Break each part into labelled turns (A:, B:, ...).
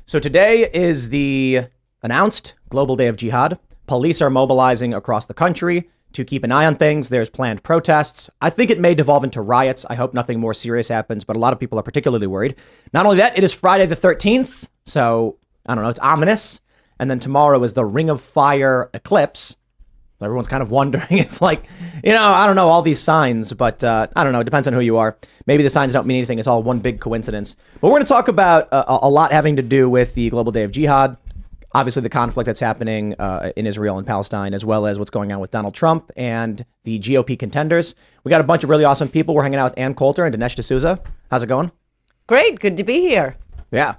A: So today is the announced Global Day of Jihad. Police are mobilizing across the country to keep an eye on things. There's planned protests. I think it may devolve into riots. I hope nothing more serious happens, but a lot of people are particularly worried. Not only that, it is Friday the 13th. So, I don't know, it's ominous. And then tomorrow is the Ring of Fire eclipse. So everyone's kind of wondering if, I don't know, all these signs, but I don't know. It depends on who you are. Maybe the signs don't mean anything. It's all one big coincidence. But we're going to talk about a lot having to do with the Global Day of Jihad. Obviously, the conflict that's happening in Israel and Palestine, as well as what's going on with Donald Trump and the GOP contenders. We got a bunch of really awesome people. We're hanging out with Ann Coulter and Dinesh D'Souza. How's it going?
B: Great. Good to be here.
A: Yeah.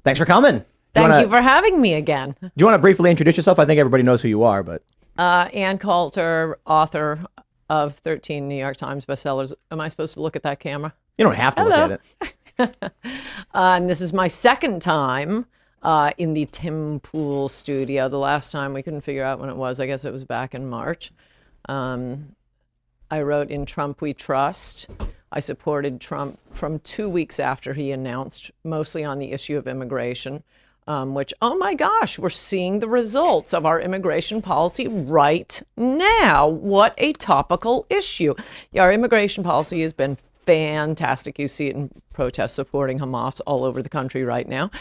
A: Thanks for coming.
B: Thank you for having me again.
A: Do you want to briefly introduce yourself? I think everybody knows who you are, but...
B: Ann Coulter, author of 13 New York Times bestsellers. Am I supposed to look at that camera?
A: You don't have to look at it.
B: And this is my second time in the Tim Pool studio. The last time we couldn't figure out when it was. I guess it was back in March. I wrote In Trump We Trust. I supported Trump from 2 weeks after he announced, mostly on the issue of immigration. Which, oh my gosh, we're seeing the results of our immigration policy right now. What a topical issue. Yeah, our immigration policy has been fantastic. You see it in protests supporting Hamas all over the country right now.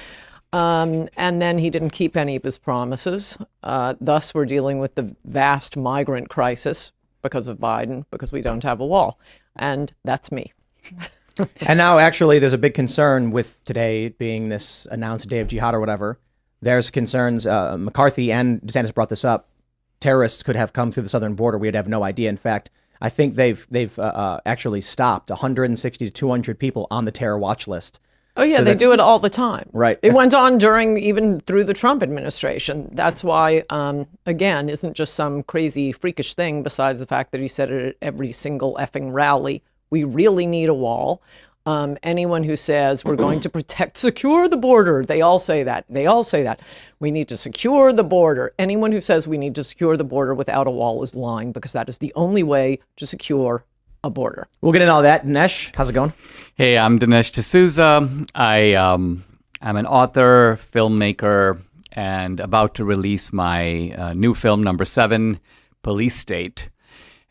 B: And then he didn't keep any of his promises. Thus, we're dealing with the vast migrant crisis because of Biden, because we don't have a wall. And that's me.
A: And now, actually, there's a big concern with today being this announced Day of Jihad or whatever. There's concerns. McCarthy and DeSantis brought this up. Terrorists could have come through the southern border. We'd have no idea. In fact, I think they've actually stopped 160 to 200 people on the terror watch list.
B: Oh, yeah, so they do it all the time.
A: Right.
B: It went on even through the Trump administration. That's why, again, isn't just some crazy freakish thing besides the fact that he said it at every single effing rally. We really need a wall. Anyone who says we're going to secure the border, they all say that. We need to secure the border. Anyone who says we need to secure the border without a wall is lying, because that is the only way to secure a border.
A: We'll get into all that. Dinesh, how's it going?
C: Hey, I'm Dinesh D'Souza. I'm an author, filmmaker, and about to release my new film, number 7, Police State.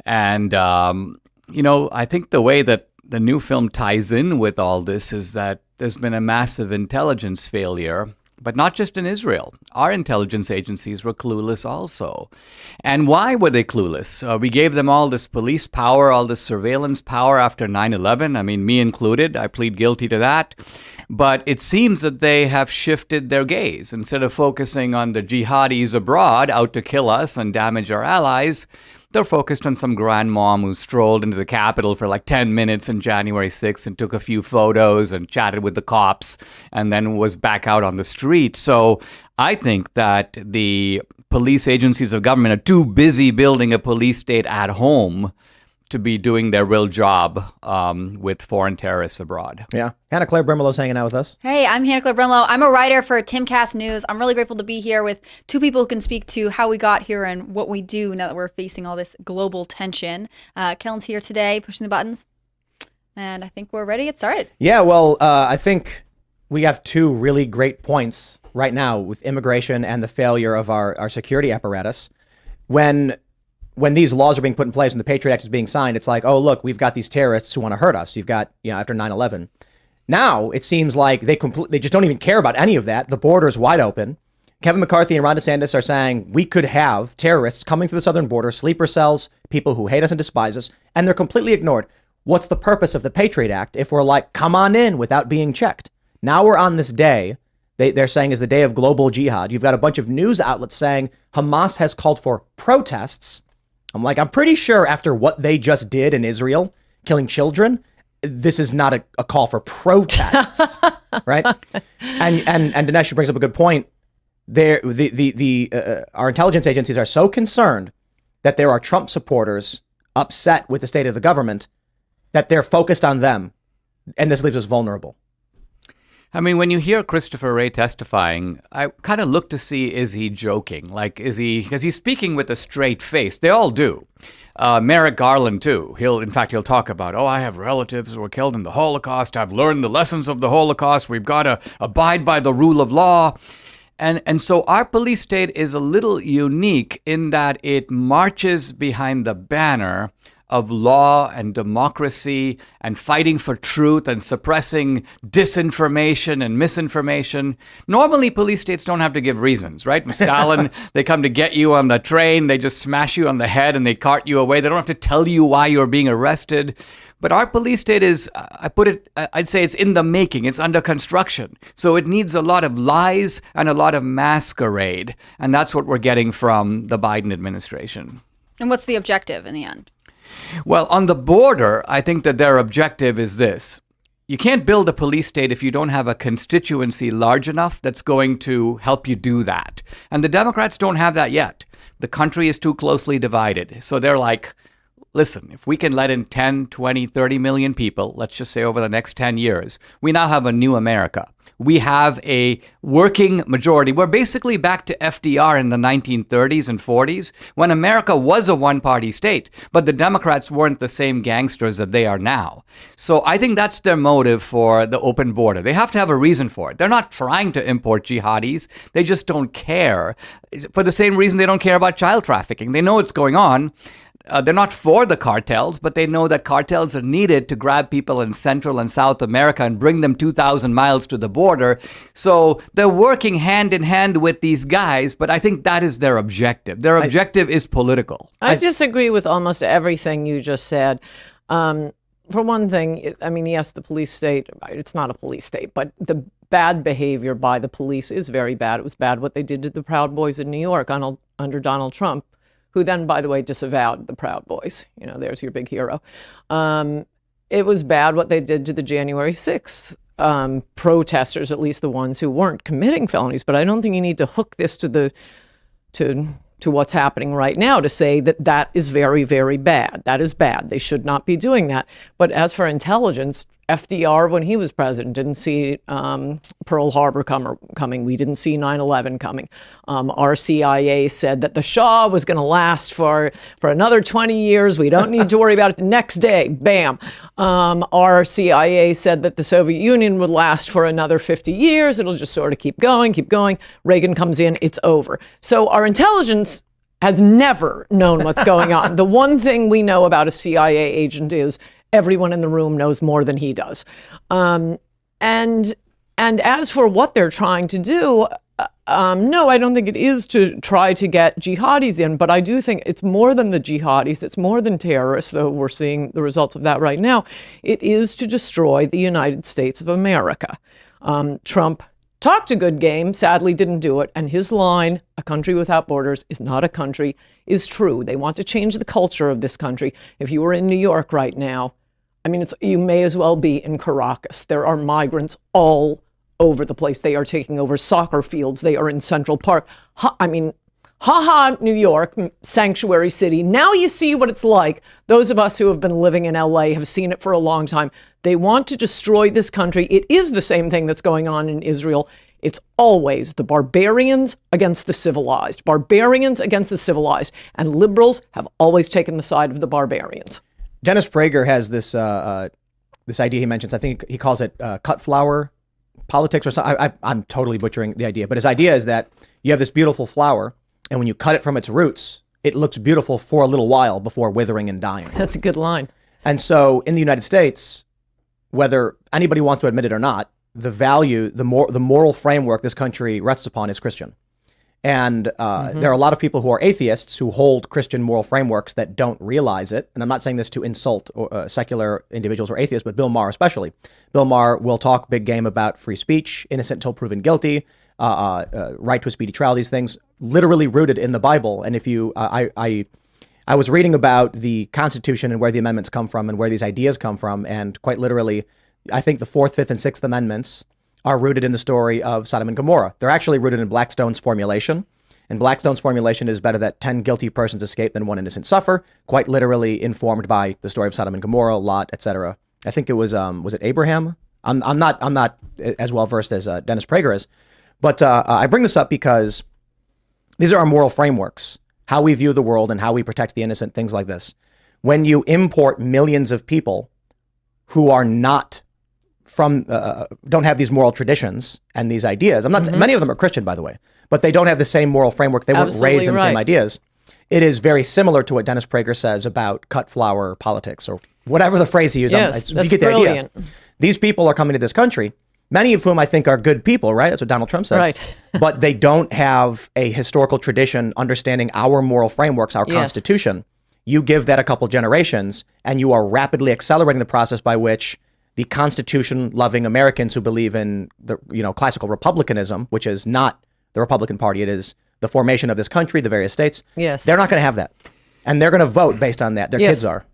C: And I think the way that the new film ties in with all this is that there's been a massive intelligence failure, but not just in Israel. Our intelligence agencies were clueless also. And why were they clueless? We gave them all this police power, all this surveillance power after 9/11. I mean, me included. I plead guilty to that. But it seems that they have shifted their gaze. Instead of focusing on the jihadis abroad out to kill us and damage our allies, they're focused on some grandmom who strolled into the Capitol for like 10 minutes on January 6th and took a few photos and chatted with the cops and then was back out on the street. So I think that the police agencies of government are too busy building a police state at home to be doing their real job with foreign terrorists abroad.
A: Yeah. Hannah Claire Brimelow's hanging out with us.
D: Hey, I'm Hannah Claire Brimelow. I'm a writer for Timcast News. I'm really grateful to be here with two people who can speak to how we got here and what we do now that we're facing all this global tension. Kellen's here today, pushing the buttons. And I think we're ready to get started.
A: Yeah, well, I think we have two really great points right now with immigration and the failure of our security apparatus. When these laws are being put in place and the Patriot Act is being signed, it's like, oh, look, we've got these terrorists who want to hurt us. You've got, after 9/11. Now it seems like they just don't even care about any of that. The border is wide open. Kevin McCarthy and Ron DeSantis are saying we could have terrorists coming through the southern border, sleeper cells, people who hate us and despise us, and they're completely ignored. What's the purpose of the Patriot Act if we're like, come on in without being checked? Now we're on this day. They're saying is the day of global jihad. You've got a bunch of news outlets saying Hamas has called for protests. I'm pretty sure after what they just did in Israel, killing children, this is not a call for protests, right? And Dinesh brings up a good point. Our intelligence agencies are so concerned that there are Trump supporters upset with the state of the government that they're focused on them, and this leaves us vulnerable.
C: I mean, when you hear Christopher Wray testifying, I kind of look to see, is he joking? Like, because he's speaking with a straight face. They all do. Merrick Garland, too. In fact, he'll talk about, I have relatives who were killed in the Holocaust. I've learned the lessons of the Holocaust. We've got to abide by the rule of law. And so our police state is a little unique in that it marches behind the banner of law and democracy and fighting for truth and suppressing disinformation and misinformation. Normally, police states don't have to give reasons, right? In Stalin, they come to get you on the train, they just smash you on the head and they cart you away. They don't have to tell you why you're being arrested. But our police state is, I'd say it's in the making. It's under construction. So it needs a lot of lies and a lot of masquerade. And that's what we're getting from the Biden administration.
D: And what's the objective in the end?
C: Well, on the border, I think that their objective is this. You can't build a police state if you don't have a constituency large enough that's going to help you do that. And the Democrats don't have that yet. The country is too closely divided. So they're like, listen, if we can let in 10, 20, 30 million people, let's just say over the next 10 years, we now have a new America. We have a working majority. We're basically back to FDR in the 1930s and 40s when America was a one-party state, but the Democrats weren't the same gangsters that they are now. So I think that's their motive for the open border. They have to have a reason for it. They're not trying to import jihadis. They just don't care. For the same reason they don't care about child trafficking. They know what's going on. They're not for the cartels, but they know that cartels are needed to grab people in Central and South America and bring them 2,000 miles to the border. So they're working hand in hand with these guys, but I think that is their objective. Their objective is political.
B: I disagree with almost everything you just said. For one thing, I mean, yes, the police state, it's not a police state, but the bad behavior by the police is very bad. It was bad what they did to the Proud Boys in New York under Donald Trump, who then, by the way, disavowed the Proud Boys. You know, there's your big hero. It was bad what they did to the January 6th protesters, at least the ones who weren't committing felonies. But I don't think you need to hook this to what's happening right now to say that that is very, very bad. That is bad. They should not be doing that. But as for intelligence, FDR, when he was president, didn't see Pearl Harbor coming. We didn't see 9/11 coming. Our CIA said that the Shah was going to last for another 20 years. We don't need to worry about it. The next day, bam. Our CIA said that the Soviet Union would last for another 50 years. It'll just sort of keep going, keep going. Reagan comes in, it's over. So our intelligence has never known what's going on. The one thing we know about a CIA agent is everyone in the room knows more than he does. And as for what they're trying to do, no, I don't think it is to try to get jihadis in, but I do think it's more than the jihadis. It's more than terrorists, though we're seeing the results of that right now. It is to destroy the United States of America. Trump talked a good game, sadly didn't do it, and his line, a country without borders is not a country, is true. They want to change the culture of this country. If you were in New York right now, I mean, you may as well be in Caracas. There are migrants all over the place. They are taking over soccer fields. They are in Central Park. New York, sanctuary city. Now you see what it's like. Those of us who have been living in LA have seen it for a long time. They want to destroy this country. It is the same thing that's going on in Israel. It's always the barbarians against the civilized. Barbarians against the civilized. And liberals have always taken the side of the barbarians.
A: Dennis Prager has this idea he mentions. I think he calls it cut flower politics or something. I'm totally butchering the idea. But his idea is that you have this beautiful flower, and when you cut it from its roots, it looks beautiful for a little while before withering and dying.
B: That's a good line.
A: And so in the United States, whether anybody wants to admit it or not, the moral framework this country rests upon is Christian. And there are a lot of people who are atheists who hold Christian moral frameworks that don't realize it. And I'm not saying this to insult secular individuals or atheists, but Bill Maher especially. Bill Maher will talk big game about free speech, innocent until proven guilty, right to a speedy trial, these things literally rooted in the Bible. And if you, I was reading about the Constitution and where the amendments come from and where these ideas come from. And quite literally, I think the 4th, 5th, and 6th Amendments are rooted in the story of Sodom and Gomorrah. They're actually rooted in Blackstone's formulation. And Blackstone's formulation is better that 10 guilty persons escape than one innocent suffer, quite literally informed by the story of Sodom and Gomorrah, Lot, etc. I think it was it Abraham? I'm not as well versed as Dennis Prager is. But I bring this up because these are our moral frameworks, how we view the world and how we protect the innocent, things like this. when you import millions of people who are not from, don't have these moral traditions and these ideas. I'm not, many of them are Christian, by the way, but they don't have the same moral framework. They weren't
B: Absolutely
A: raised in the same ideas. It is very similar to what Dennis Prager says about cut flower politics or whatever the phrase he used.
B: Yes,
A: you
B: that's
A: get the
B: brilliant.
A: idea. These people are coming to this country, many of whom I think are good people, right? That's what Donald Trump said.
B: Right.
A: But they don't have a historical tradition understanding our moral frameworks, our Constitution. You give that a couple generations, and you are rapidly accelerating the process by which the Constitution-loving Americans who believe in the classical republicanism, which is not the Republican Party, it is the formation of this country, the various states.
B: Yes.
A: They're not going to have that, and they're going to vote based on that. Their kids are.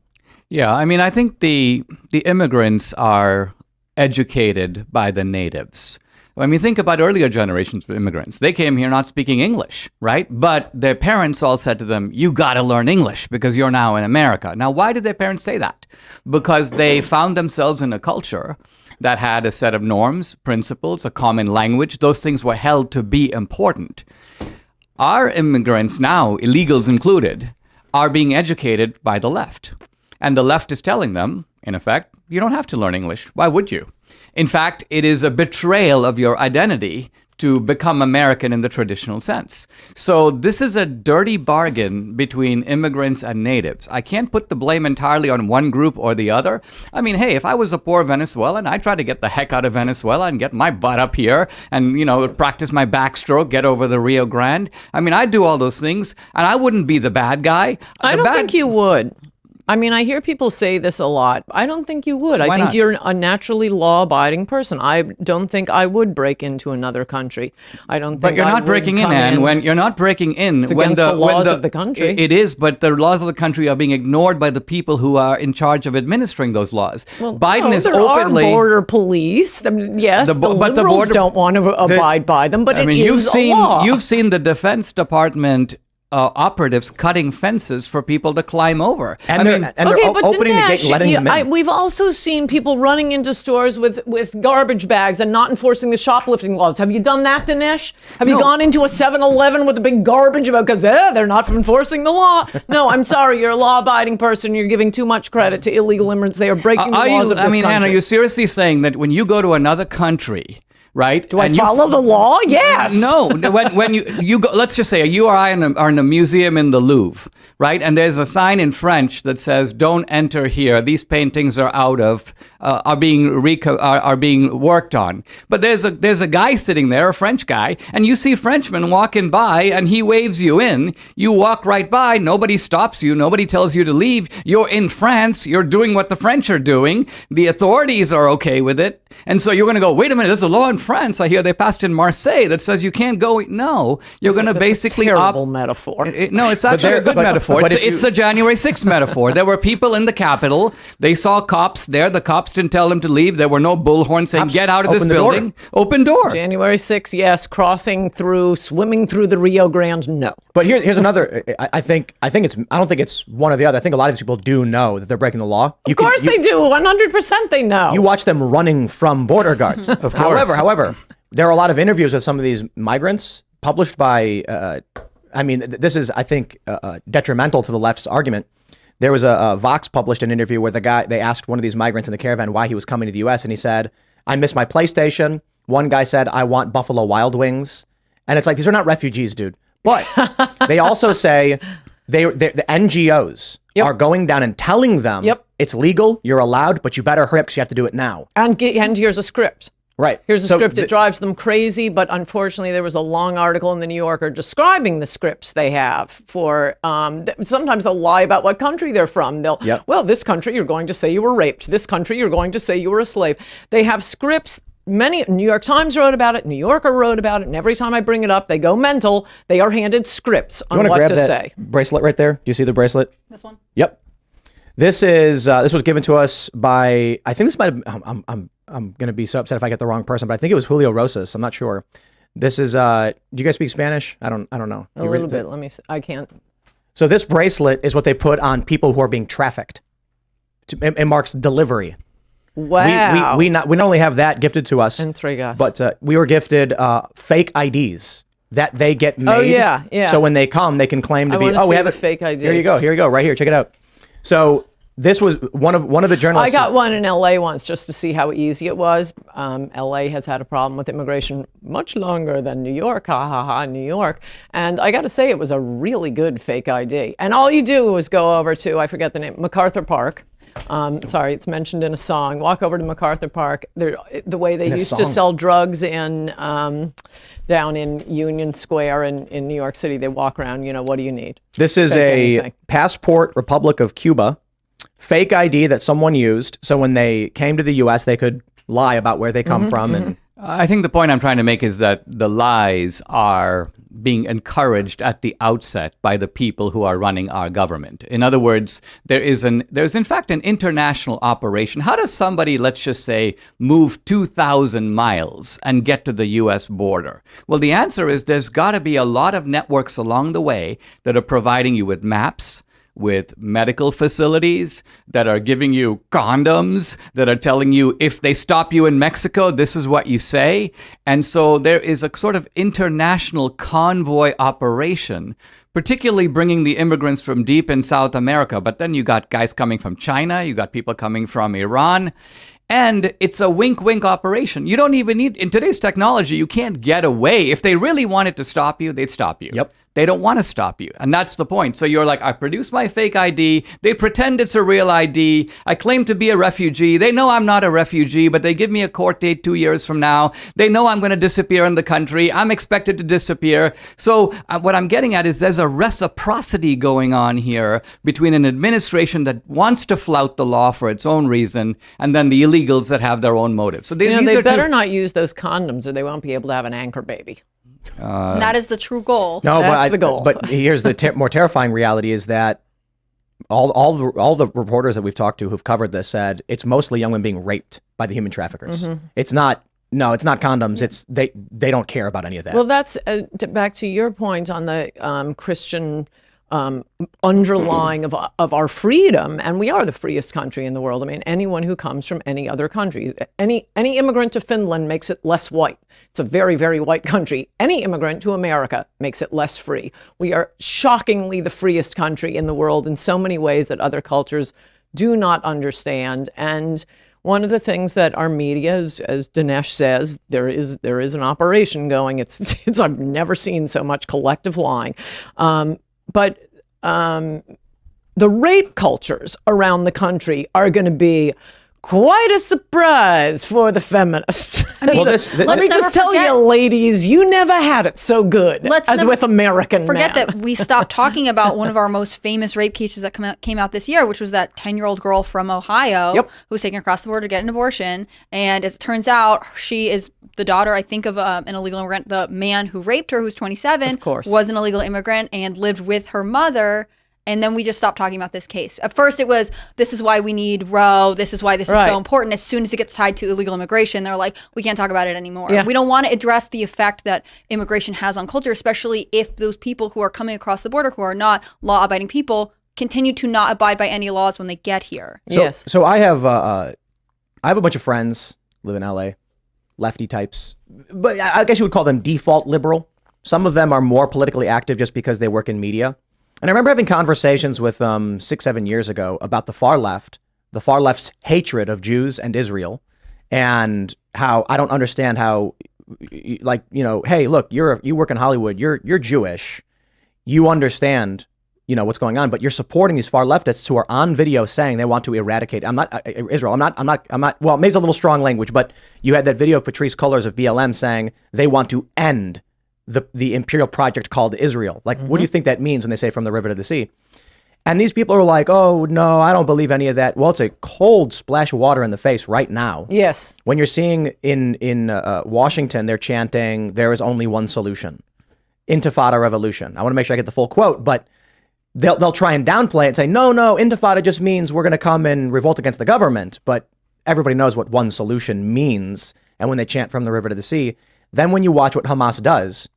C: Yeah, I mean, I think the immigrants are educated by the natives. I mean, think about earlier generations of immigrants. They came here not speaking English, right? But their parents all said to them, you got to learn English because you're now in America. Now, why did their parents say that? Because they found themselves in a culture that had a set of norms, principles, a common language. Those things were held to be important. Our immigrants now, illegals included, are being educated by the left. And the left is telling them, in effect, you don't have to learn English. Why would you? In fact, it is a betrayal of your identity to become American in the traditional sense. So this is a dirty bargain between immigrants and natives. I can't put the blame entirely on one group or the other. I mean, hey, if I was a poor Venezuelan, I'd try to get the heck out of Venezuela and get my butt up here and, practice my backstroke, get over the Rio Grande. I mean, I'd do all those things, and I wouldn't be the bad guy.
B: I don't think you would. I mean, I hear people say this a lot. I don't think you would.
C: Why
B: I think
C: not?
B: you're a naturally law-abiding person. I don't think I would break into another country. I don't think.
C: But you're
B: I
C: not
B: would
C: breaking in,
B: come
C: Anne. When you're not breaking in,
B: It's
C: when
B: against the laws of the country.
C: It is, but the laws of the country are being ignored by the people who are in charge of administering those laws.
B: Well,
C: Biden
B: no,
C: is
B: there
C: openly.
B: are border police. I mean, yes, the
C: but the
B: liberals
C: border-
B: don't want to abide by them, but
C: I mean,
B: it is a law.
C: you've seen the Defense Department operatives cutting fences for people to climb over.
A: And they're opening the gate and letting them in.
B: We've also seen people running into stores with garbage bags and not enforcing the shoplifting laws. Have you done that, Dinesh? Have you gone into a 7-Eleven with a big garbage bag because they're not enforcing the law? No, I'm sorry. You're a law-abiding person. You're giving too much credit to illegal immigrants. They are breaking the laws of this country.
C: Anne, are you seriously saying that when you go to another country, right?
B: Do I follow the law? Yes.
C: No. When you go, let's just say you or I are in a museum in the Louvre, right? And there's a sign in French that says, "Don't enter here. These paintings are are being worked on." But there's a guy sitting there, a French guy, and you see Frenchmen walking by, and he waves you in. You walk right by. Nobody stops you. Nobody tells you to leave. You're in France. You're doing what the French are doing. The authorities are okay with it. And so you're going to go, wait a minute, there's a law in France. I hear they passed in Marseille that says you can't go. No, you're going to basically...
B: That's a terrible metaphor.
C: No, it's actually a good metaphor. It's the January 6th metaphor. There were people in the Capitol. They saw cops there. The cops didn't tell them to leave. There were no bullhorns saying, get out of this building. Open door.
B: January 6th, yes. Swimming through the Rio Grande, no.
A: But here's another. I don't think it's one or the other. I think a lot of these people do know that they're breaking the law.
B: Of course they do. 100% they know.
A: You watch them running from border guards.
C: Of course.
A: However, there are a lot of interviews with some of these migrants published by. This is, I think, detrimental to the left's argument. There was a Vox published an interview where they asked one of these migrants in the caravan why he was coming to the U.S. and he said, "I miss my PlayStation." One guy said, "I want Buffalo Wild Wings," and it's like these are not refugees, dude. But they also say the NGOs are going down and telling them it's legal, you're allowed, but you better hurry up because you have to do it now.
B: And here's a script.
A: Right.
B: Here's a script that drives them crazy, but unfortunately there was a long article in the New Yorker describing the scripts they have for, sometimes they'll lie about what country they're from. Well, this country you're going to say you were raped. This country you're going to say you were a slave. They have scripts. Many New York Times wrote about it, New Yorker wrote about it, and every time I bring it up, they go mental. They are handed scripts on what to say.
A: Bracelet right there. Do you see the bracelet?
D: This one?
A: Yep. This was given to us by, I think this might have, I'm going to be so upset if I get the wrong person, but I think it was Julio Rosas. I'm not sure. This is, do you guys speak Spanish? I don't know.
B: A little bit. Let me see. I can't.
A: So this bracelet is what they put on people who are being trafficked. It marks delivery.
B: Wow.
A: We not only have that gifted to us, but we were gifted fake IDs that they get made.
B: Oh, yeah.
A: So when they come, they can claim to be, we have
B: a fake ID.
A: Here you go. Right here. Check it out. So this was one of the
B: I
A: journalists.
B: got one in LA once just to see how easy it was. LA has had a problem with immigration much longer than New York, New York. And I got to say, it was a really good fake ID. And all you do is go over to, I forget the name, MacArthur Park. Sorry, it's mentioned in a song. Walk over to MacArthur Park. The way they used to sell drugs in down in Union Square in New York City, they walk around, what do you need?
A: This is
B: Fake
A: a
B: anything.
A: passport Republic of Cuba, fake ID that someone used. So when they came to the U.S., they could lie about where they come from. And
C: I think the point I'm trying to make is that the lies are being encouraged at the outset by the people who are running our government. In other words, there's in fact an international operation. How does somebody, let's just say, move 2,000 miles and get to the U.S. border? Well, the answer is there's got to be a lot of networks along the way that are providing you with maps, with medical facilities, that are giving you condoms, that are telling you if they stop you in Mexico, this is what you say. And so there is a sort of international convoy operation, particularly bringing the immigrants from deep in South America. But then you got guys coming from China, you got people coming from Iran. And it's a wink-wink operation. You don't even need, in today's technology, you can't get away. If they really wanted to stop you, they'd stop you.
A: Yep.
C: They don't want to stop you. And that's the point. So you're like, I produce my fake ID. They pretend it's a real ID. I claim to be a refugee. They know I'm not a refugee, but they give me a court date 2 years from now. They know I'm going to disappear in the country. I'm expected to disappear. So what I'm getting at is there's a reciprocity going on here between an administration that wants to flout the law for its own reason and then the illegals that have their own motives. So these
B: They
C: are
B: better
C: two.
B: not use those condoms or they won't be able to have an anchor baby.
D: And that is the true goal.
A: no,
B: That's the goal.
A: But here's the more terrifying reality is that all the reporters that we've talked to who've covered this said it's mostly young women being raped by the human traffickers. It's not condoms. It's they don't care about any of that.
B: Well, that's back to your point on the Christian underlying of our freedom, and we are the freest country in the world. I mean, anyone who comes from any other country, any immigrant to Finland makes it less white. It's a very, very white country. Any immigrant to America makes it less free. We are shockingly the freest country in the world in so many ways that other cultures do not understand. And one of the things that our media, as Dinesh says, there is an operation going. It's I've never seen so much collective lying. But the rape cultures around the country are going to be quite a surprise for the feminists.
D: I mean,
A: Well,
B: Let me just tell you, ladies, you never had it so good with American
D: Forget
B: men.
D: that we stopped talking about one of our most famous rape cases that came out this year, which was that 10-year-old girl from Ohio who was taken across the border to get an abortion. And as it turns out, she is the daughter, I think, of an illegal immigrant. The man who raped her, who's 27,
B: Of course.
D: was an illegal immigrant and lived with her mother. And then we just stopped talking about this case. At first it was, this is why we need Roe. This is why this is
B: Right.
D: so important. As soon as it gets tied to illegal immigration, they're like, we can't talk about it anymore.
B: Yeah.
D: We don't want to address the effect that immigration has on culture, especially if those people who are coming across the border, who are not law-abiding people, continue to not abide by any laws when they get here.
B: Yes.
A: So I have a bunch of friends live in LA, lefty types, but I guess you would call them default liberal. Some of them are more politically active just because they work in media. And I remember having conversations with 6-7 years ago about the far left's hatred of Jews and Israel, and how I don't understand how, like, hey, look, you work in Hollywood, you're Jewish, you understand, what's going on, but you're supporting these far leftists who are on video saying they want to eradicate. I'm not Israel. I'm not. Well, maybe it's a little strong language, but you had that video of Patrisse Cullors of BLM saying they want to end the imperial project called Israel. Like, what do you think that means when they say from the river to the sea? And these people are like, oh, no, I don't believe any of that. Well, it's a cold splash of water in the face right now.
B: Yes.
A: When you're seeing in Washington, they're chanting, there is only one solution. Intifada revolution. I want to make sure I get the full quote, but they'll try and downplay it and say, no, intifada just means we're going to come and revolt against the government. But everybody knows what one solution means. And when they chant from the river to the sea, then when you watch what Hamas does.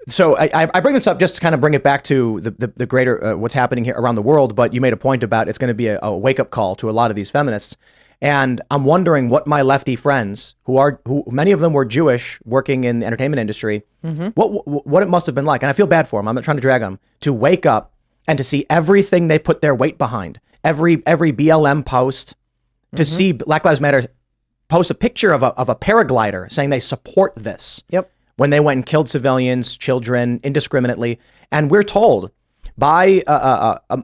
A: So I bring this up just to kind of bring it back to the greater what's happening here around the world. But you made a point about it's going to be a wake up call to a lot of these feminists. And I'm wondering what my lefty friends, who many of them were Jewish, working in the entertainment industry, what it must have been like. And I feel bad for them. I'm not trying to drag them, to wake up and to see everything they put their weight behind, every BLM post, to see Black Lives Matter post a picture of a paraglider saying they support this.
B: Yep.
A: When they went and killed civilians, children, indiscriminately. And we're told by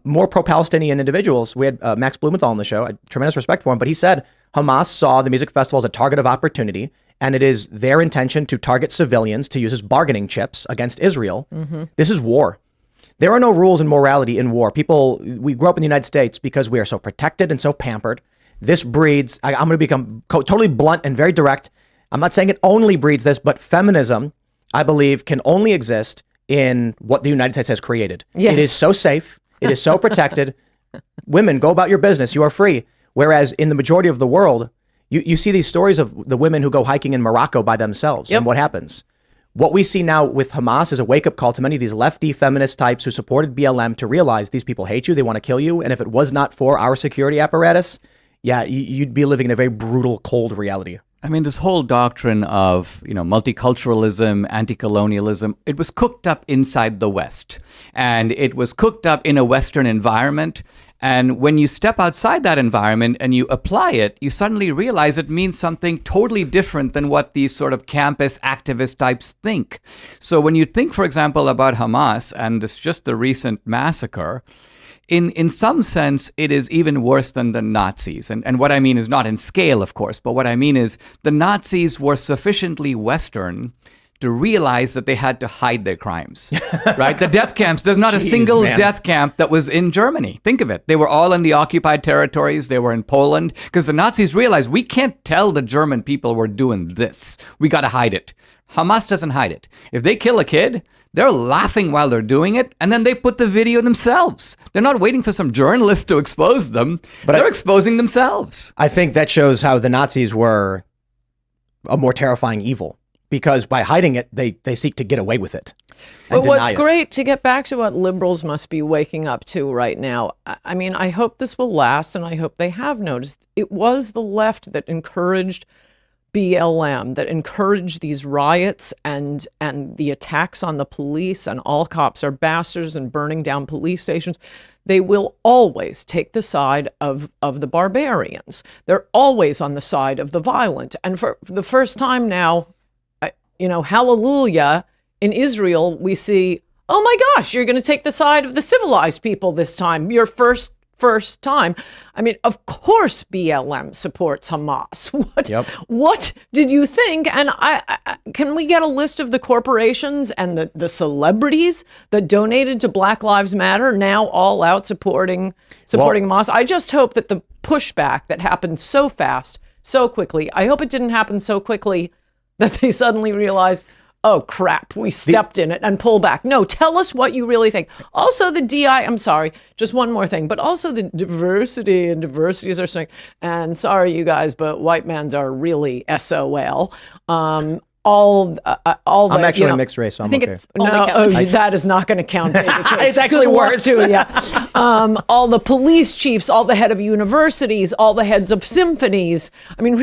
A: more pro-Palestinian individuals, we had Max Blumenthal on the show, I had tremendous respect for him, but he said Hamas saw the music festival as a target of opportunity, and it is their intention to target civilians to use as bargaining chips against Israel. This is war. There are no rules and morality in war. We grew up in the United States because we are so protected and so pampered. This breeds, I'm going to become totally blunt and very direct. I'm not saying it only breeds this, but feminism, I believe, can only exist in what the United States has created.
B: Yes.
A: It is so safe. It is so protected. Women, go about your business. You are free. Whereas in the majority of the world, you see these stories of the women who go hiking in Morocco by themselves.
B: Yep.
A: And what happens? What we see now with Hamas is a wake-up call to many of these lefty feminist types who supported BLM to realize these people hate you. They want to kill you. And if it was not for our security apparatus, yeah, you'd be living in a very brutal, cold reality.
C: I mean, this whole doctrine of, multiculturalism, anti-colonialism, it was cooked up inside the West. And it was cooked up in a Western environment. And when you step outside that environment and you apply it, you suddenly realize it means something totally different than what these sort of campus activist types think. So when you think, for example, about Hamas and just the recent massacre, in some sense, it is even worse than the Nazis. And what I mean is not in scale, of course, but what I mean is the Nazis were sufficiently Western to realize that they had to hide their crimes, right? The death camps, there's not a single death camp that was in Germany. Think of it. They were all in the occupied territories. They were in Poland because the Nazis realized we can't tell the German people we're doing this. We got to hide it. Hamas doesn't hide it. If they kill a kid, they're laughing while they're doing it, and then they put the video themselves. They're not waiting for some journalist to expose them. But they're exposing themselves.
A: I think that shows how the Nazis were a more terrifying evil, because by hiding it, they seek to get away with it.
B: But what's great, to get back to what liberals must be waking up to right now, I mean, I hope this will last, and I hope they have noticed. It was the left that encouraged BLM, that encouraged these riots and the attacks on the police, and all cops are bastards and burning down police stations. They will always take the side of the barbarians. They're always on the side of the violent. And for the first time now, hallelujah, in Israel, we see, oh my gosh, you're going to take the side of the civilized people this time. Your first time. I mean, of course BLM supports Hamas. What did you think? And can we get a list of the corporations and the celebrities that donated to Black Lives Matter, now all out supporting Hamas? I just hope that the pushback that happened so fast, so quickly, I hope it didn't happen so quickly that they suddenly realized, oh crap, we stepped in it, and pull back. No, tell us what you really think. Also I'm sorry, just one more thing, but also the diversity and diversities are saying, and sorry you guys, but white mans are really SOL. I'm
A: actually mixed race, so I'm okay.
B: That is not going to count.
A: It's actually worse.
B: All the police chiefs, all the head of universities, all the heads of symphonies. I mean,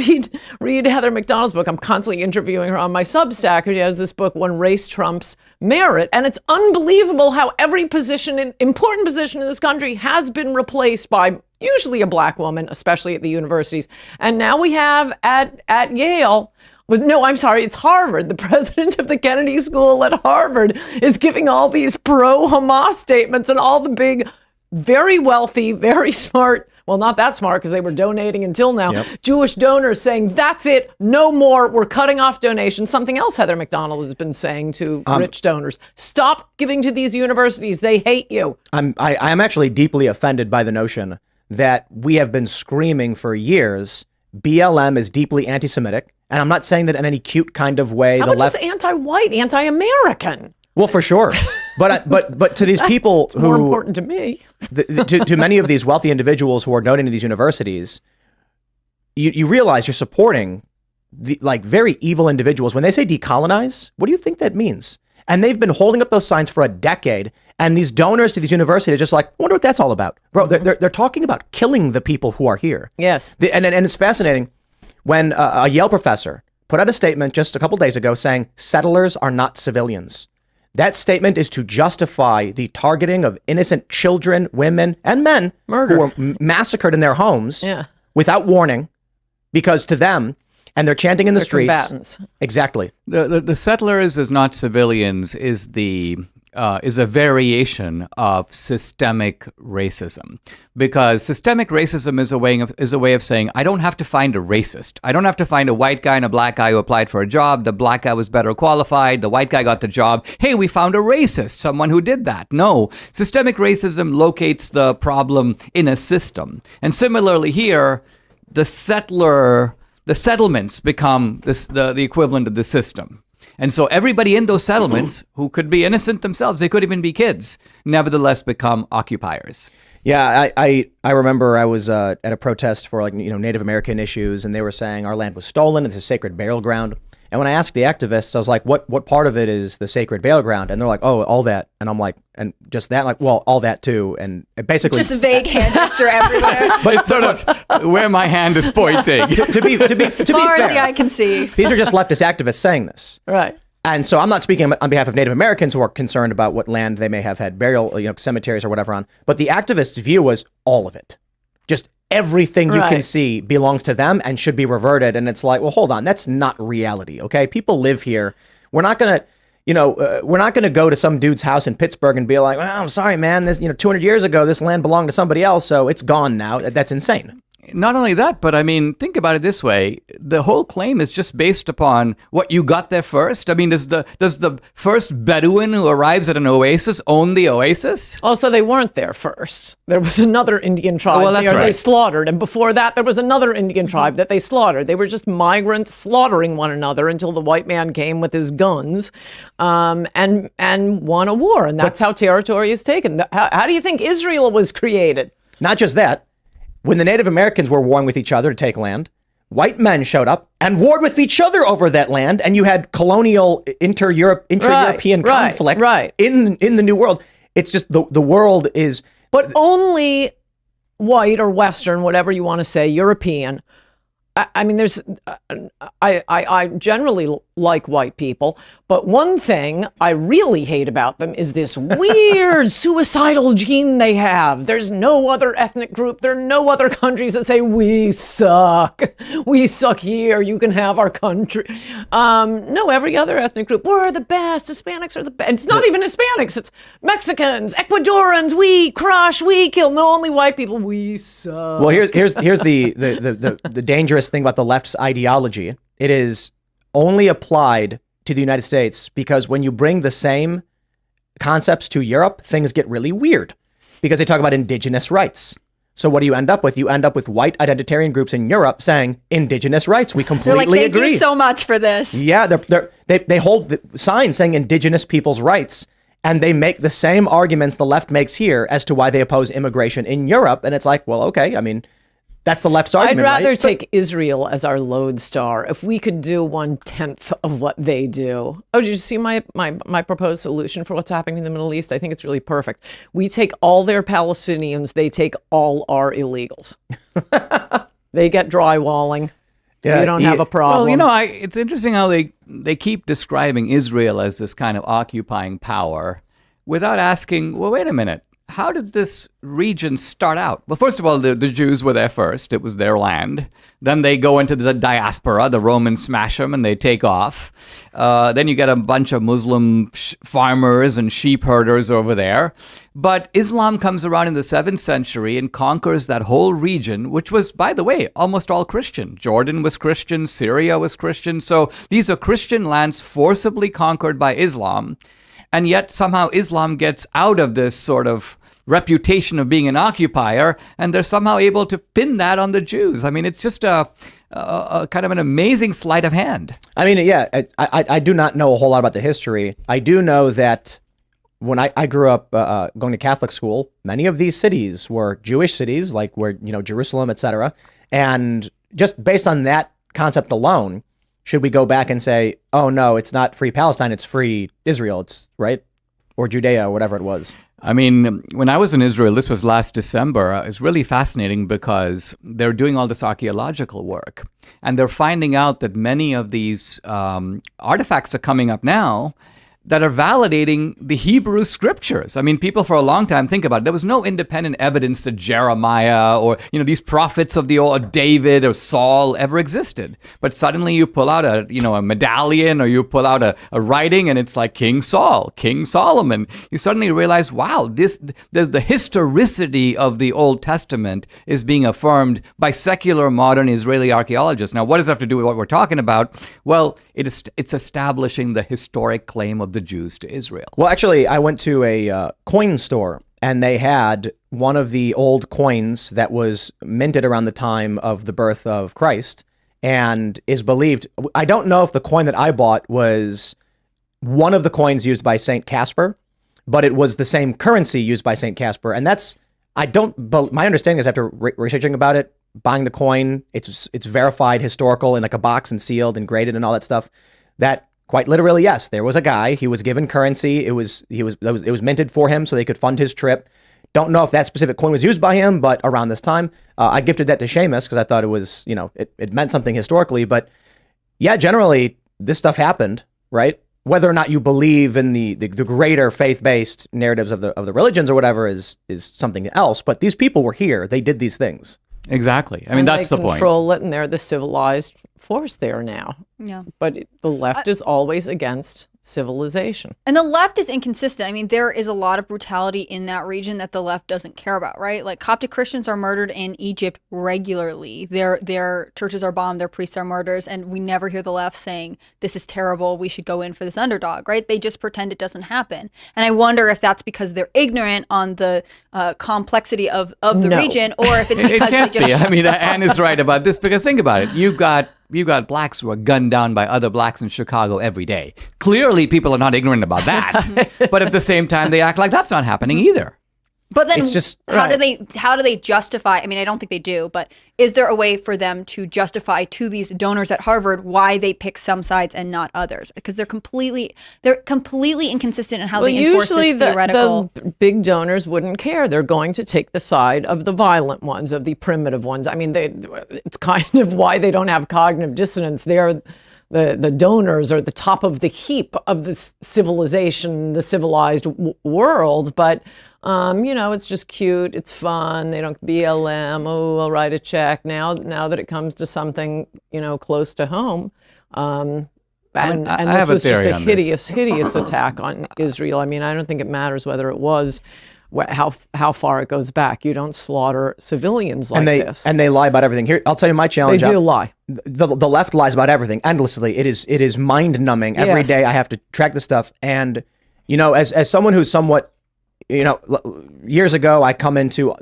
B: read Heather McDonald's book. I'm constantly interviewing her on my Substack. She has this book, When Race Trumps Merit. And it's unbelievable how every important position in this country has been replaced by usually a black woman, especially at the universities. And now we have at Yale, no, I'm sorry, it's Harvard. The president of the Kennedy School at Harvard is giving all these pro-Hamas statements, and all the big, very wealthy, very smart, well, not that smart because they were donating until now, Jewish donors saying, that's it, no more, we're cutting off donations. Something else Heather McDonald has been saying to rich donors, stop giving to these universities, they hate you.
A: I'm actually deeply offended by the notion that we have been screaming for years, BLM is deeply anti-Semitic. And I'm not saying that in any cute kind of way.
B: How about just anti-white, anti-American?
A: Well, for sure. But to these people who...
B: more important to me.
A: to many of these wealthy individuals who are donating to these universities, you realize you're supporting very evil individuals. When they say decolonize, what do you think that means? And they've been holding up those signs for a decade. And these donors to these universities are just like, I wonder what that's all about. Bro, they're talking about killing the people who are here.
B: Yes.
A: And it's fascinating. When a Yale professor put out a statement just a couple days ago saying settlers are not civilians. That statement is to justify the targeting of innocent children, women, and men
B: Murder.
A: who were massacred in their homes
B: Yeah.
A: without warning, because to them, and they're chanting in the
B: They're
A: streets.
B: combatants.
A: Exactly.
C: The settlers is not civilians is a variation of systemic racism, because systemic racism is a way of saying I don't have to find a racist. I don't have to find a white guy and a black guy who applied for a job. The black guy was better qualified. The white guy got the job. Hey, we found a racist, someone who did that. No, systemic racism locates the problem in a system, and similarly here, the settlements become the equivalent of the system. And so everybody in those settlements who could be innocent themselves, they could even be kids, nevertheless become occupiers.
A: Yeah, I remember I was at a protest for Native American issues, and they were saying our land was stolen. It's a sacred burial ground. And when I asked the activists, I was like, what part of it is the sacred burial ground? And they're like, oh, all that. And I'm like, and just that? Like, well, all that too. And it basically
D: Just a vague hand gesture everywhere.
C: But it's sort of where my hand is pointing.
A: to be
D: As far as the
A: fair,
D: eye can see.
A: these are just leftist activists saying this.
B: Right.
A: And so I'm not speaking on behalf of Native Americans who are concerned about what land they may have had burial, cemeteries or whatever on. But the activists' view was all of it. Just everything you can
B: Right.
A: see belongs to them and should be reverted. And it's like, well, hold on, that's not reality. Okay, people live here. We're not gonna, we're not gonna go to some dude's house in Pittsburgh and be like, well, I'm sorry, man. This, 200 years ago, this land belonged to somebody else, so it's gone now. That's insane.
C: Not only that, but I mean, think about it this way. The whole claim is just based upon what you got there first. I mean, does the first Bedouin who arrives at an oasis own the oasis?
B: Also, they weren't there first. There was another Indian tribe
C: well, that's
B: there they
C: right.
B: slaughtered. And before that, there was another Indian tribe that they slaughtered. They were just migrants slaughtering one another until the white man came with his guns and won a war. And that's how territory is taken. How do you think Israel was created?
A: Not just that. When the Native Americans were warring with each other to take land, white men showed up and warred with each other over that land, and you had colonial inter-European
B: Right,
A: conflict
B: right.
A: in the New World. It's just the world is.
B: But only white or Western, whatever you want to say, European. I mean, I generally like white people, but one thing I really hate about them is this weird suicidal gene they have. There's no other ethnic group. There are no other countries that say, we suck. We suck here. You can have our country. No, every other ethnic group, we're the best. Hispanics are the best. It's not even Hispanics. It's Mexicans, Ecuadorians. We crush, we kill. No, only white people. We suck.
A: Well, here's the dangerous thing about the left's ideology. It is only applied to the United States because when you bring the same concepts to Europe, things get really weird because they talk about indigenous rights. So what do you end up with? You end up with white identitarian groups in Europe saying indigenous rights. We
D: They're
A: completely
D: like, thank
A: agree.
D: you so much for this.
A: Yeah, they hold the signs saying indigenous people's rights, and they make the same arguments the left makes here as to why they oppose immigration in Europe. And it's like, well, okay, I mean, that's the left's argument.
B: I'd rather
A: right?
B: take Israel as our lodestar if we could do 1/10 of what they do. Oh, did you see my proposed solution for what's happening in the Middle East? I think it's really perfect. We take all their Palestinians, they take all our illegals. They get drywalling.
A: Yeah,
B: We don't have a problem.
C: Well, it's interesting how they keep describing Israel as this kind of occupying power without asking, well, wait a minute. How did this region start out? Well, first of all, the Jews were there first. It was their land. Then they go into the diaspora. The Romans smash them and they take off. Then you get a bunch of Muslim farmers and sheep herders over there. But Islam comes around in the 7th century and conquers that whole region, which was, by the way, almost all Christian. Jordan was Christian. Syria was Christian. So these are Christian lands forcibly conquered by Islam. And yet somehow Islam gets out of this sort of reputation of being an occupier, and they're somehow able to pin that on the Jews. I mean, it's just a kind of an amazing sleight of hand.
A: I mean, yeah, I do not know a whole lot about the history. I do know that when I grew up going to Catholic school, many of these cities were Jewish cities, like where, Jerusalem, etc. And just based on that concept alone, should we go back and say, oh, no, it's not free Palestine, it's free Israel, it's right? Or Judea, or whatever it was.
C: I mean, when I was in Israel, this was last December, it's really fascinating because they're doing all this archaeological work. And they're finding out that many of these artifacts are coming up now that are validating the Hebrew scriptures. I mean, people for a long time think about it. There was no independent evidence that Jeremiah or, these prophets of the old David or Saul ever existed. But suddenly you pull out a medallion, or you pull out a writing, and it's like King Saul, King Solomon. You suddenly realize, wow, there's the historicity of the Old Testament is being affirmed by secular modern Israeli archaeologists. Now, what does that have to do with what we're talking about? Well, it's establishing the historic claim of the Jews to Israel.
A: Well, actually, I went to a coin store, and they had one of the old coins that was minted around the time of the birth of Christ, and is believed. I don't know if the coin that I bought was one of the coins used by Saint Casper, but it was the same currency used by Saint Casper, and my understanding is, after researching about it, buying the coin, it's verified, historical, in like a box and sealed and graded and all that stuff, that quite literally, yes, there was a guy, he was given currency, it was minted for him so they could fund his trip. Don't know if that specific coin was used by him, but around this time, I gifted that to Seamus because I thought it was, it meant something historically. But yeah, generally this stuff happened, right? Whether or not you believe in the greater faith-based narratives of the religions or whatever is something else. But these people were here; they did these things.
C: Exactly. I mean, that's the point.
B: They control it, and they're the civilized force there now.
D: Yeah.
B: But the left is always against civilization.
D: And the left is inconsistent. I mean, there is a lot of brutality in that region that the left doesn't care about, right? Like, Coptic Christians are murdered in Egypt regularly. Their churches are bombed, their priests are murdered, and we never hear the left saying, this is terrible, we should go in for this underdog, right? They just pretend it doesn't happen. And I wonder if that's because they're ignorant on the complexity of the region, or if it's because they just...
C: I mean, Anne is right about this, because think about it. You got blacks who are gunned down by other blacks in Chicago every day. Clearly, people are not ignorant about that. But at the same time, they act like that's not happening either.
D: But then
A: It's just-
D: how do they justify, I mean, I don't think they do, but is there a way for them to justify to these donors at Harvard why they pick some sides and not others? Because they're completely inconsistent in how they enforce
B: usually
D: this theoretical...
B: the big donors wouldn't care. They're going to take the side of the violent ones, of the primitive ones. I mean, it's kind of why they don't have cognitive dissonance. They're the donors are the top of the heap of this civilization, the civilized world, but it's just cute, it's fun, they don't BLM, I'll write a check. Now that it comes to something, close to home, and this was just a hideous attack on Israel. I mean, I don't think it matters whether it was, how far it goes back. You don't slaughter civilians like this.
A: And they lie about everything. Here, I'll tell you my challenge.
B: They do lie.
A: The left lies about everything endlessly. It is mind numbing. Every day I have to track the stuff. And, as someone who's somewhat, years ago, I come into,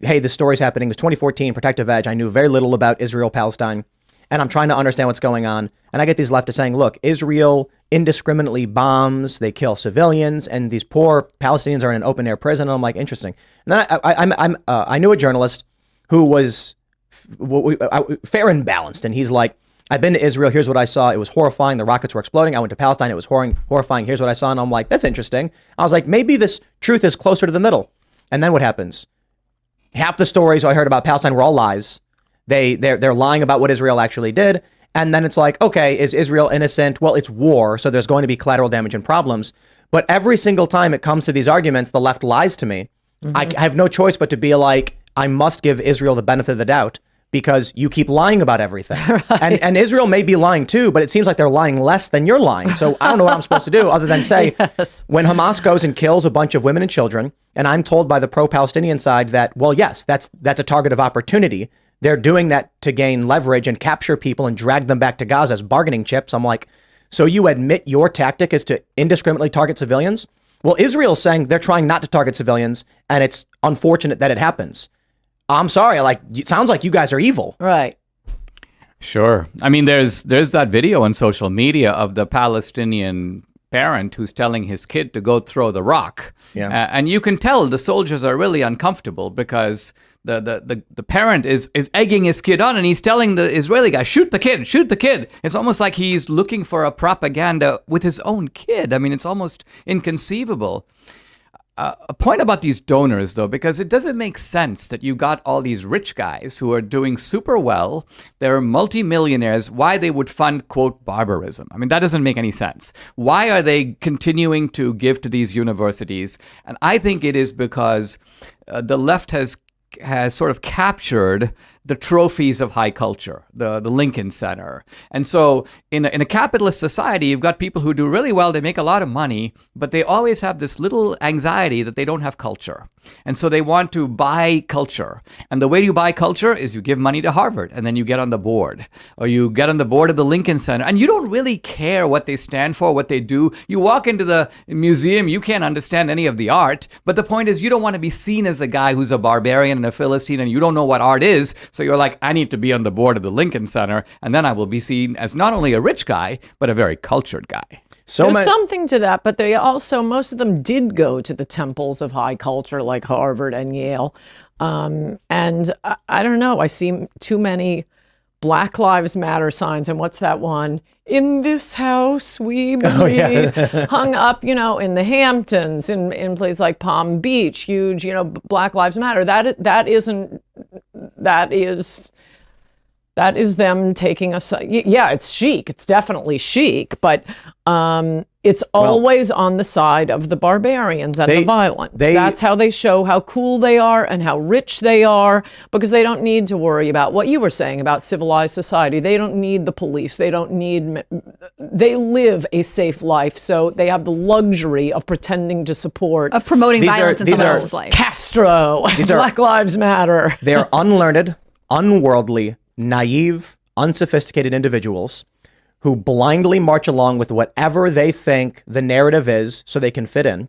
A: hey, this story's happening. It was 2014, Protective Edge. I knew very little about Israel, Palestine, and I'm trying to understand what's going on. And I get these leftists saying, look, Israel indiscriminately bombs, they kill civilians, and these poor Palestinians are in an open air prison. And I'm like, interesting. And then I knew a journalist who was fair and balanced, and he's like, I've been to Israel. Here's what I saw. It was horrifying. The rockets were exploding. I went to Palestine. It was horrifying. Here's what I saw. And I'm like, that's interesting. I was like, maybe this truth is closer to the middle. And then what happens? Half the stories I heard about Palestine were all lies. They're lying about what Israel actually did. And then it's like, okay, is Israel innocent? Well, it's war, so there's going to be collateral damage and problems. But every single time it comes to these arguments, the left lies to me. Mm-hmm. I have no choice but to be like, I must give Israel the benefit of the doubt, because you keep lying about everything. Right. And Israel may be lying too, but it seems like they're lying less than you're lying. So I don't know what I'm supposed to do other than say, yes. When Hamas goes and kills a bunch of women and children, and I'm told by the pro-Palestinian side that, well, yes, that's a target of opportunity. They're doing that to gain leverage and capture people and drag them back to Gaza as bargaining chips. I'm like, so you admit your tactic is to indiscriminately target civilians? Well, Israel's saying they're trying not to target civilians, and it's unfortunate that it happens. I'm sorry, it sounds like you guys are evil.
B: Right.
C: Sure. I mean, there's that video on social media of the Palestinian parent who's telling his kid to go throw the rock. Yeah. And you can tell the soldiers are really uncomfortable because the parent is egging his kid on, and he's telling the Israeli guy, shoot the kid, shoot the kid. It's almost like he's looking for a propaganda with his own kid. I mean, it's almost inconceivable. a point about these donors, though, because it doesn't make sense that you got all these rich guys who are doing super well. They're multimillionaires. Why they would fund, quote, barbarism? I mean, that doesn't make any sense. Why are they continuing to give to these universities? And I think it is because the left has sort of captured the trophies of high culture, the Lincoln Center. And so in a capitalist society, you've got people who do really well, they make a lot of money, but they always have this little anxiety that they don't have culture. And so they want to buy culture. And the way you buy culture is you give money to Harvard, and then you get on the board. Or you get on the board of the Lincoln Center, and you don't really care what they stand for, what they do. You walk into the museum, you can't understand any of the art, but the point is you don't want to be seen as a guy who's a barbarian and a Philistine, and you don't know what art is. So you're like, I need to be on the board of the Lincoln Center, and then I will be seen as not only a rich guy, but a very cultured guy.
B: There's something to that, but they also, most of them did go to the temples of high culture like Harvard and Yale. And I don't know, I see too many Black Lives Matter signs. And what's that one? In this house, we believe, hung up, in the Hamptons, in places like Palm Beach, huge, Black Lives Matter. That is them taking a side. Yeah, it's chic. It's definitely chic, but it's always on the side of the barbarians and the violent. That's how they show how cool they are and how rich they are, because they don't need to worry about what you were saying about civilized society. They don't need the police. They live a safe life, so they have the luxury of pretending to support.
D: Of promoting violence in someone else's life.
B: Castro, Black Lives Matter.
A: They're unlearned, unworldly, naive, unsophisticated individuals who blindly march along with whatever they think the narrative is so they can fit in.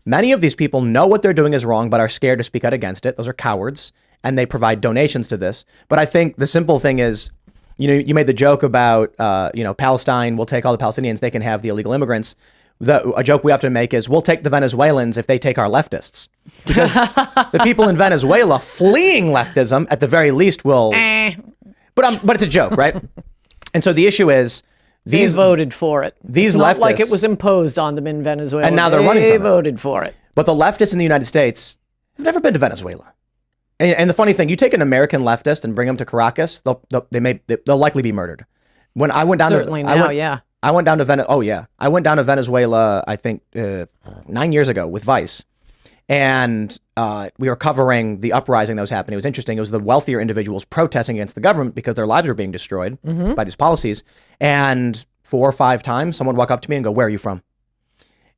A: Many of these people know what they're doing is wrong, but are scared to speak out against it. Those are cowards, and they provide donations to this. But I think the simple thing is, you made the joke about, Palestine will take all the Palestinians, they can have the illegal immigrants. A joke we have to make is, we'll take the Venezuelans if they take our leftists. Because the people in Venezuela fleeing leftism, at the very least, will... But it's a joke, right? And so the issue is,
B: they voted for it.
A: These
B: it's
A: leftists,
B: not like it was imposed on them in Venezuela.
A: And now they're running from it.
B: They voted for it.
A: But the leftists in the United States have never been to Venezuela. And the funny thing, you take an American leftist and bring them to Caracas, they'll likely be murdered. When I went down I went down to Venezuela, I think 9 years ago with Vice. And we were covering the uprising that was happening. It was interesting. It was the wealthier individuals protesting against the government because their lives were being destroyed by these policies. And 4 or 5 times, someone would walk up to me and go, "Where are you from?"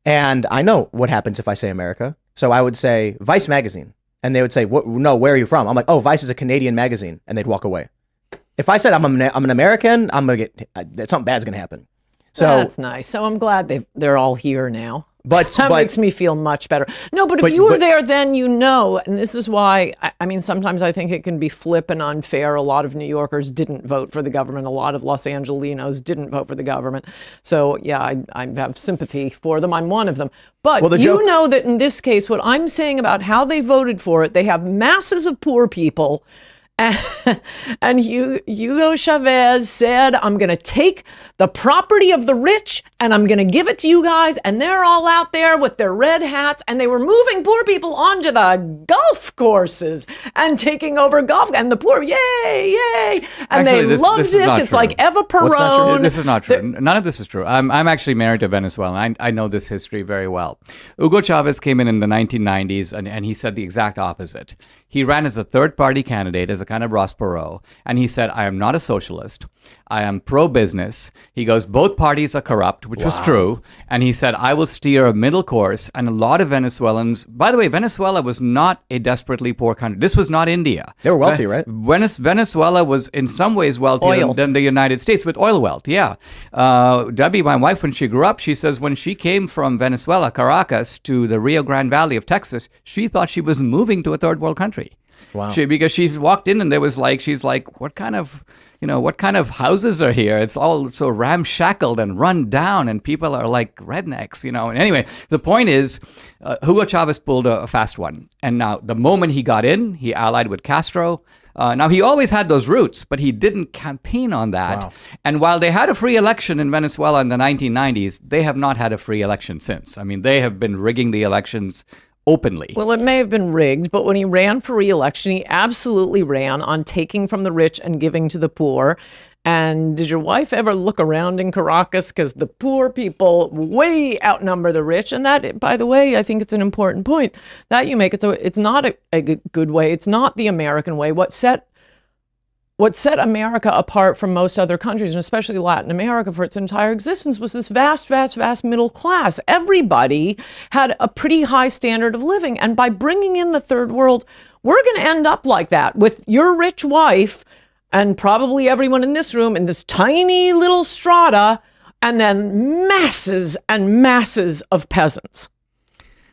A: And I know what happens if I say America. So I would say Vice magazine. And they would say, "No, where are you from?" I'm like, "Oh, Vice is a Canadian magazine." And they'd walk away. If I said I'm an American, I'm going to get, something bad's going to happen. So
B: that's nice. So I'm glad they're all here now.
A: But
B: that makes me feel much better. No, but if you were there then, and this is why, I mean, sometimes I think it can be flip and unfair. A lot of New Yorkers didn't vote for the government. A lot of Los Angelinos didn't vote for the government. So, yeah, I have sympathy for them. I'm one of them. But know that in this case, what I'm saying about how they voted for it, they have masses of poor people. And Hugo Chavez said, "I'm going to take the property of the rich and I'm going to give it to you guys." And they're all out there with their red hats, and they were moving poor people onto the golf courses and taking over golf. And the poor, yay, yay. And
C: actually,
B: they love this. It's
C: true.
B: like Eva Perón.
C: This is not true. None of this is true. I'm actually married to Venezuela. I know this history very well. Hugo Chavez came in the 1990s, and he said the exact opposite. He ran as a third-party candidate, as a kind of Ross Perot, and he said, "I am not a socialist. I am pro-business." He goes, "Both parties are corrupt," which was true. And he said, "I will steer a middle course." And a lot of Venezuelans, by the way, Venezuela was not a desperately poor country. This was not India.
A: They were wealthy, right?
C: Venezuela was in some ways wealthier than the United States, with oil wealth, yeah. Debbie, my wife, when she grew up, she says when she came from Venezuela, Caracas, to the Rio Grande Valley of Texas, she thought she was moving to a third world country.
A: Wow.
C: Because she walked in and there was she's like, what kind of houses are here? It's all so ramshackled and run down, and people are like rednecks, And anyway, the point is, Hugo Chavez pulled a fast one. And now the moment he got in, he allied with Castro. Now, he always had those roots, but he didn't campaign on that.
A: Wow.
C: And while they had a free election in Venezuela in the 1990s, they have not had a free election since. I mean, they have been rigging the elections openly.
B: Well, it may have been rigged, but when he ran for re-election, he absolutely ran on taking from the rich and giving to the poor. And did your wife ever look around in Caracas? Because the poor people way outnumber the rich. And that, by the way, I think it's an important point that you make. It's not a good way. It's not the American way. What set America apart from most other countries, and especially Latin America for its entire existence, was this vast, vast, vast middle class. Everybody had a pretty high standard of living. And by bringing in the third world, we're going to end up like that with your rich wife and probably everyone in this room in this tiny little strata, and then masses and masses of peasants.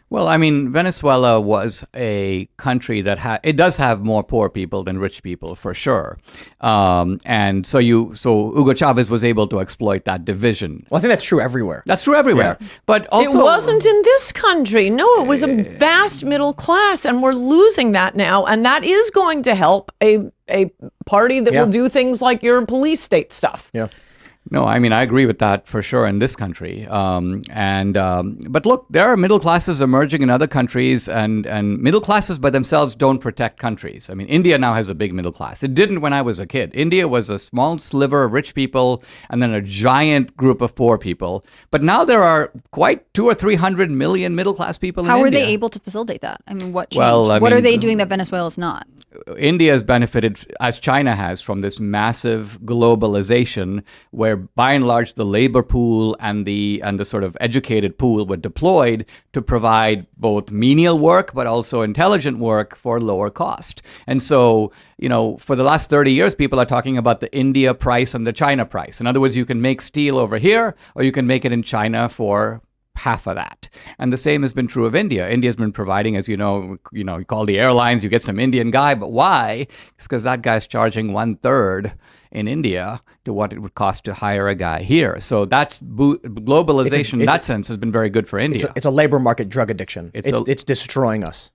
C: Well, I mean, Venezuela was a country that it does have more poor people than rich people, for sure. And so Hugo Chavez was able to exploit that division.
A: Well, I think that's true everywhere.
C: That's true everywhere.
A: Yeah.
C: But also,
B: it wasn't in this country. No, it was a vast middle class, and we're losing that now. And that is going to help a party that will do things like your police state stuff.
A: Yeah.
C: No, I mean, I agree with that for sure in this country. But look, there are middle classes emerging in other countries, and middle classes by themselves don't protect countries. I mean, India now has a big middle class. It didn't when I was a kid. India was a small sliver of rich people and then a giant group of poor people. But now there are quite 200 or 300 million middle class people in India.
D: How are they able to facilitate that? I mean, what changed?
C: Well,
D: what are they doing that Venezuela's not?
C: India has benefited, as China has, from this massive globalization where by and large the labor pool and the sort of educated pool were deployed to provide both menial work but also intelligent work for lower cost. And so, for the last 30 years, people are talking about the India price and the China price. In other words, you can make steel over here or you can make it in China for half of that. And the same has been true of India. India's been providing, as you call the airlines, you get some Indian guy, but why? It's because that guy's charging 1/3 in India to what it would cost to hire a guy here. So that's globalization in that sense has been very good for India.
A: It's a labor market drug addiction. It's destroying us.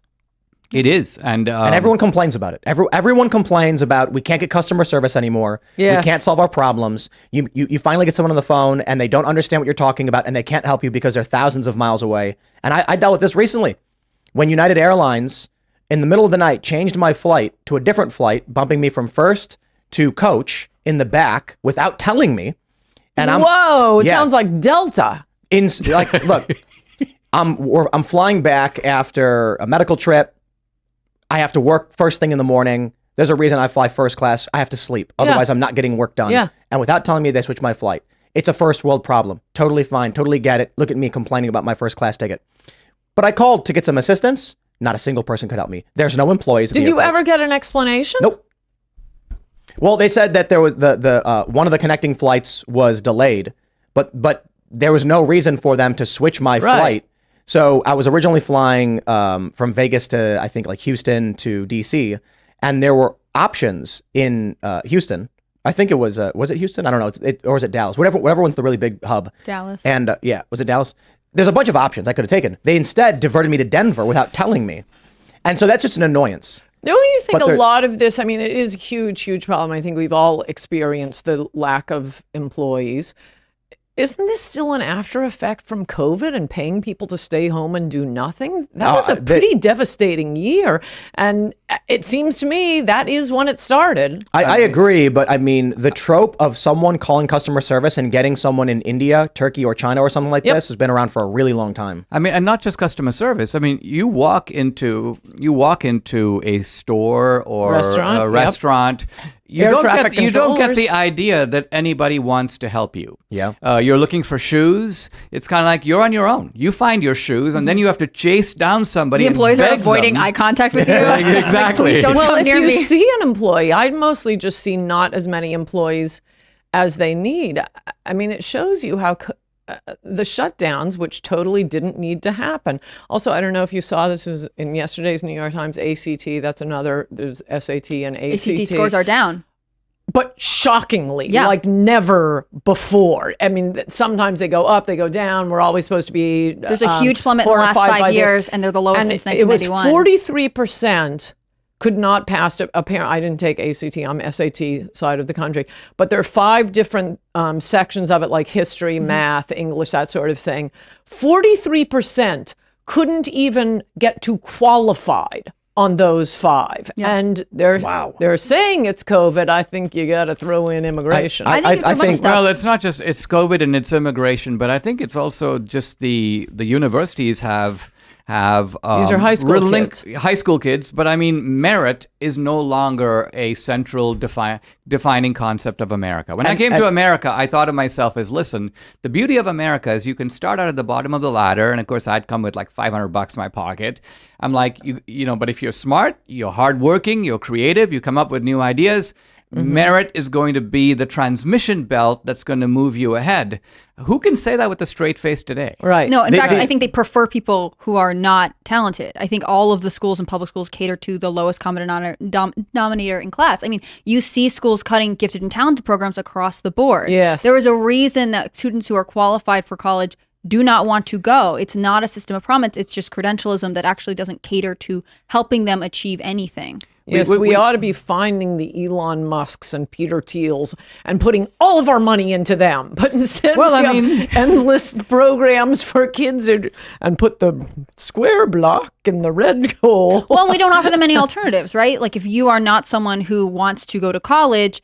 C: It is. And
A: everyone complains about it. Everyone complains about we can't get customer service anymore.
B: Yes.
A: We can't solve our problems. You finally get someone on the phone and they don't understand what you're talking about and they can't help you because they're thousands of miles away. And I dealt with this recently when United Airlines in the middle of the night changed my flight to a different flight, bumping me from first to coach in the back without telling me. And
B: It sounds like Delta.
A: Look, I'm flying back after a medical trip. I have to work first thing in the morning. There's a reason I fly first class. I have to sleep. Otherwise, I'm not getting work done.
B: Yeah.
A: And without telling me, they switched my flight. It's a first world problem. Totally fine. Totally get it. Look at me complaining about my first class ticket. But I called to get some assistance. Not a single person could help me. There's no employees.
B: Did you ever get an explanation?
A: Nope. Well, they said that there was the one of the connecting flights was delayed, but there was no reason for them to switch my flight. So I was originally flying from Vegas to, I think, like Houston to DC, and there were options in Houston. I think it was it Houston? I don't know. Or was it Dallas? Whatever one's the really big hub.
D: Dallas.
A: And was it Dallas? There's a bunch of options I could have taken. They instead diverted me to Denver without telling me. And so that's just an annoyance.
B: Don't you think a lot of this, I mean, it is a huge, huge problem. I think we've all experienced the lack of employees. Isn't this still an after effect from COVID and paying people to stay home and do nothing? That was a pretty devastating year. And it seems to me that is when it started.
A: I agree, but I mean, the trope of someone calling customer service and getting someone in India, Turkey, or China or something like this has been around for a really long time.
C: I mean, and not just customer service. I mean, you walk into a store or a restaurant. You don't get the idea that anybody wants to help you.
A: Yeah.
C: You're looking for shoes. It's kind of like you're on your own. You find your shoes, and then you have to chase down somebody.
D: The employees
C: and
D: are
C: beg
D: avoiding
C: them.
D: eye contact with you.
C: Exactly.
D: Please don't come
B: If
D: near
B: you
D: me.
B: see an employee, I'd mostly just see not as many employees as they need. I mean, it shows you how the shutdowns, which totally didn't need to happen. Also, I don't know if you saw this was in yesterday's New York Times, ACT. That's another, there's SAT and ACT.
D: ACT scores are down.
B: But shockingly, like never before. I mean, sometimes they go up, they go down. We're always supposed to be
D: There's a huge plummet in the last 5 years, and they're the lowest since 1991.
B: It was 43% could not pass a parent. I didn't take ACT. I'm SAT side of the country. But there are 5 different sections of it, like history, math, English, that sort of thing. 43% couldn't even get to qualified on those 5.
D: Yeah.
B: And they're saying it's COVID. I think you got to throw in immigration.
D: I think it's a bunch of stuff.
C: Well, it's not just it's COVID and it's immigration, but I think it's also just the universities have
B: These are high school kids.
C: High school kids, but I mean, merit is no longer a central defining concept of America. When I came to America, I thought of myself as, listen, the beauty of America is you can start out at the bottom of the ladder, and of course, I'd come with like $500 in my pocket. I'm like, you know, but if you're smart, you're hardworking, you're creative, you come up with new ideas. Merit is going to be the transmission belt that's going to move you ahead. Who can say that with a straight face today?
B: Right.
D: No, in fact, I think they prefer people who are not talented. I think all of the schools and public schools cater to the lowest common denominator in class. I mean, you see schools cutting gifted and talented programs across the board.
B: Yes.
D: There is a reason that students who are qualified for college do not want to go. It's not a system of promise. It's just credentialism that actually doesn't cater to helping them achieve anything.
B: Yes, we ought to be finding the Elon Musks and Peter Thiels and putting all of our money into them. But instead, we have endless programs for kids and put the square block in the red hole.
D: Well, we don't offer them any alternatives, right? Like if you are not someone who wants to go to college,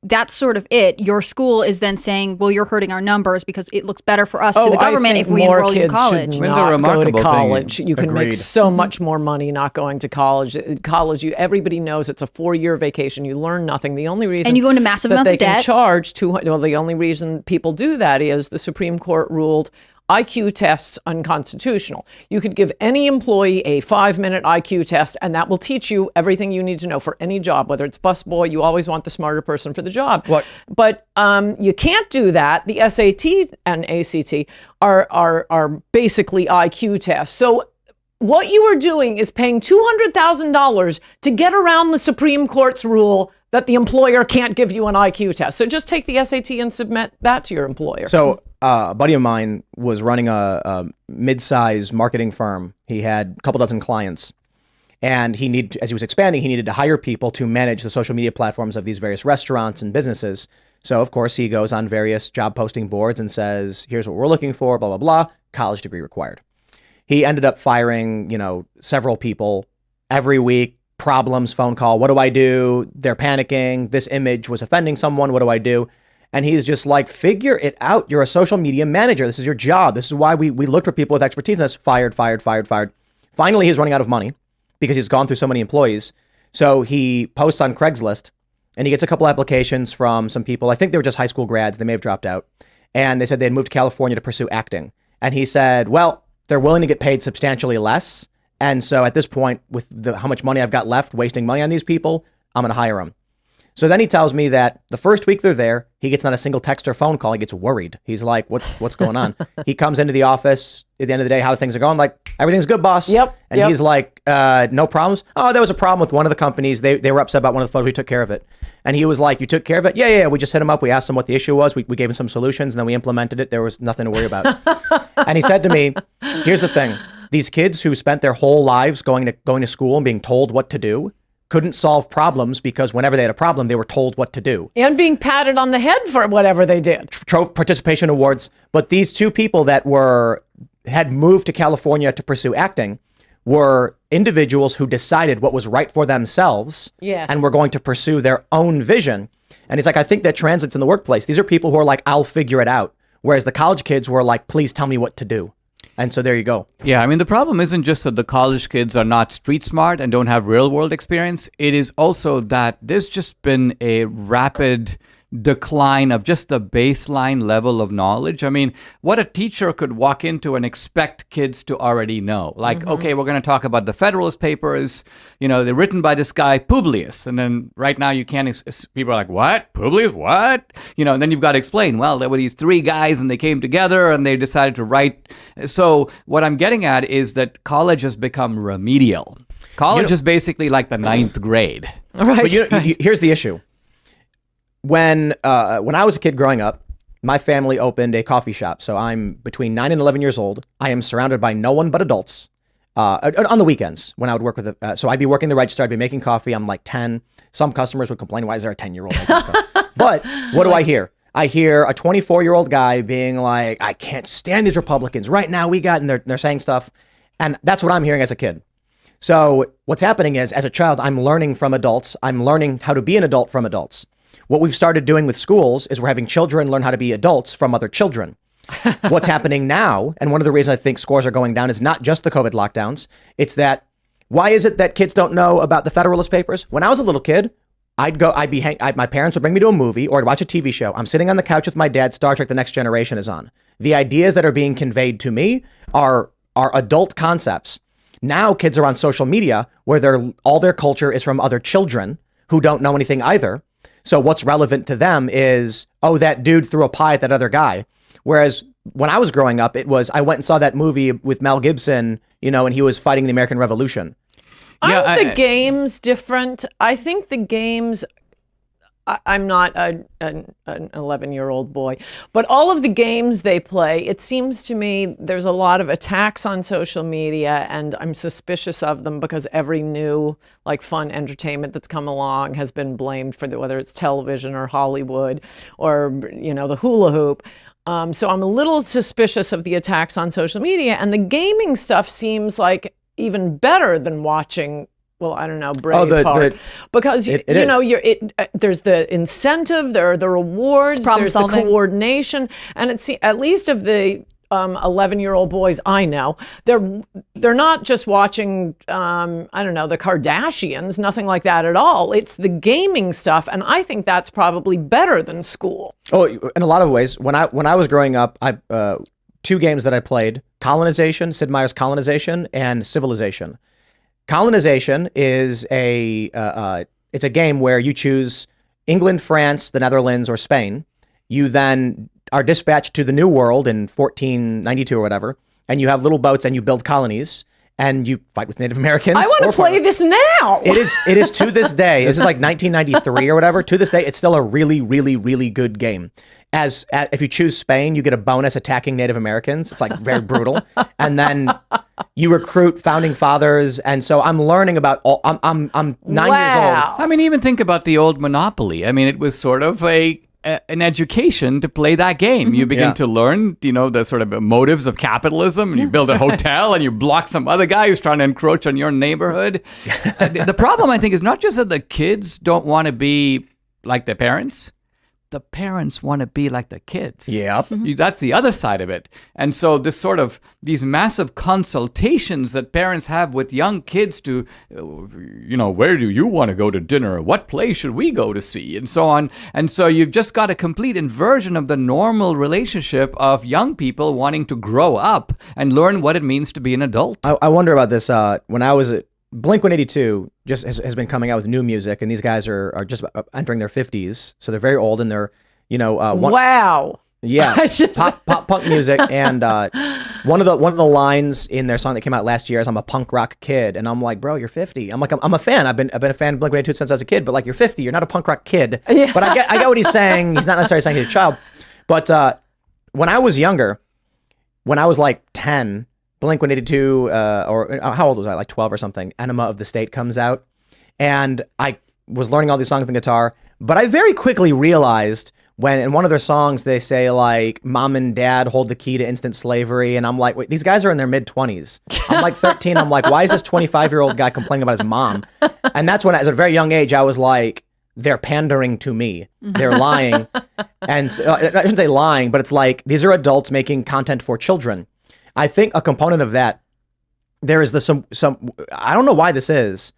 D: that's sort of it. Your school is then saying, well, you're hurting our numbers because it looks better for us to the government if we enroll you in college.
B: Should not go to college. You can make
A: Agreed.
B: so much more money not going to college. College, everybody knows it's a 4-year vacation. You learn nothing. The only reason
D: And you go into massive
B: that
D: amounts
B: they
D: of debt.
B: can charge the only reason people do that is the Supreme Court ruled IQ tests unconstitutional. You could give any employee a 5-minute IQ test, and that will teach you everything you need to know for any job, whether it's busboy. You always want the smarter person for the job. But you can't do that. The SAT and ACT are basically IQ tests. So what you are doing is paying $200,000 to get around the Supreme Court's rule that the employer can't give you an IQ test. So just take the SAT and submit that to your employer.
A: So a buddy of mine was running a mid-size marketing firm. He had a couple dozen clients, and as he was expanding, he needed to hire people to manage the social media platforms of these various restaurants and businesses. So of course he goes on various job posting boards and says, here's what we're looking for, blah, blah, blah, college degree required. He ended up firing, several people every week. Problems, phone call, what do I do? They're panicking. This image was offending someone. What do I do? And he's just like, figure it out. You're a social media manager. This is your job. This is why we look for people with expertise. And that's fired. Finally, he's running out of money because he's gone through so many employees. So he posts on Craigslist and he gets a couple applications from some people. I think they were just high school grads. They may have dropped out. And they said they had moved to California to pursue acting. And he said, well, they're willing to get paid substantially less. And so at this point, with how much money I've got left, wasting money on these people, I'm going to hire them. So then he tells me that the first week they're there, he gets not a single text or phone call. He gets worried. He's like, what's going on? He comes into the office at the end of the day, how things are going. Like, everything's good, boss.
B: Yep.
A: And he's like, no problems. Oh, there was a problem with one of the companies. They were upset about one of the photos. We took care of it. And he was like, you took care of it? Yeah. We just hit him up. We asked him what the issue was. We gave him some solutions, and then we implemented it. There was nothing to worry about. And he said to me, here's the thing. These kids who spent their whole lives going to school and being told what to do couldn't solve problems because whenever they had a problem, they were told what to do.
B: And being patted on the head for whatever they did.
A: Participation awards. But these two people that had moved to California to pursue acting were individuals who decided what was right for themselves and were going to pursue their own vision. And it's like, I think that translates in the workplace. These are people who are like, I'll figure it out. Whereas the college kids were like, please tell me what to do. And so there you go.
C: Yeah, I mean, the problem isn't just that the college kids are not street smart and don't have real world experience. It is also that there's just been a rapid decline of just the baseline level of knowledge. I mean, what a teacher could walk into and expect kids to already know. Like, okay, we're going to talk about the Federalist Papers. They're written by this guy, Publius. And then right now you can't, people are like, what? Publius? What? And then you've got to explain, well, there were these 3 guys and they came together and they decided to write. So what I'm getting at is that college has become remedial. College is basically like the 9th grade.
B: Right.
A: But here's the issue. When I was a kid growing up, my family opened a coffee shop. So I'm between 9 and 11 years old. I am surrounded by no one but adults on the weekends when I would work with so I'd be working the register. I'd be making coffee. I'm like 10. Some customers would complain, why is there a 10-year-old making coffee? But what do I hear? I hear a 24-year-old guy being like, I can't stand these Republicans. Right now we got, and they're saying stuff. And that's what I'm hearing as a kid. So what's happening is, as a child, I'm learning from adults. I'm learning how to be an adult from adults. What we've started doing with schools is we're having children learn how to be adults from other children. What's happening now, and one of the reasons I think scores are going down, is not just the COVID lockdowns. It's that, why is it that kids don't know about the Federalist Papers? When I was a little kid, my parents would bring me to a movie or to watch a TV show. I'm sitting on the couch with my dad. Star Trek: The Next Generation is on. The ideas that are being conveyed to me are adult concepts. Now kids are on social media where all their culture is from other children who don't know anything either. So what's relevant to them is, oh, that dude threw a pie at that other guy. Whereas when I was growing up, it was, I went and saw that movie with Mel Gibson, and he was fighting the American Revolution.
B: Aren't the games different? I think the games, I'm not an 11-year-old boy, but all of the games they play, it seems to me there's a lot of attacks on social media, and I'm suspicious of them because every new fun entertainment that's come along has been blamed for whether it's television or Hollywood or the hula hoop. So I'm a little suspicious of the attacks on social media, and the gaming stuff seems like even better than watching. Well, I don't know, Braveheart, because there's the incentive, there are the rewards, there's the coordination, and it's at least of the 11-year-old boys I know, they're not just watching the Kardashians, nothing like that at all. It's the gaming stuff, and I think that's probably better than school. Oh,
A: in a lot of ways. When I was growing up, two games that I played: Colonization, Sid Meier's Colonization, and Civilization. Colonization is it's a game where you choose England, France, the Netherlands, or Spain. You then are dispatched to the New World in 1492 or whatever, and you have little boats and you build colonies and you fight with Native Americans.
B: I want to play this now.
A: It is to this day. This is like 1993 or whatever. To this day, it's still a really, really, really good game. If you choose Spain, you get a bonus attacking Native Americans. It's very brutal. And then you recruit founding fathers. And so I'm learning about I'm 9 years old.
C: I mean, even think about the old Monopoly. I mean, it was sort of an education to play that game. You begin to learn, the sort of motives of capitalism, and you build a hotel and you block some other guy who's trying to encroach on your neighborhood. The problem, I think, is not just that the kids don't want to be like their parents. The parents want to be like the kids.
A: Yep.
C: That's the other side of it. And so these massive consultations that parents have with young kids to, where do you want to go to dinner? What play should we go to see? And so on. And so you've just got a complete inversion of the normal relationship of young people wanting to grow up and learn what it means to be an adult.
A: I wonder about this. When I was at Blink-182 just has been coming out with new music, and these guys are just entering their 50s, so they're very old, and they're
B: wow.
A: Yeah, pop punk music, and one of the lines in their song that came out last year is, "I'm a punk rock kid," and I'm like, bro, you're 50. I'm a fan. I've been a fan of Blink-182 since I was a kid, but you're 50. You're not a punk rock kid. Yeah. But I get what he's saying. He's not necessarily saying he's a child. But when I was younger, when I was 10. Blink-182, or how old was I? 12 or something. Enema of the State comes out, and I was learning all these songs on the guitar. But I very quickly realized when in one of their songs they say "Mom and Dad hold the key to instant slavery," and I'm like, wait, these guys are in their mid-20s. I'm 13. I'm like, why is this 25-year-old guy complaining about his mom? And that's when, at a very young age, I was like, they're pandering to me. They're lying, and I shouldn't say lying, but it's these are adults making content for children. I think a component of that, there is some I don't know why this is.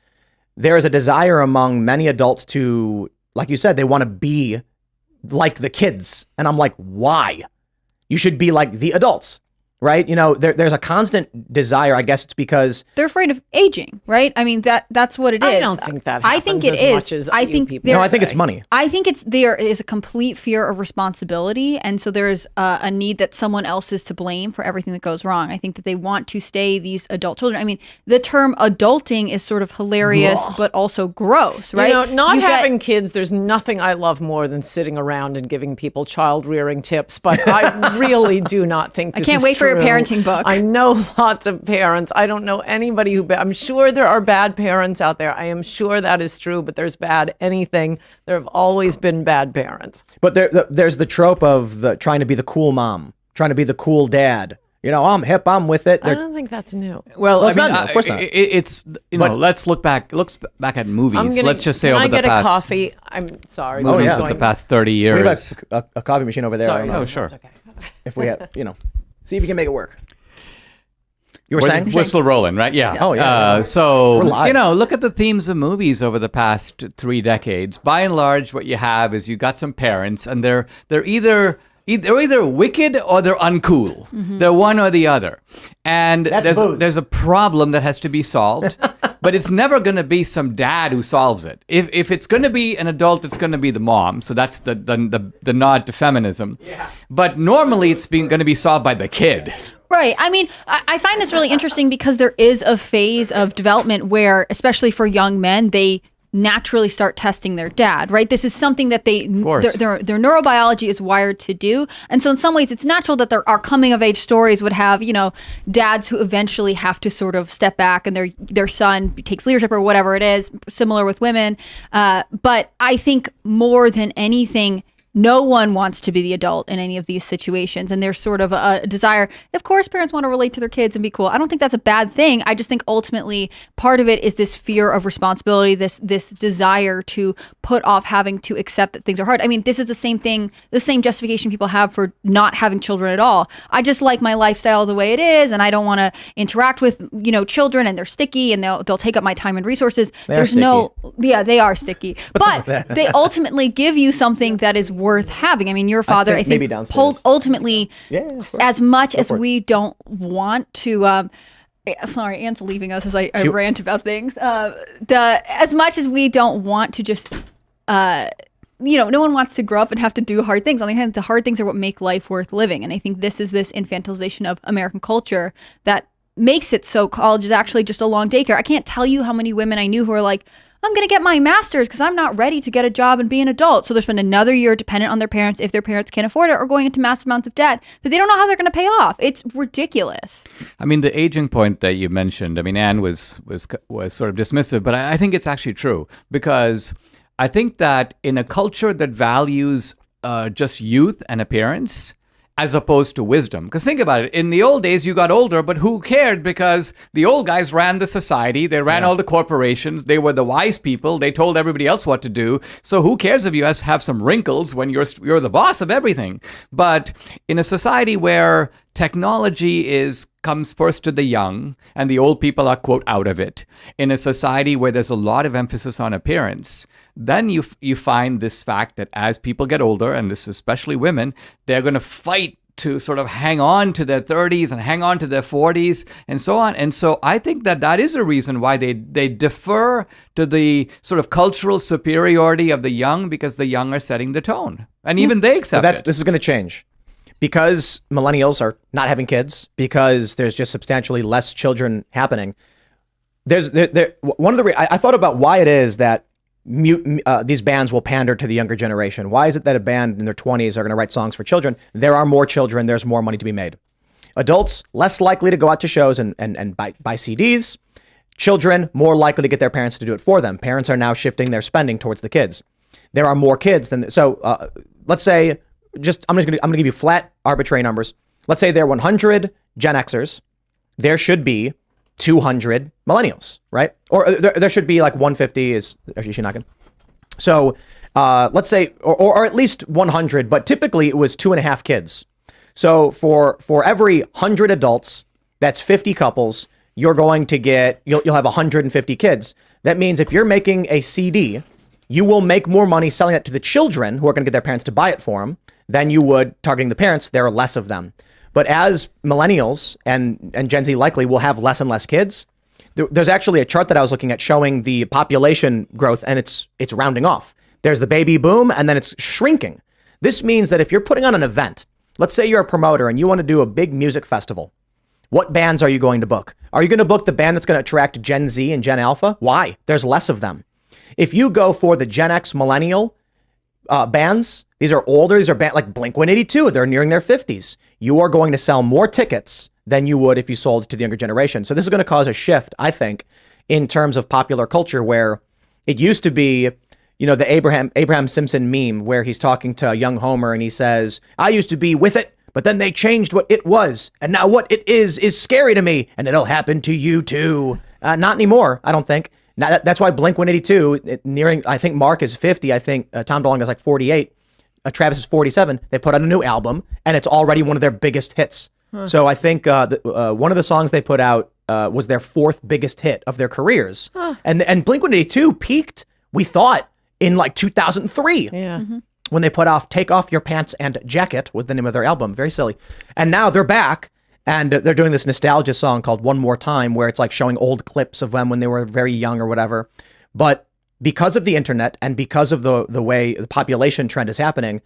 A: There is a desire among many adults to, like you said, they want to be like the kids. And I'm like, why? You should be like the adults, right? There's a constant desire. I guess it's because
D: they're afraid of aging, right? I mean, that's what it is.
B: I don't think that happens.
D: I think it is.
B: Much as
D: I think
B: people
A: I think it's money.
D: I think there is a complete fear of responsibility, and so there's a need that someone else is to blame for everything that goes wrong. I think that they want to stay these adult children. I mean, the term adulting is sort of hilarious, but also gross, right?
B: Not having kids, there's nothing I love more than sitting around and giving people child rearing tips, but I really do not think this is
D: I can't wait for your parenting book.
B: I know lots of parents. I don't know anybody I'm sure there are bad parents out there. I am sure that is true, but there's bad anything. There have always been bad parents.
A: But there's the trope of trying to be the cool mom, trying to be the cool dad. I'm hip, I'm with it.
B: I don't think that's new.
C: Well,
A: it's not new, of course not.
C: It's let's look back at movies. Let's just say
B: can
C: over
B: I
C: the
B: get
C: past
B: a coffee? I'm sorry.
C: movies
A: yeah.
C: of the past 30
A: We have
C: years.
A: a coffee machine over there. I
B: Sorry.
A: don't know
C: Oh, sure.
B: Okay.
A: if we have, see if you can make it work. You were saying?
C: We're still rolling, right? Yeah.
A: Oh, yeah.
C: So,
A: We're live.
C: look at the themes of movies over the past 3 decades. By and large, what you have is you got some parents, and they're either wicked or they're uncool. They're one or the other. And
A: That's booze.
C: there's a problem that has to be solved, but it's never going to be some dad who solves it. If it's going to be an adult, it's going to be the mom. So that's the nod to feminism. Yeah. But normally it's going to be solved by the kid.
D: Right. I mean, I find this really interesting because there is a phase of development where, especially for young men, they naturally start testing their dad, right? This is something that their neurobiology is wired to do. And so in some ways, it's natural that our coming of age stories would have, dads who eventually have to sort of step back and their son takes leadership or whatever it is, similar with women. But I think more than anything, no one wants to be the adult in any of these situations. And there's sort of a desire. Of course, parents want to relate to their kids and be cool. I don't think that's a bad thing. I just think ultimately part of it is this fear of responsibility, this desire to put off having to accept that things are hard. I mean, this is the same thing, the same justification people have for not having children at all. I just like my lifestyle the way it is, and I don't want to interact with, children, and they're sticky and they'll take up my time and resources.
A: They are
D: sticky. But they ultimately give you something that is worth having. I mean, your father, I think
A: maybe downstairs.
D: Ultimately, as much as
A: for it.
D: we don't want to, sorry, Anne's leaving us as I rant about things. As much as we don't want to just, no one wants to grow up and have to do hard things. On the other hand, the hard things are what make life worth living. And I think this is this infantilization of American culture that makes it so college is actually just a long daycare. I can't tell you how many women I knew who are like, I'm going to get my master's because I'm not ready to get a job and be an adult. So they'll spend another year dependent on their parents if their parents can't afford it, or going into massive amounts of debt that they don't know how they're going to pay off. It's ridiculous.
C: I mean, the aging point that you mentioned, I mean, Anne was sort of dismissive, but I think it's actually true, because I think that in a culture that values just youth and appearance, as opposed to wisdom. Because think about it. In the old days, you got older, but who cared? Because the old guys ran the society. They ran all the corporations. They were the wise people. They told everybody else what to do. So who cares if you have some wrinkles when you're the boss of everything? But in a society where technology comes first to the young and the old people are, quote, out of it, in a society where there's a lot of emphasis on appearance, then you find this fact that as people get older, and this is especially women, they're going to fight to sort of hang on to their 30s and hang on to their 40s and so on. And so I think that is a reason why they defer to the sort of cultural superiority of the young, because the young are setting the tone. And even they accept it.
A: This is going to change. Because millennials are not having kids, because there's just substantially less children happening. I thought about why it is that these bands will pander to the younger generation. Why is it that a band in their 20s are going to write songs for children? There are more children. There's more money to be made. Adults, less likely to go out to shows and buy CDs. Children, more likely to get their parents to do it for them. Parents are now shifting their spending towards the kids. There are more kids than... So let's say... I'm going to give you flat, arbitrary numbers. Let's say there are 100 Gen Xers. There should be 200 millennials, right? Or there should be like 150 is actually knocking. So let's say, or at least 100, but typically it was 2.5 kids. So for every 100 adults, that's 50 couples. You're going to you'll have 150 kids. That means if you're making a CD, you will make more money selling it to the children who are going to get their parents to buy it for them than you would targeting the parents. There are less of them. But as millennials and Gen Z likely will have less and less kids, there's actually a chart that I was looking at showing the population growth, and it's rounding off. There's the baby boom, and then it's shrinking. This means that if you're putting on an event, let's say you're a promoter and you want to do a big music festival, what bands are you going to book? Are you going to book the band that's going to attract Gen Z and Gen Alpha? Why? There's less of them. If you go for the Gen X millennial bands, these are older, these are like Blink-182, they're nearing their 50s. You are going to sell more tickets than you would if you sold to the younger generation. So this is going to cause a shift, I think, in terms of popular culture, where it used to be, the Abraham Simpson meme where he's talking to young Homer and he says, I used to be with it, but then they changed what it was, and now what it is scary to me, and it'll happen to you too. Not anymore, I don't think. Now, that's why Blink-182, nearing, I think Mark is 50, I think Tom DeLonge is like 48, Travis is 47. They put out a new album, and it's already one of their biggest hits. So I think one of the songs they put out was their fourth biggest hit of their careers. And Blink-182 peaked, we thought, in like 2003.
B: Yeah.
A: When they put off Take Off Your Pants and Jacket was the name of their album. Very silly. And now they're back, and they're doing this nostalgia song called One More Time, where it's like showing old clips of them when they were very young or whatever. But because of the internet and because of the way the population trend is happening,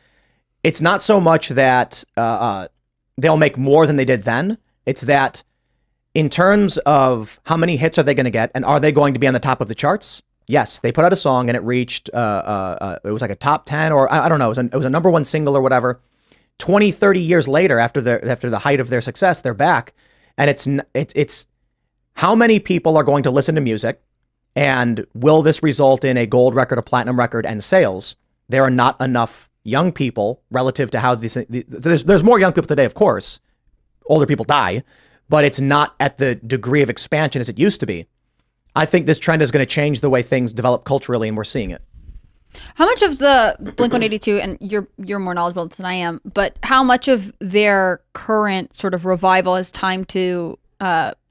A: it's not so much that they'll make more than they did then. It's that in terms of how many hits are they going to get, and are they going to be on the top of the charts? Yes, they put out a song and it reached, it was like a top 10 or I don't know, it was a number one single or whatever. 20, 30 years later, after the height of their success, they're back. And it's how many people are going to listen to music, and will this result in a gold record, a platinum record, and sales? There are not enough young people relative to how there's more young people today, of course. Older people die, but it's not at the degree of expansion as it used to be. I think this trend is going to change the way things develop culturally, and we're seeing it.
D: How much of the Blink-182, and you're more knowledgeable than I am, but how much of their current sort of revival is timed to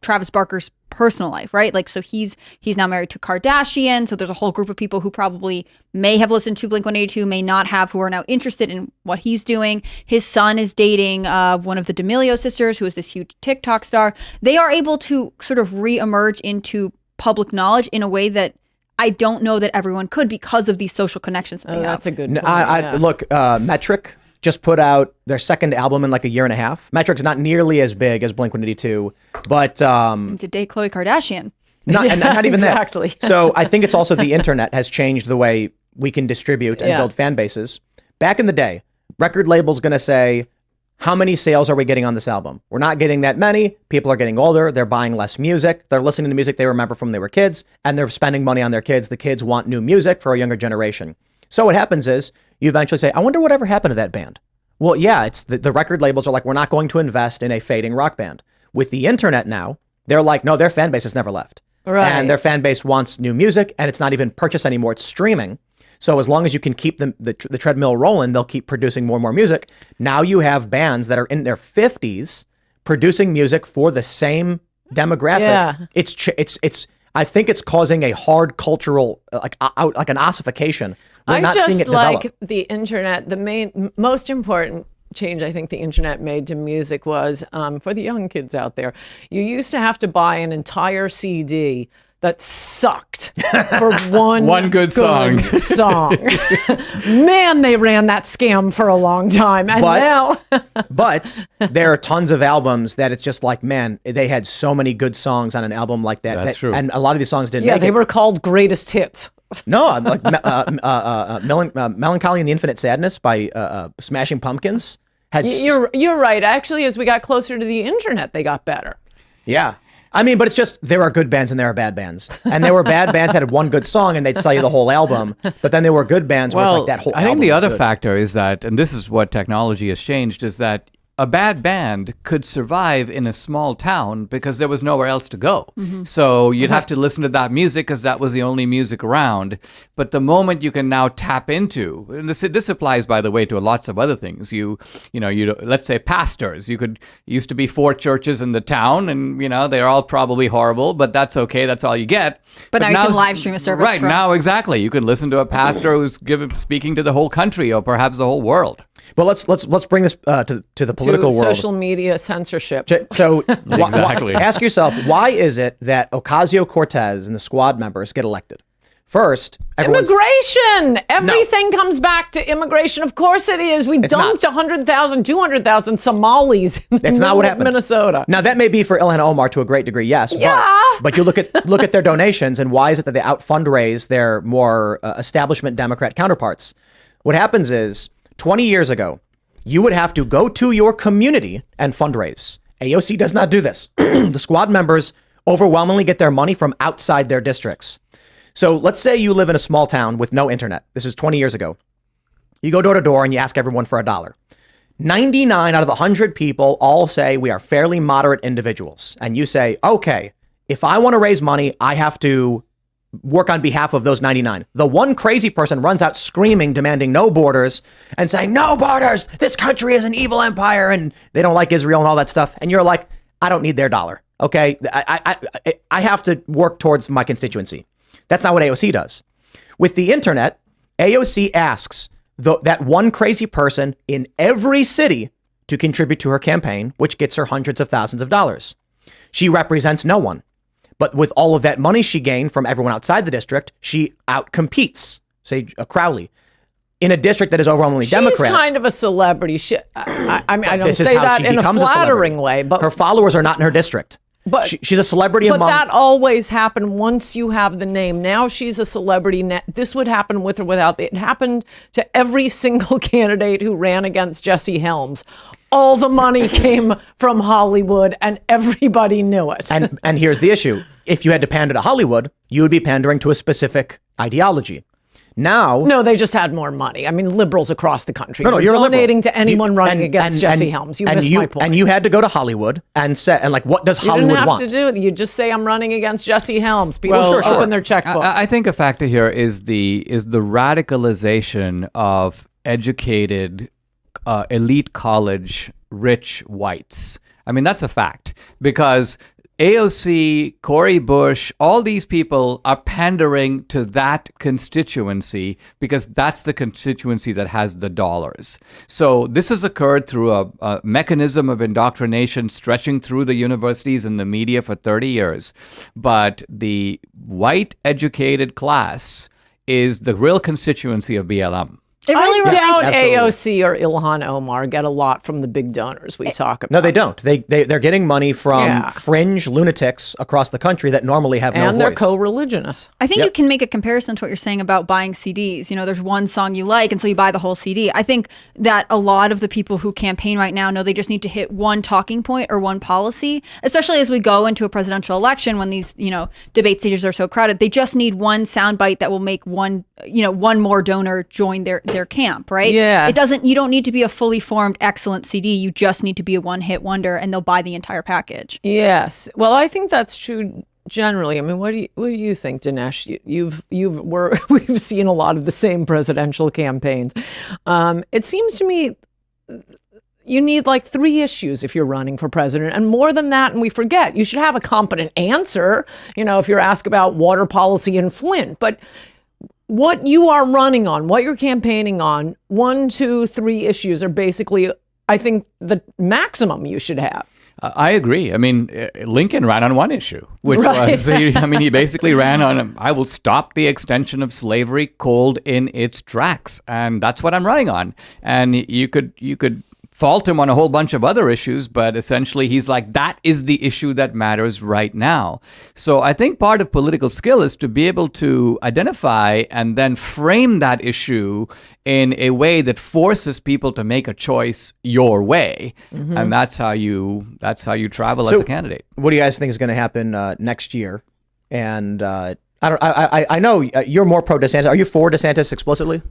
D: Travis Barker's personal life, right? Like, so he's now married to Kardashian, so there's a whole group of people who probably may have listened to Blink-182, may not have, who are now interested in what he's doing. His son is dating one of the D'Amelio sisters, who is this huge TikTok star. They are able to sort of re-emerge into public knowledge in a way that I don't know that everyone could because of these social connections that they have.
B: That's a good point.
A: Look, Metric just put out their second album in like a year and a half. Metric's not nearly as big as Blink-182, but
D: to date Khloe Kardashian.
A: Not even
B: exactly.
A: that. So I think it's also the internet has changed the way we can distribute and build fan bases. Back in the day, record label's going to say, how many sales are we getting on this album? We're not getting that many. People are getting older. They're buying less music. They're listening to music they remember from when they were kids, and they're spending money on their kids. The kids want new music for a younger generation. So what happens is you eventually say, I wonder whatever happened to that band. Well, yeah, it's the record labels are like, we're not going to invest in a fading rock band. With the internet now, they're like, no, their fan base has never left.
B: Right.
A: And their fan base wants new music, and it's not even purchased anymore. It's streaming. So as long as you can keep the treadmill rolling, they'll keep producing more and more music. Now you have bands that are in their 50s producing music for the same demographic.
B: Yeah.
A: It's I think it's causing a hard cultural like an ossification. We're not seeing it develop.
B: Like the internet, the most important change I think the internet made to music was for the young kids out there. You used to have to buy an entire CD that sucked for one
C: good song.
B: Man, they ran that scam for a long time. And now
A: but there are tons of albums that it's just like, man, they had so many good songs on an album like that.
C: That's true.
A: And a lot of these songs didn't make
B: they
A: it.
B: were called greatest hits.
A: No, like Melancholy and the Infinite Sadness by Smashing Pumpkins.
B: You're right. Actually, as we got closer to the internet, they got better.
A: Yeah. I mean, but it's just, there are good bands and there are bad bands. And there were bad bands that had one good song and they'd sell you the whole album. But then there were good bands where it's like that whole album.
C: I think the other
A: good.
C: factor is that, and this is what technology has changed, is that a bad band could survive in a small town because there was nowhere else to go. Mm-hmm. So you'd have to listen to that music because that was the only music around. But the moment you can now tap into, and this applies, by the way, to lots of other things. You let's say pastors. Used to be 4 churches in the town, and they're all probably horrible, but that's okay. That's all you get.
D: But now you can live stream a service.
C: Right now, exactly. You can listen to a pastor who's speaking to the whole country or perhaps the whole world.
A: Well, let's bring this to the political world.
B: Social media censorship.
A: So
C: Exactly.
A: Ask yourself, why is it that Ocasio-Cortez and the squad members get elected? First,
B: immigration. Everything comes back to immigration. Of course it is. We dumped 100,000, 200,000 Somalis in
A: That's not what happened.
B: Minnesota.
A: Now, that may be for Ilhan Omar to a great degree, yes.
B: Yeah.
A: But you look at their donations, and why is it that they out-fundraise their more establishment Democrat counterparts? What happens is, 20 years ago, you would have to go to your community and fundraise. AOC does not do this. The squad members overwhelmingly get their money from outside their districts. So let's say you live in a small town with no internet. This is 20 years ago. You go door to door and you ask everyone for $1. 99 out of the 100 people all say we are fairly moderate individuals. And you say, okay, if I want to raise money, I have to work on behalf of those 99. The one crazy person runs out screaming, demanding no borders and saying, no borders, this country is an evil empire and they don't like Israel and all that stuff. And you're like, I don't need their dollar. Okay, I have to work towards my constituency. That's not what AOC does. With the internet, AOC asks that one crazy person in every city to contribute to her campaign, which gets her hundreds of thousands of dollars. She represents no one. But with all of that money she gained from everyone outside the district, she outcompetes, say, Crowley, in a district that is overwhelmingly Democrat.
B: She's kind of a celebrity. I mean, I don't
A: This is
B: say
A: how
B: that
A: she
B: in a
A: becomes
B: flattering way,
A: celebrity.
B: but
A: Her followers are not in her district.
B: But
A: she's a celebrity
B: But
A: among.
B: that always happened once you have the name. Now she's a celebrity. This would happen with or without. It happened to every single candidate who ran against Jesse Helms. All the money came from Hollywood, and everybody knew it.
A: And here's the issue: if you had to pander to Hollywood, you would be pandering to a specific ideology. Now,
B: no, they just had more money. I mean, liberals across the country.
A: No, you're a liberal.
B: Donating to anyone running against Jesse Helms. You missed my point.
A: And you had to go to Hollywood and say, and like, what does Hollywood
B: you didn't have
A: want?
B: to do it. You just say, I'm running against Jesse Helms. People
C: Well,
B: open their checkbooks.
C: I think a factor here is the radicalization of educated, elite college, rich whites. I mean, that's a fact because AOC, Cori Bush, all these people are pandering to that constituency because that's the constituency that has the dollars. So this has occurred through a mechanism of indoctrination stretching through the universities and the media for 30 years. But the white educated class is the real constituency of BLM.
D: It really
B: I doubt
A: Absolutely.
B: AOC or Ilhan Omar get a lot from the big donors we talk about.
A: No, they don't. They're getting money from
B: Yeah.
A: fringe lunatics across the country that normally have no
B: And they're
A: voice.
B: co-religionists.
D: I think you can make a comparison to what you're saying about buying CDs. You know, there's one song you like, and so you buy the whole CD. I think that a lot of the people who campaign right now know they just need to hit one talking point or one policy, especially as we go into a presidential election when these, debate stages are so crowded. They just need one soundbite that will make one more donor join their camp, right?
B: Yes.
D: You don't need to be a fully formed, excellent CD. You just need to be a one-hit wonder, and they'll buy the entire package.
B: Yes. Well, I think that's true generally. I mean, what do you think, Dinesh? We've seen a lot of the same presidential campaigns. It seems to me you need like 3 issues if you're running for president, and more than that, and we forget. You should have a competent answer, if you're asked about water policy in Flint, but what you are running on, what you're campaigning on, 1, 2, 3 issues are basically, I think, the maximum you should have.
C: I agree. I mean, Lincoln ran on one issue, which
B: Right.
C: was, he basically ran on, I will stop the extension of slavery cold in its tracks. And that's what I'm running on. And you could fault him on a whole bunch of other issues, but essentially he's like, that is the issue that matters right now. So I think part of political skill is to be able to identify and then frame that issue in a way that forces people to make a choice your way. Mm-hmm. And that's how you travel as a candidate.
A: What do you guys think is going to happen next year? And I know you're more pro DeSantis. Are you for DeSantis explicitly?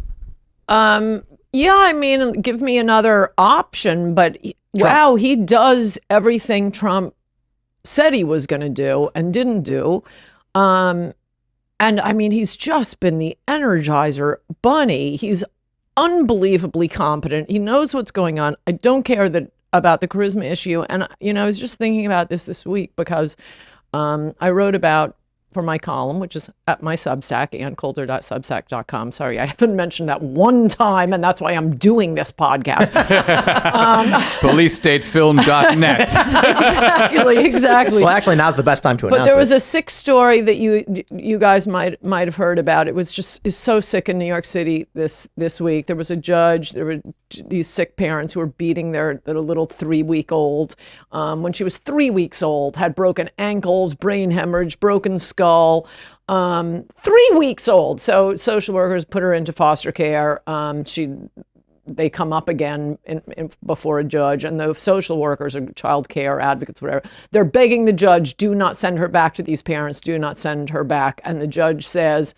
B: Yeah, I mean, give me another option, but wow, he does everything Trump said he was going to do and didn't do. And I mean, he's just been the Energizer bunny. He's unbelievably competent. He knows what's going on. I don't care about the charisma issue. And, I was just thinking about this week because I wrote about, for my column, which is at my Substack, Coulter.substack.com. Sorry, I haven't mentioned that one time, and that's why I'm doing this podcast.
C: PoliceStateFilm.net.
B: Exactly.
A: Well, actually, now's the best time to announce
B: But there was
A: it.
B: a sick story that you guys might have heard about. It was is so sick in New York City this week. There was a judge. There were these sick parents who were beating their little 3-week-old. When she was 3 weeks old, had broken ankles, brain hemorrhage, broken skull. 3 weeks old. So social workers put her into foster care. They come up again before a judge, and the social workers or child care advocates, whatever, they're begging the judge, do not send her back to these parents, do not send her back. And the judge says,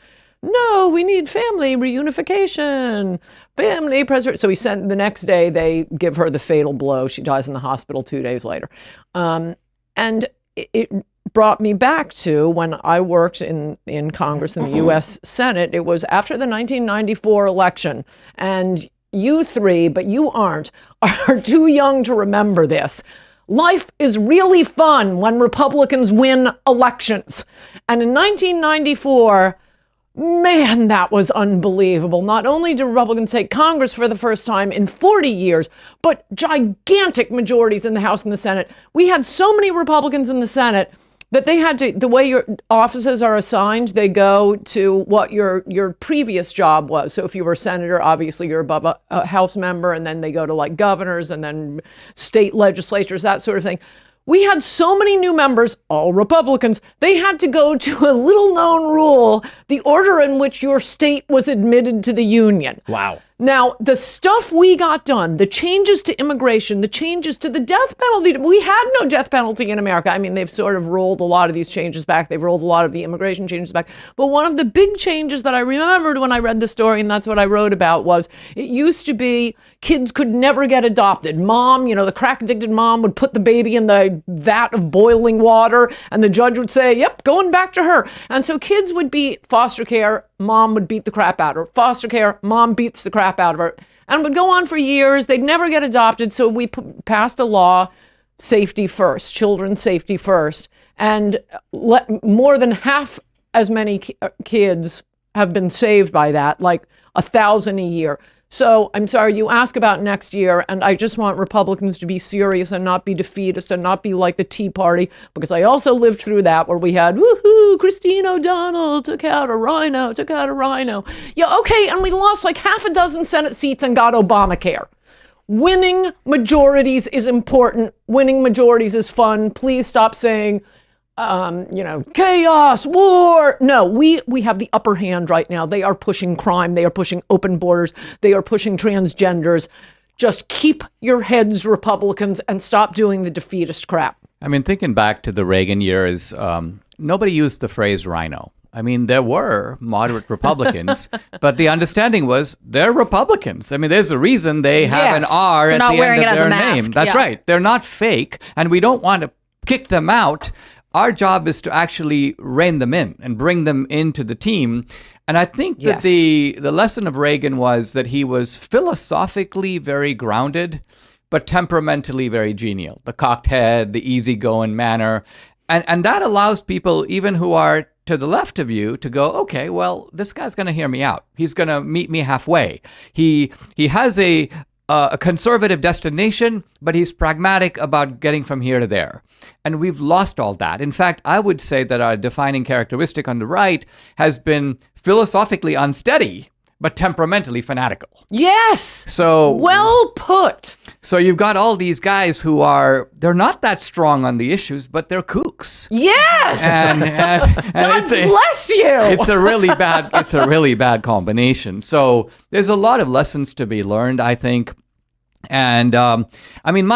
B: no, we need family reunification, family preservation. So the next day they give her the fatal blow. She dies in the hospital 2 days later. And it brought me back to when I worked in Congress, in the U.S. Senate. It was after the 1994 election. And you three, but you aren't, are too young to remember this. Life is really fun when Republicans win elections. And in 1994, man, that was unbelievable. Not only did Republicans take Congress for the first time in 40 years, but gigantic majorities in the House and the Senate. We had so many Republicans in the Senate that they had to, the way your offices are assigned, they go to what your previous job was. So if you were a senator, obviously you're above a House member, and then they go to like governors and then state legislatures, that sort of thing. We had so many new members, all Republicans, they had to go to a little known rule, the order in which your state was admitted to the Union.
A: Wow.
B: Now, the stuff we got done, the changes to immigration, the changes to the death penalty, we had no death penalty in America. I mean, they've sort of rolled a lot of these changes back. They've rolled a lot of the immigration changes back. But one of the big changes that I remembered when I read the story, and that's what I wrote about, was it used to be kids could never get adopted. Mom, the crack-addicted mom would put the baby in the vat of boiling water, and the judge would say, yep, going back to her. And so kids would be foster care, mom would beat the crap out of her. Foster care, mom beats the crap out of her. And it would go on for years. They'd never get adopted. So we passed a law, safety first, children's safety first. And more than half as many kids have been saved by that, like 1,000 a year. So I'm sorry, you ask about next year, and I just want Republicans to be serious and not be defeatist and not be like the Tea Party, because I also lived through that where we had, woohoo, Christine O'Donnell took out a rhino. Yeah, okay, and we lost like half a dozen Senate seats and got Obamacare. Winning majorities is important. Winning majorities is fun. Please stop saying, chaos, war. No, we have the upper hand right now. They are pushing crime. They are pushing open borders. They are pushing transgenders. Just keep your heads, Republicans, and stop doing the defeatist crap.
C: I mean, thinking back to the Reagan years, nobody used the phrase rhino. I mean, there were moderate Republicans, but the understanding was they're Republicans. I mean, there's a reason they have an R at the end of their name. That's right. They're not fake, and we don't want to kick them out. Our job is to actually rein them in and bring them into the team. And I think that the lesson of Reagan was that he was philosophically very grounded, but temperamentally very genial. The cocked head, the easygoing manner. And that allows people, even who are to the left of you, to go, okay, well, this guy's going to hear me out. He's going to meet me halfway. He has a conservative destination, but he's pragmatic about getting from here to there. And we've lost all that. In fact, I would say that our defining characteristic on the right has been philosophically unsteady, but temperamentally fanatical.
B: Yes.
C: So
B: well put.
C: So you've got all these guys who they're not that strong on the issues, but they're kooks.
B: Yes.
C: And
B: God bless you.
C: It's a really bad combination. So there's a lot of lessons to be learned, I think. And I mean,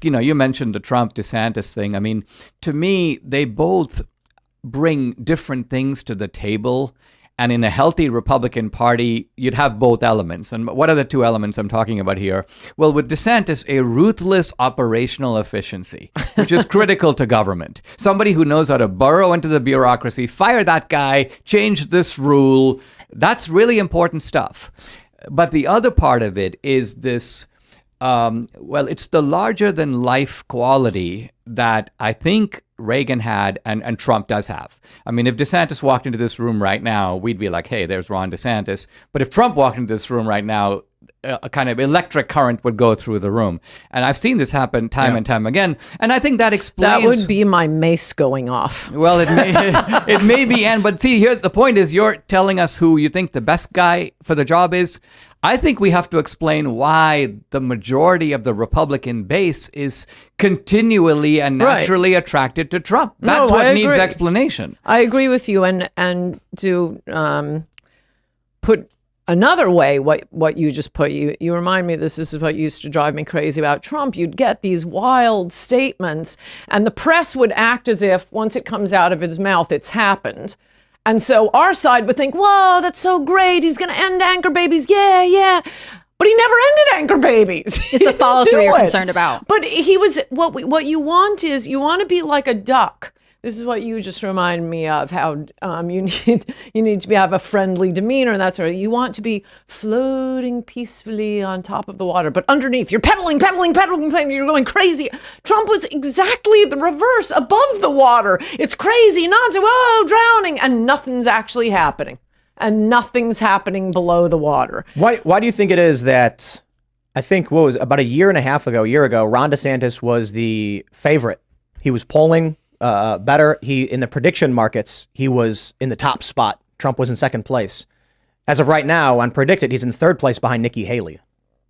C: you mentioned the Trump DeSantis thing. I mean, to me, they both bring different things to the table. And in a healthy Republican Party, you'd have both elements. And what are the two elements I'm talking about here? Well, with DeSantis, a ruthless operational efficiency, which is critical to government. Somebody who knows how to burrow into the bureaucracy, fire that guy, change this rule. That's really important stuff. But the other part of it is this, it's the larger than life quality that I think Reagan had and Trump does have. I mean, if DeSantis walked into this room right now, we'd be like, hey, there's Ron DeSantis. But if Trump walked into this room right now, a kind of electric current would go through the room. And I've seen this happen time and time again. And I think that explains...
B: That would be my mace going off.
C: Well, it may be, but see, here the point is you're telling us who you think the best guy for the job is. I think we have to explain why the majority of the Republican base is continually and naturally attracted to Trump. That's what needs explanation.
B: I agree with you. And to put another way, what you just put, you remind me, this is what used to drive me crazy about Trump. You'd get these wild statements, and the press would act as if once it comes out of his mouth, it's happened. And so our side would think, whoa, that's so great. He's going to end anchor babies. Yeah, yeah. But he never ended anchor babies.
D: It's the follow through you're concerned about.
B: But he was, what you want is, you want to be like a duck. This is what you just reminded me of, how you need to have a friendly demeanor and that sort of. You want to be floating peacefully on top of the water, but underneath you're pedaling, you're going crazy. Trump was exactly the reverse, above the water. It's crazy, nonsense, whoa, drowning, and nothing's actually happening. And nothing's happening below the water.
A: Why do you think it is that, I think, what was it, about a year ago, Ron DeSantis was the favorite. He was polling better. In the prediction markets, he was in the top spot. Trump was in second place. As of right now, on Predicted, he's in third place behind Nikki Haley.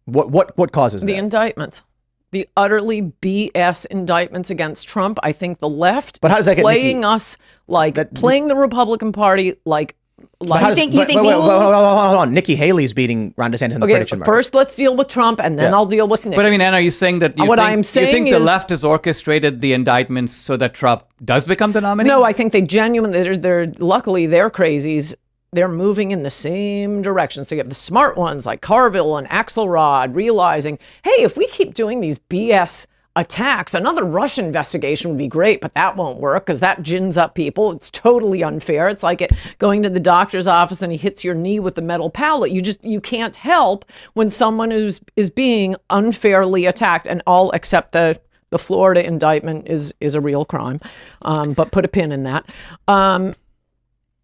A: What causes that?
B: The indictments. The utterly BS indictments against Trump. I think the left is playing us like, playing the Republican Party like.
A: Hold on. Nikki Haley's beating Ron DeSantis in the prediction market.
B: First, let's deal with Trump, and then I'll deal with Nikki.
C: But I mean, Anne, are you saying that you think the left has orchestrated the indictments so that Trump does become the nominee?
B: No, I think they genuinely, luckily, they're crazies. They're moving in the same direction. So you have the smart ones like Carville and Axelrod realizing, hey, if we keep doing these BS attacks, another Russia investigation would be great, but that won't work because that gins up people. It's totally unfair. It's like going to the doctor's office and he hits your knee with a metal pallet. You can't help when someone is being unfairly attacked, and all except the Florida indictment is a real crime. But put a pin in that.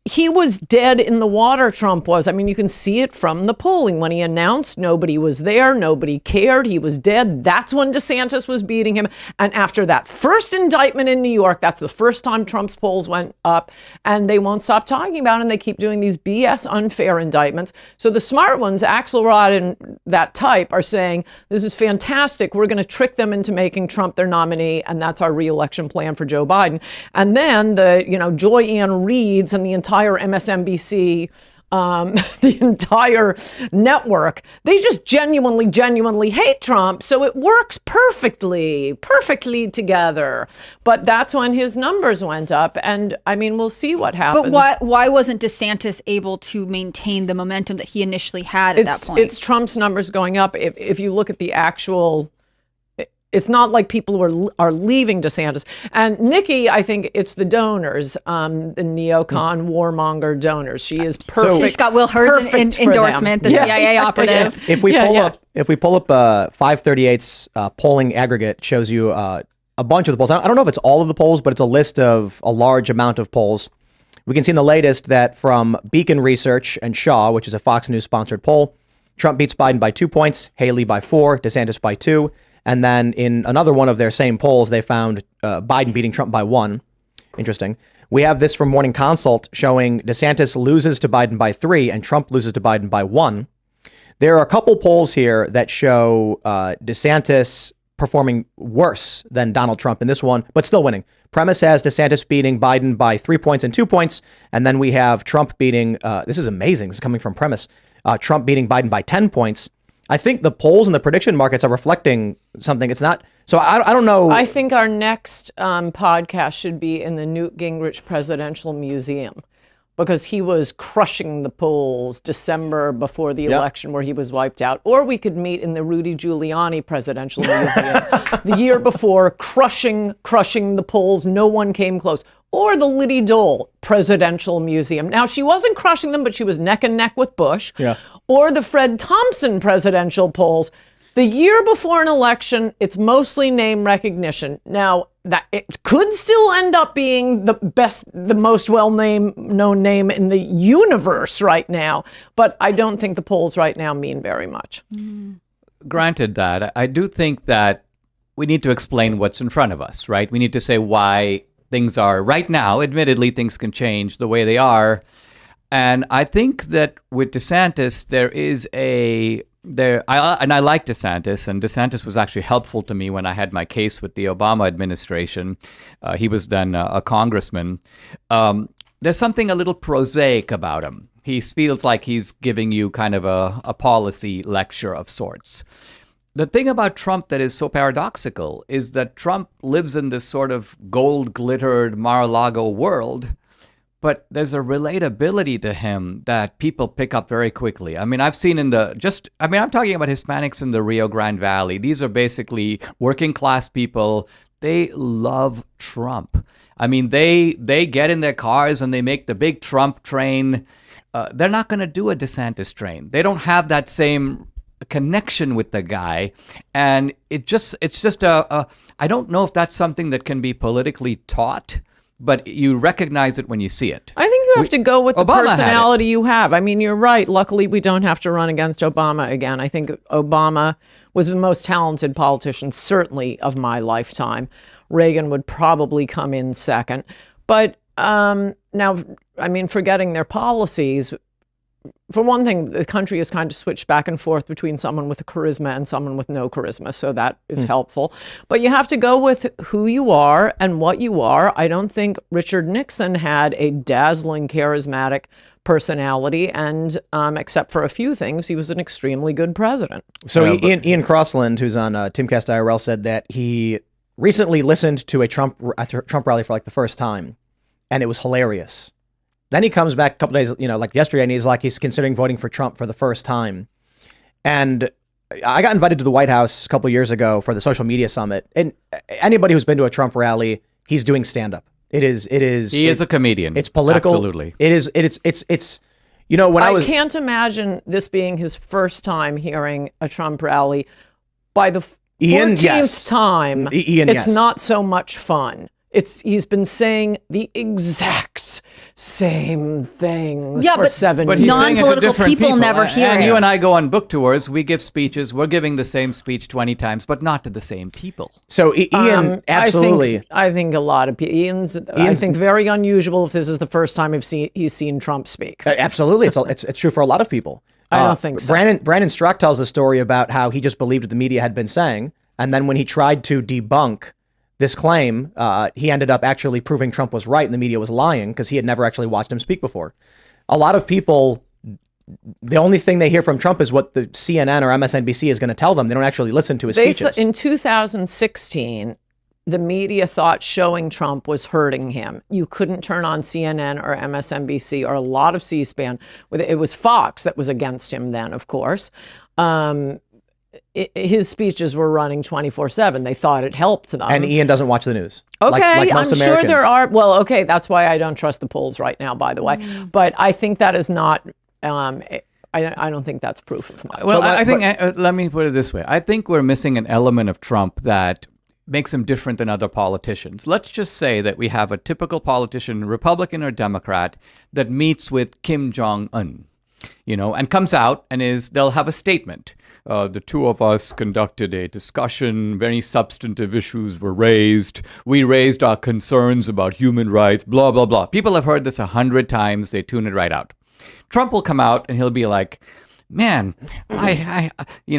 B: He was dead in the water, Trump was. I mean, you can see it from the polling. When he announced, nobody was there, nobody cared, he was dead. That's when DeSantis was beating him. And after that first indictment in New York, that's the first time Trump's polls went up, and they won't stop talking about it, and they keep doing these BS unfair indictments. So the smart ones, Axelrod and that type, are saying, this is fantastic. We're going to trick them into making Trump their nominee, and that's our re-election plan for Joe Biden. And then Joy Ann Reids and the entire MSNBC, the entire network, they just genuinely hate Trump. So it works perfectly together. But that's when his numbers went up. And I mean, we'll see what happens.
D: But why wasn't DeSantis able to maintain the momentum that he initially had at that point?
B: It's Trump's numbers going up. If you look at the actual, it's not like people are leaving DeSantis. And Nikki, I think it's the donors, the neocon warmonger donors. She is perfect.
D: She's got Will Hurd's endorsement, the CIA operative.
A: Yeah. If we pull up 538's polling aggregate, shows you a bunch of the polls. I don't know if it's all of the polls, but it's a list of a large amount of polls. We can see in the latest that from Beacon Research and Shaw, which is a Fox News sponsored poll, Trump beats Biden by 2 points, Haley by 4, DeSantis by 2. And then in another one of their same polls, they found Biden beating Trump by 1. Interesting. We have this from Morning Consult showing DeSantis loses to Biden by 3 and Trump loses to Biden by 1. There are a couple polls here that show DeSantis performing worse than Donald Trump in this one, but still winning. Premise has DeSantis beating Biden by 3 points and 2 points. And then we have Trump beating, this is amazing. This is coming from Premise. Trump beating Biden by 10 points. I think the polls and the prediction markets are reflecting something. It's not. So I don't know.
B: I think our next podcast should be in the Newt Gingrich Presidential Museum, because he was crushing the polls December before the election where he was wiped out. Or we could meet in the Rudy Giuliani Presidential Museum the year before, crushing the polls. No one came close. Or the Liddy Dole Presidential Museum. Now, she wasn't crushing them, but she was neck and neck with Bush. Yeah. Or the Fred Thompson presidential polls. The year before an election, it's mostly name recognition. Now, that it could still end up being the most known name in the universe right now, but I don't think the polls right now mean very much.
C: Granted that, I do think that we need to explain what's in front of us, right? We need to say why things are right now. Admittedly, things can change the way they are. And I think that with DeSantis, I like DeSantis, and DeSantis was actually helpful to me when I had my case with the Obama administration. He was then a congressman. There's something a little prosaic about him. He feels like he's giving you kind of a policy lecture of sorts. The thing about Trump that is so paradoxical is that Trump lives in this sort of gold-glittered Mar-a-Lago world, but there's a relatability to him that people pick up very quickly. I mean, I've seen I'm talking about Hispanics in the Rio Grande Valley. These are basically working class people. They love Trump. I mean, they get in their cars and they make the big Trump train. They're not going to do a DeSantis train. They don't have that same connection with the guy, and it's just I don't know if that's something that can be politically taught, but you recognize it when you see it.
B: I think you have to go with the
C: Obama had it.
B: personality you have. I mean, you're right. Luckily, we don't have to run against Obama again. I think Obama was the most talented politician, certainly of my lifetime. Reagan would probably come in second. But now, I mean, forgetting their policies, for one thing, the country has kind of switched back and forth between someone with charisma and someone with no charisma, so that is helpful. But you have to go with who you are and what you are. I don't think Richard Nixon had a dazzling, charismatic personality, and except for a few things, he was an extremely good president.
A: So Ian Crossland, who's on Timcast IRL, said that he recently listened to a Trump rally for like the first time, and it was hilarious. Then he comes back a couple days, like yesterday, and he's considering voting for Trump for the first time. And I got invited to the White House a couple years ago for the social media summit. And anybody who's been to a Trump rally, he's doing stand-up. He is
C: a comedian.
A: It's political.
C: Absolutely.
A: It's when I
B: can't imagine this being his first time hearing a Trump rally. By the 14th time, it's not so much fun. He's been saying the exact same things for 7 years.
D: Non-political people never hear it.
C: And you and I go on book tours. We give speeches. We're giving the same speech 20 times, but not to the same people.
A: So Ian, absolutely.
B: I think a lot of people. Ian's I think very unusual if this is the first time he's seen Trump speak.
A: Absolutely, it's true for a lot of people.
B: I don't think so.
A: Brandon Strzok tells a story about how he just believed what the media had been saying, and then when he tried to debunk this claim, he ended up actually proving Trump was right and the media was lying because he had never actually watched him speak before. A lot of people, the only thing they hear from Trump is what the CNN or MSNBC is going to tell them. They don't actually listen to his speeches.
B: In 2016, the media thought showing Trump was hurting him. You couldn't turn on CNN or MSNBC or a lot of C-SPAN. It was Fox that was against him then, of course. His speeches were running 24/7. They thought it helped them.
A: And Ian doesn't watch the news.
B: Okay,
A: like most
B: I'm
A: Americans.
B: sure there are. Well, okay, that's why I don't trust the polls right now, by the way. But I think that is not, I don't think that's proof of much.
C: Well, let me put it this way. I think we're missing an element of Trump that makes him different than other politicians. Let's just say that we have a typical politician, Republican or Democrat, that meets with Kim Jong-un, and comes out and they'll have a statement. The two of us conducted a discussion. Very substantive issues were raised. We raised our concerns about human rights, blah, blah, blah. People have heard this 100 times. They tune it right out. Trump will come out and he'll be like, man, I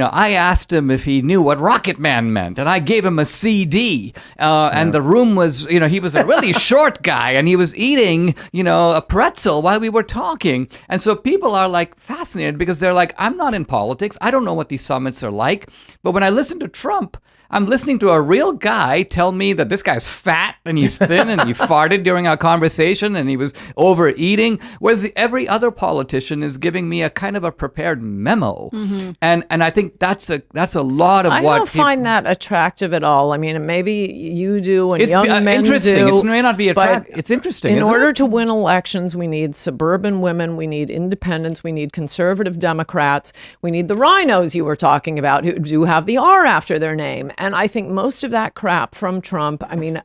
C: asked him if he knew what Rocket Man meant, and I gave him a CD. And the room was, he was a really short guy, and he was eating, a pretzel while we were talking. And so people are like fascinated because they're like, I'm not in politics. I don't know what these summits are like. But when I listen to Trump, I'm listening to a real guy tell me that this guy's fat and he's thin and he farted during our conversation and he was overeating, whereas every other politician is giving me a kind of a prepared memo. Mm-hmm. And I think that's a lot of
B: I
C: what
B: don't find that attractive at all. I mean, maybe you do and young men
C: interesting.
B: do.
C: It may not be attractive. It's interesting.
B: In order to win elections, we need suburban women, we need independents, we need conservative Democrats, we need the rhinos you were talking about who do have the R after their name. And I think most of that crap from Trump, I mean,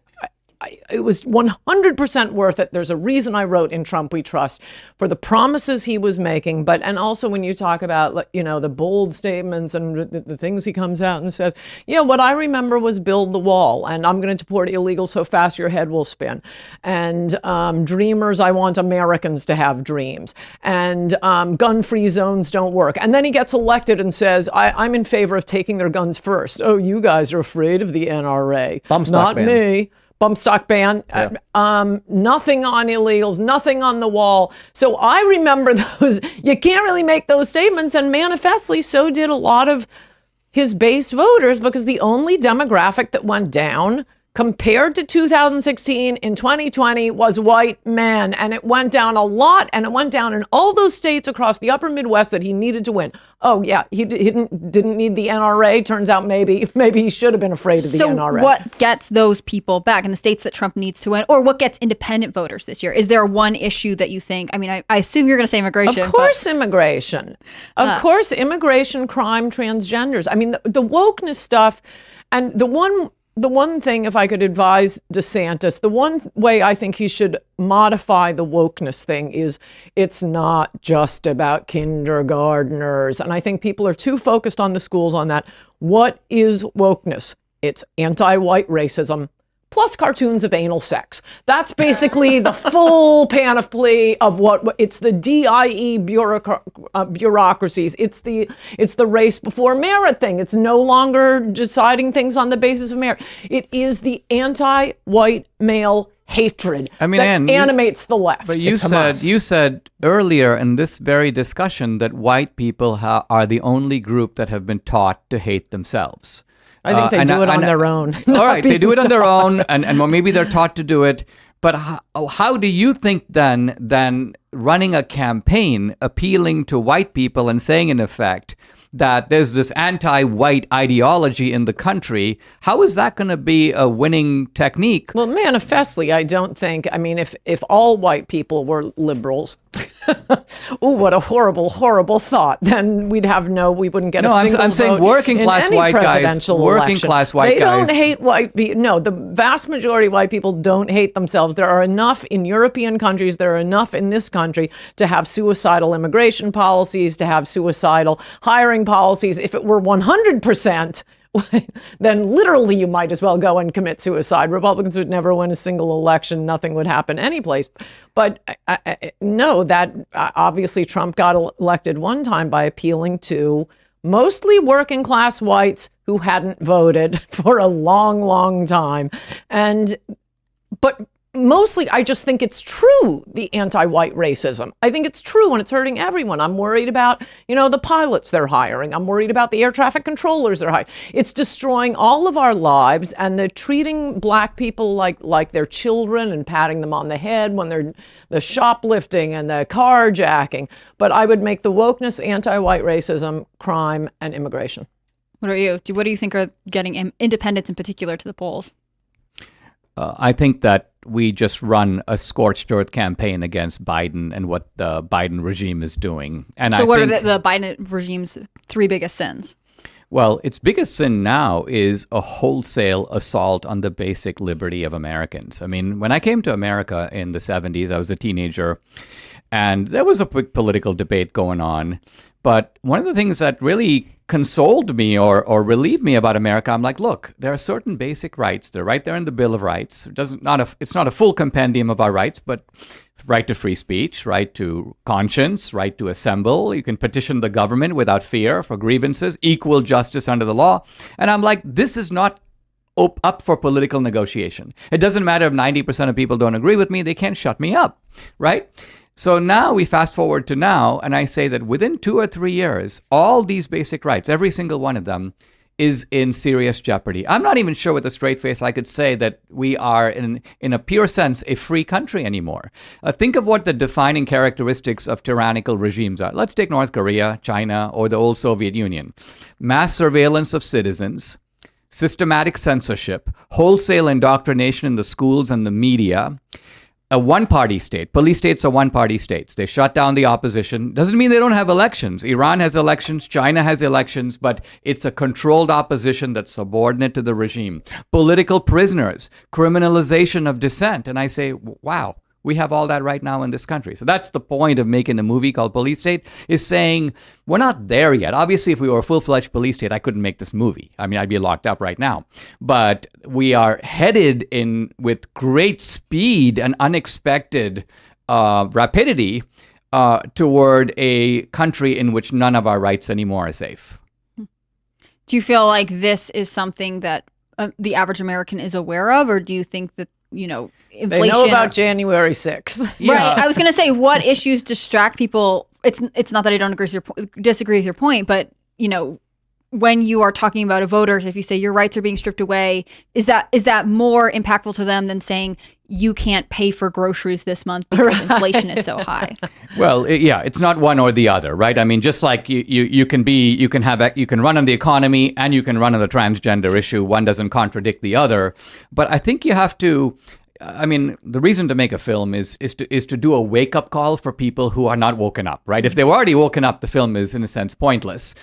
B: it was 100% worth it. There's a reason I wrote In Trump We Trust for the promises he was making. And also when you talk about, the bold statements and the things he comes out and says, what I remember was build the wall and I'm going to deport illegals so fast your head will spin. And dreamers, I want Americans to have dreams. And gun-free zones don't work. And then he gets elected and says, I'm in favor of taking their guns first. Oh, you guys are afraid of the NRA.
A: Bump stock ban.
B: Not me. Bump stock ban, nothing on illegals, nothing on the wall. So I remember those. You can't really make those statements, and manifestly so did a lot of his base voters, because the only demographic that went down compared to 2016 in 2020 was white men. And it went down a lot. And it went down in all those states across the upper Midwest that he needed to win. Oh, yeah, he didn't need the NRA. Turns out maybe he should have been afraid of the NRA.
D: So what gets those people back in the states that Trump needs to win? Or what gets independent voters this year? Is there one issue that you think, I mean, I assume you're going to say immigration.
B: Of course, immigration. Of course, immigration, crime, transgenders. I mean, the wokeness stuff, and the one thing, if I could advise DeSantis, the one way I think he should modify the wokeness thing is it's not just about kindergartners. And I think people are too focused on the schools on that. What is wokeness? It's anti-white racism plus cartoons of anal sex. That's basically the full panoply of what it's the DIE bureaucracies. It's the race before merit thing. It's no longer deciding things on the basis of merit. It is the anti-white male hatred that animates the left.
C: But you said earlier in this very discussion that white people are the only group that have been taught to hate themselves.
B: I think they do it on their own.
C: All right, they do it on their own, and maybe they're taught to do it. But how do you think then running a campaign appealing to white people and saying, in effect, that there's this anti-white ideology in the country, how is that going to be a winning technique?
B: Well, manifestly, I don't think. I mean, if all white people were liberals, oh, what a horrible, horrible thought. Then we wouldn't get a single vote.
C: I'm saying working class white guys. They
B: don't hate white people. No, the vast majority of white people don't hate themselves. There are enough in European countries, there are enough in this country to have suicidal immigration policies, to have suicidal hiring policies. If it were 100%, then literally you might as well go and commit suicide. Republicans would never win a single election. Nothing would happen anyplace. But no, that obviously Trump got elected one time by appealing to mostly working class whites who hadn't voted for a long, long time. But mostly, I just think it's true, the anti-white racism. I think it's true, and it's hurting everyone. I'm worried about, the pilots they're hiring. I'm worried about the air traffic controllers they're hiring. It's destroying all of our lives, and they're treating black people like they're children and patting them on the head when they're the shoplifting and the carjacking. But I would make the wokeness anti-white racism, crime, and immigration.
D: What are you? What do you think are getting independents in particular to the polls?
C: I think that we just run a scorched earth campaign against Biden and what the Biden regime is doing. And
D: so what are the Biden regime's three biggest sins?
C: Well, its biggest sin now is a wholesale assault on the basic liberty of Americans. I mean, when I came to America in the 70s, I was a teenager, and there was a big political debate going on. But one of the things that really consoled me or relieved me about America, I'm like, look, there are certain basic rights. They're right there in the Bill of Rights. It's not a full compendium of our rights, but right to free speech, right to conscience, right to assemble. You can petition the government without fear for grievances, equal justice under the law. And I'm like, this is not up for political negotiation. It doesn't matter if 90% of people don't agree with me. They can't shut me up, right? So now we fast forward to now, and I say that within 2 or 3 years, all these basic rights, every single one of them, is in serious jeopardy. I'm not even sure with a straight face I could say that we are, in a pure sense, a free country anymore. Think of what the defining characteristics of tyrannical regimes are. Let's take North Korea, China, or the old Soviet Union. Mass surveillance of citizens, systematic censorship, wholesale indoctrination in the schools and the media, a one-party state. Police states are one-party states. They shut down the opposition. Doesn't mean they don't have elections. Iran has elections. China has elections, but it's a controlled opposition that's subordinate to the regime. Political prisoners, criminalization of dissent. And I say, wow, we have all that right now in this country. So that's the point of making a movie called Police State, is saying we're not there yet. Obviously, if we were a full-fledged police state, I couldn't make this movie. I mean, I'd be locked up right now. But we are headed in with great speed and unexpected rapidity toward a country in which none of our rights anymore are safe.
D: Do you feel like this is something that the average American is aware of, or do you think that, inflation?
B: They know about January 6th.
C: Yeah.
D: Right. I was going to say, what issues distract people? It's not that I don't disagree with your point, but, when you are talking about voters, if you say your rights are being stripped away, is that more impactful to them than saying you can't pay for groceries this month because inflation is so high?
C: Well, it's not one or the other, right? I mean, just like you can run on the economy and you can run on the transgender issue. One doesn't contradict the other. But I think you have to. I mean, the reason to make a film is to do a wake-up call for people who are not woken up, right? If they were already woken up, the film is, in a sense, pointless.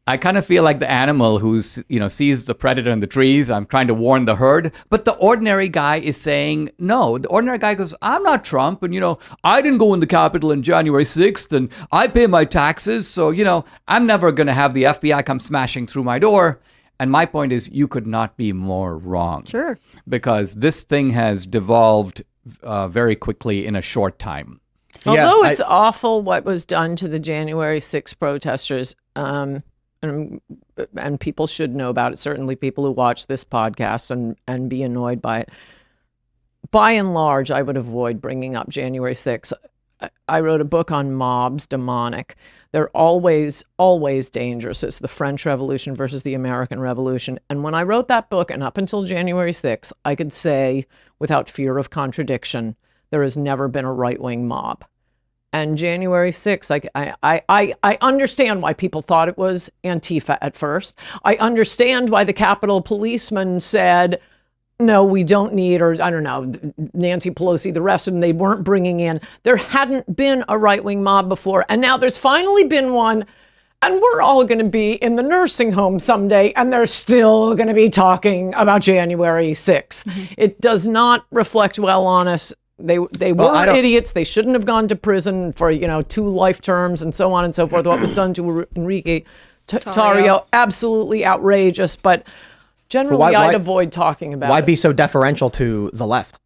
C: I kind of feel like the animal who's, sees the predator in the trees. I'm trying to warn the herd. But the ordinary guy is saying, no. The ordinary guy goes, I'm not Trump. And, I didn't go in the Capitol on January 6th. And I pay my taxes. So, I'm never going to have the FBI come smashing through my door. And my point is, you could not be more wrong.
D: Sure.
C: Because this thing has devolved very quickly in a short time.
B: Although it's awful what was done to the January 6th protesters, and people should know about it, certainly people who watch this podcast and be annoyed by it. By and large, I would avoid bringing up January 6th. I wrote a book on mobs, demonic. They're always, always dangerous. It's the French Revolution versus the American Revolution. And when I wrote that book, and up until January 6th, I could say, without fear of contradiction, there has never been a right-wing mob. And January 6th, I understand why people thought it was Antifa at first. I understand why the Capitol policeman said, no, we don't need, or I don't know, Nancy Pelosi, the rest of them, they weren't bringing in. There hadn't been a right-wing mob before. And now there's finally been one. And we're all going to be in the nursing home someday, and they're still going to be talking about January 6th. Mm-hmm. It does not reflect well on us. They were idiots. They shouldn't have gone to prison for 2 life terms and so on and so forth. What was done to Enrique Tarrio, absolutely outrageous. But generally, I'd avoid talking about it.
A: Why be so deferential to the left?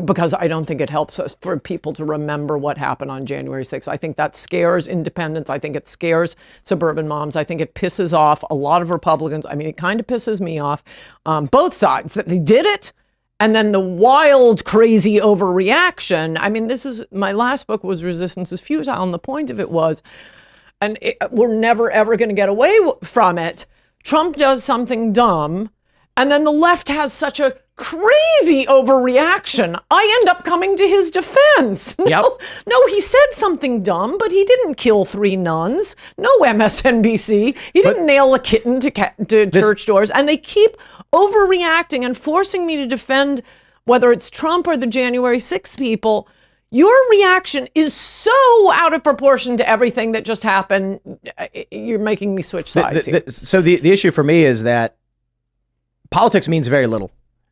B: Because I don't think it helps us for people to remember what happened on January 6th. I think that scares independents. I think it scares suburban moms. I think it pisses off a lot of Republicans. I mean, it kind of pisses me off. Both sides, that they did it. And then the wild, crazy overreaction. I mean, my last book was Resistance is Futile, and the point of it was, we're never, ever going to get away from it. Trump does something dumb, and then the left has such a crazy overreaction. I end up coming to his defense. No, he said something dumb, but he didn't kill 3 nuns. No MSNBC. He didn't nail a kitten to church doors. And they keep overreacting and forcing me to defend whether it's Trump or the January 6th people. Your reaction is so out of proportion to everything that just happened. You're making me switch sides here.
A: So the issue for me is that politics means very little.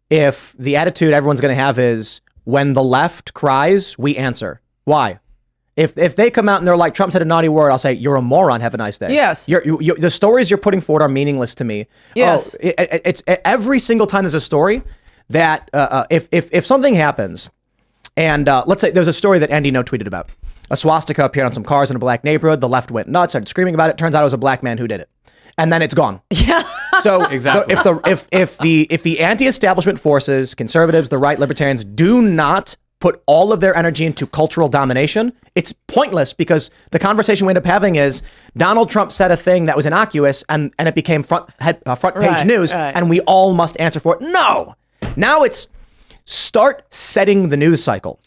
A: If the attitude everyone's going to have is, when the left cries, we answer. Why? If they come out and they're like, Trump said a naughty word, I'll say, you're a moron, have a nice day.
B: Yes.
A: The stories you're putting forward are meaningless to me.
B: Yes.
A: It's every single time there's a story that if something happens, and let's say there's a story that Andy No tweeted about. A swastika appeared on some cars in a black neighborhood. The left went nuts, started screaming about it. Turns out it was a black man who did it. And then it's gone.
B: Yeah.
A: So
C: exactly.
A: if the anti-establishment forces, conservatives, the right, libertarians, do not put all of their energy into cultural domination, it's pointless, because the conversation we end up having is Donald Trump said a thing that was innocuous and it became front page news, and we all must answer for it. No. Now it's start setting the news cycle.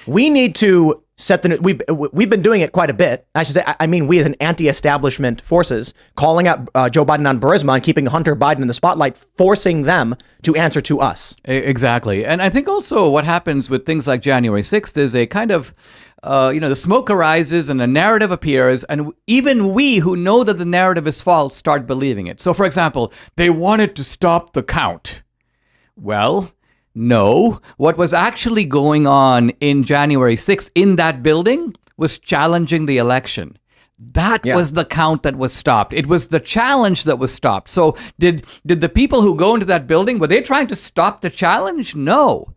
A: We need to set the we've been doing it quite a bit. I should say, I mean, we as an anti-establishment forces, calling out Joe Biden on Burisma and keeping Hunter Biden in the spotlight, forcing them to answer to us.
C: Exactly. And I think also what happens with things like January 6th is a kind of, the smoke arises and a narrative appears, and even we who know that the narrative is false start believing it. So, for example, they wanted to stop the count. Well, no, what was actually going on in January 6th in that building was challenging the election. That was the count that was stopped. It was the challenge that was stopped. So did the people who go into that building, were they trying to stop the challenge? No.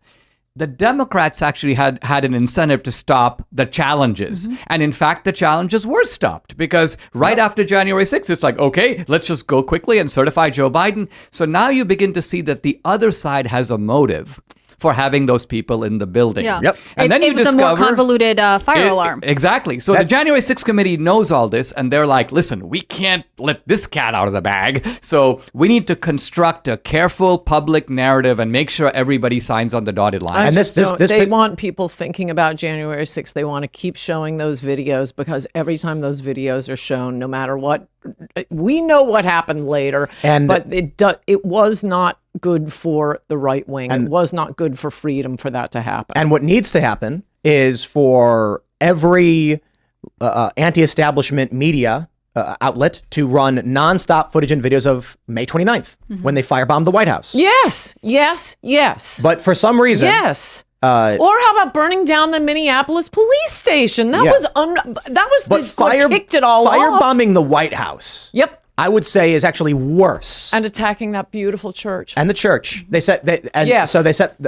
C: The Democrats actually had an incentive to stop the challenges. Mm-hmm. And in fact, the challenges were stopped, because right after January 6th, it's like, okay, let's just go quickly and certify Joe Biden. So now you begin to see that the other side has a motive for having those people in the building.
D: Yeah.
A: Yep.
C: And then
D: it
C: you
D: was
C: discover
D: a more convoluted fire alarm.
C: Exactly. So the January 6th committee knows all this, and they're like, listen, we can't let this cat out of the bag. So we need to construct a careful public narrative and make sure everybody signs on the dotted line.
A: And
B: They want people thinking about January 6th. They want to keep showing those videos because every time those videos are shown, no matter what, we know what happened later. But it was not good for the right wing. It was not good for freedom for that to happen.
A: And what needs to happen is for every anti-establishment media outlet to run nonstop footage and videos of May 29th when they firebombed the White House.
B: Yes.
A: But for some reason,
B: Yes. Or how about burning down the Minneapolis police station? That was what kicked it all off.
A: Firebombing the White House.
B: Yep.
A: I would say is actually worse.
B: And attacking that beautiful church.
A: And the church. They set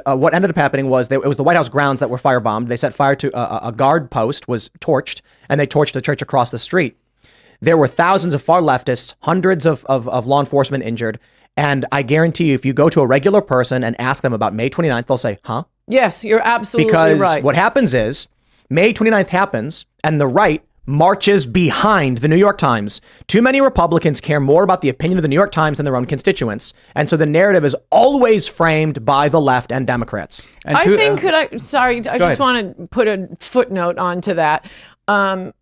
A: what ended up happening was it was the White House grounds that were firebombed. They set fire to a guard post was torched, and they torched the church across the street. There were thousands of far leftists, hundreds of law enforcement injured, and I guarantee you, if you go to a regular person and ask them about May 29th, they'll say, huh?
B: Yes, you're absolutely
A: because
B: right.
A: What happens is May 29th happens, and the right marches behind the New York Times. Too many Republicans care more about the opinion of the New York Times than their own constituents. And so the narrative is always framed by the left and Democrats.
B: I just want to put a footnote onto that. I